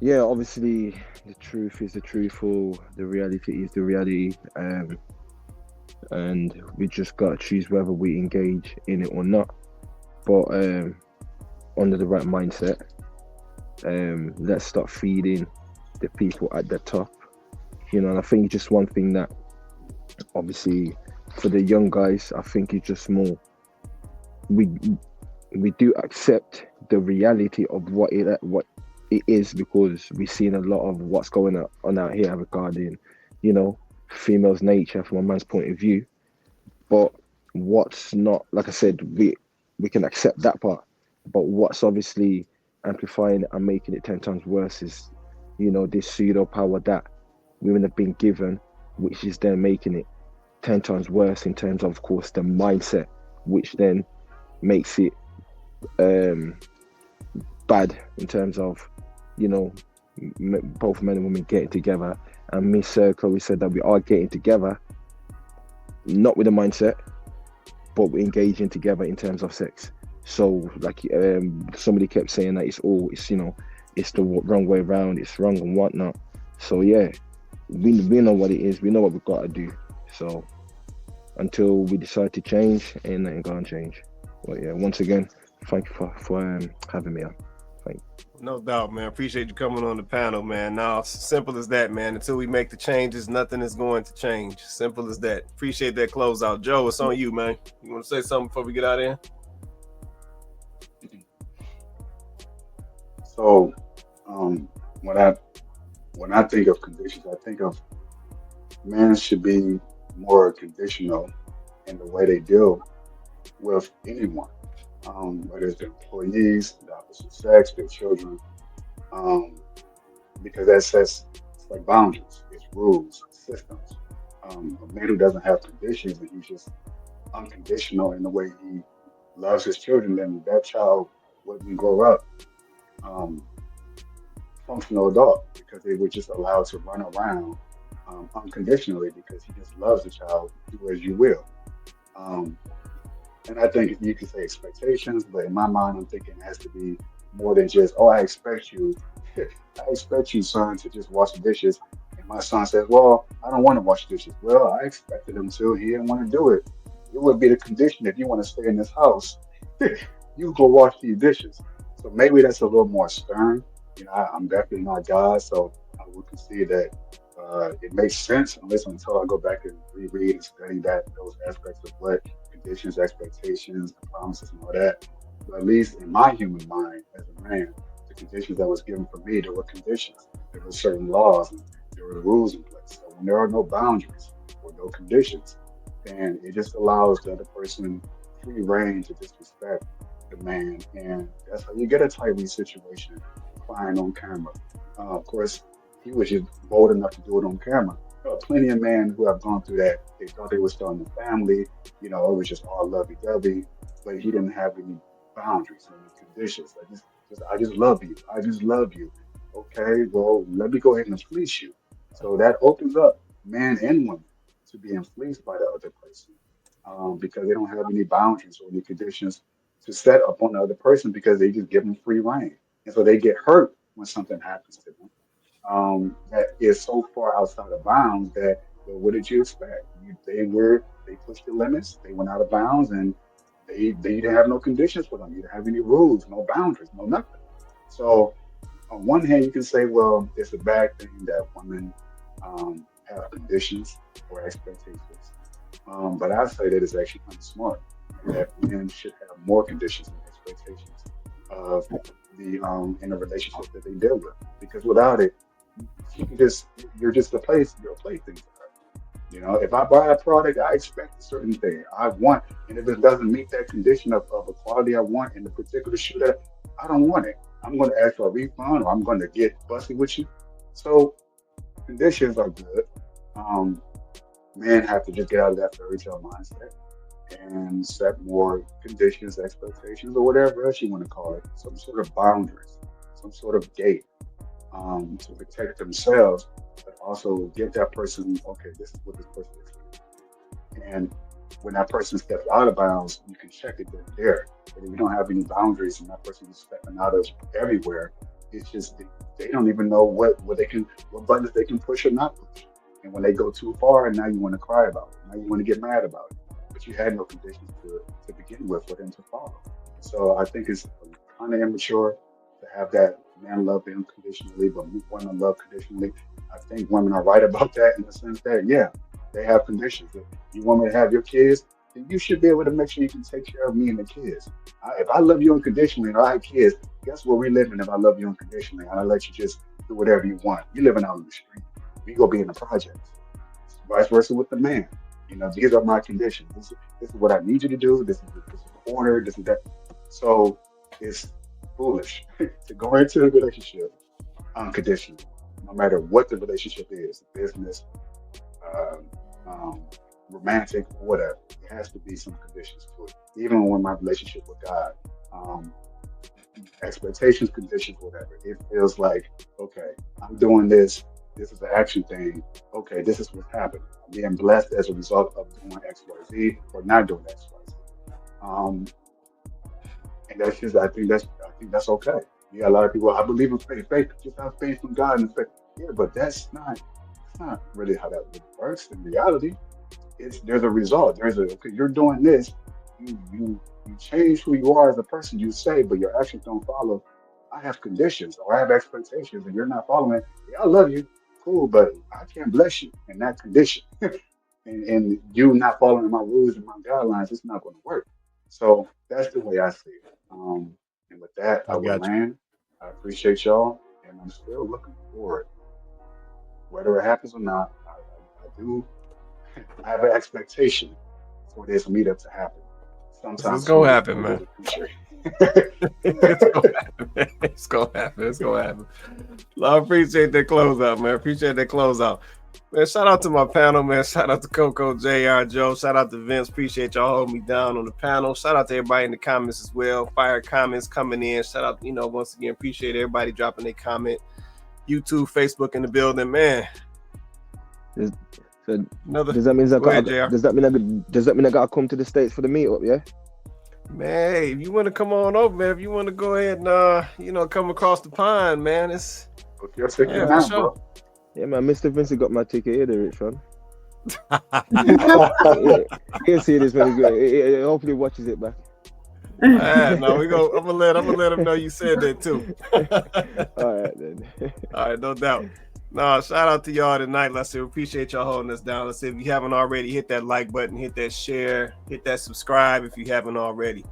Yeah, obviously the truth is the truthful, the reality is the reality. And we just gotta choose whether we engage in it or not. But under the right mindset. Let's start feeding the people at the top. And I think just one thing that obviously for the young guys, I think it's just more we do accept the reality of what it is, because we've seen a lot of what's going on out here regarding, female's nature from a man's point of view. But what's not, like I said, we can accept that part. But what's obviously amplifying and making it 10 times worse is, this pseudo power that women have been given, which is then making it 10 times worse in terms of course, the mindset, which then makes it bad in terms of, both men and women getting together. And Miss Chloe said that we are getting together, not with a mindset, but we're engaging together in terms of sex. So like somebody kept saying that it's the wrong way around, it's wrong and whatnot. So yeah, we know what it is, we know what we've got to do. So until we decide to change, ain't nothing gonna change. But yeah, once again, thank you for having me on. Thank you. No doubt, man. Appreciate you coming on the panel, man. Now, simple as that, man. Until we make the changes, nothing is going to change. Simple as that. Appreciate that closeout. Joe, it's on you, man. You want to say something before we get out of here? So, when I think of conditions, I think of men should be more conditional in the way they deal with anyone, whether it's their employees, the opposite sex, their children, um, because that sets it's like boundaries, it's rules, it's systems. A man who doesn't have conditions and he's just unconditional in the way he loves his children, then that child wouldn't grow up um, functional adult because they were just allowed to run around unconditionally because he just loves the child, do as you will. Um, And I think you can say expectations, but in my mind, I'm thinking it has to be more than just, oh, I expect you, I expect you, son, to just wash the dishes. And my son says, well, I don't want to wash the dishes. Well, I expected him to. He didn't want to do it. It would be the condition if you want to stay in this house, you go wash these dishes. So maybe that's a little more stern. I'm definitely not God, so I would concede that it makes sense unless until I go back and reread and study those aspects of what conditions, expectations, the promises, and all that. But at least in my human mind, as a man, the conditions that was given for me, there were conditions. There were certain laws and there are rules in place. So when there are no boundaries or no conditions, then it just allows the other person free reign to disrespect the man, and that's how you get a Tyree situation crying on camera. Of course, he was just bold enough to do it on camera. There are plenty of men who have gone through that. They thought they were starting a family, it was just all lovey-dovey, but he didn't have any boundaries, any conditions. I just love you. I just love you. Okay, well, let me go ahead and fleece you. So that opens up men and women to being fleeced by the other person, because they don't have any boundaries or any conditions to set upon the other person because they just give them free reign. And so they get hurt when something happens to them, that is so far outside of bounds that, well, what did you expect? They pushed the limits, they went out of bounds, and they didn't have no conditions for them. You didn't have any rules, no boundaries, no nothing. So on one hand, you can say, well, it's a bad thing that women have conditions or expectations. But I say that it's actually kind of smart, and that men should have more conditions and expectations of the in a relationship that they deal with. Because without it, you can just you're a plaything to her. If I buy a product, I expect a certain thing. I want, and if it doesn't meet that condition of the quality I want in the particular shoe that I don't want it, I'm going to ask for a refund or I'm going to get fussy with you. So conditions are good. Um, Men have to just get out of that fairy tale mindset and set more conditions, expectations, or whatever else you want to call it, some sort of boundaries, some sort of gate, to protect themselves, but also give that person, okay, this is what this person is. And when that person steps out of bounds, you can check it there. But if you don't have any boundaries and that person is stepping out of everywhere, it's just they don't even know what buttons they can push or not push. And when they go too far, and now you want to cry about it, now you want to get mad about it, but you had no conditions to begin with for them to follow. So I think it's kind of immature to have that men love unconditionally, but women love conditionally. I think women are right about that in the sense that, yeah, they have conditions. If you want me to have your kids, then you should be able to make sure you can take care of me and the kids. If I love you unconditionally and I have kids, guess where we living if I love you unconditionally and I let you just do whatever you want? You living out on the street. We go be in the projects. Vice versa with the man. These are my conditions. This is what I need you to do. This is the order. This is that. So it's foolish to go into a relationship unconditionally, no matter what the relationship is, business, um, um, romantic, whatever. There has to be some conditions to it. Even when my relationship with God, um, expectations, conditions, whatever, it feels like, okay, I'm doing this. This is an action thing. Okay, this is what's happening. I'm being blessed as a result of doing X, Y, Z or not doing X, Y, Z. Um, and I think that's okay. You got a lot of people. I believe in faith. Faith, just have faith in God and faith. Yeah, but that's not really how that really works in reality. There's a result. Okay, you're doing this. You change who you are as a person. You say, but your actions don't follow. I have conditions or I have expectations, and you're not following it. Yeah, I love you, cool, but I can't bless you in that condition. And you not following my rules and my guidelines, it's not going to work. So that's the way I see it. And with that, I I will got you. land. I appreciate y'all, and I'm still looking forward, whether it happens or not. I do. I have an expectation for this meetup to happen sometime It's gonna soon, and I happen, man. really appreciate It's gonna it. happen, man. It's gonna happen. It's gonna happen. I appreciate that closeout, man. Appreciate that closeout. Man, shout out to my panel, man. Shout out to Coco, JR, Joe. Shout out to Vince. Appreciate y'all holding me down on the panel. Shout out to everybody in the comments as well. Fire comments coming in. Shout out, once again, appreciate everybody dropping their comment. YouTube, Facebook in the building, man. So Another. does that mean Go ahead, JR. does that mean I gotta come to the States for the meetup? Yeah. Man, hey, if you want to come on over, man, if you want to go ahead and come across the pond, man, it's Book your ticket for now, sure. bro. Yeah, man. Mr. Vincent got my ticket here, the rich one. All He'll see this when he go. He hopefully watches it back. No, I'm gonna let him know you said that too. All right then. All right, no doubt. No, shout out to y'all tonight. Let's say we appreciate y'all holding us down. Let's say if you haven't already, hit that like button, hit that share, hit that subscribe if you haven't already.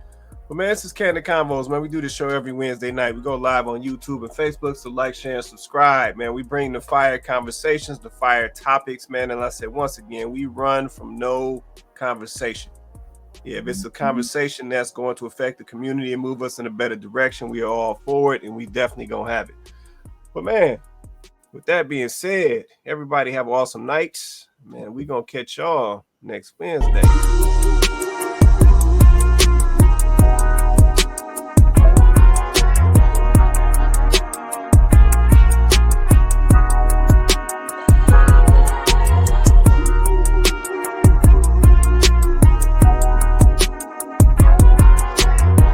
Well, man, this is Candid Convos, man. We do this show every Wednesday night. We go live on YouTube and Facebook, so like, share, and subscribe, man. We bring the fire conversations, the fire topics, man. And like I said, once again, we run from no conversation. Yeah, if it's a conversation that's going to affect the community and move us in a better direction, we are all for it, and we definitely gonna have it. But man, with that being said, everybody have an awesome night. Man, we gonna catch y'all next Wednesday.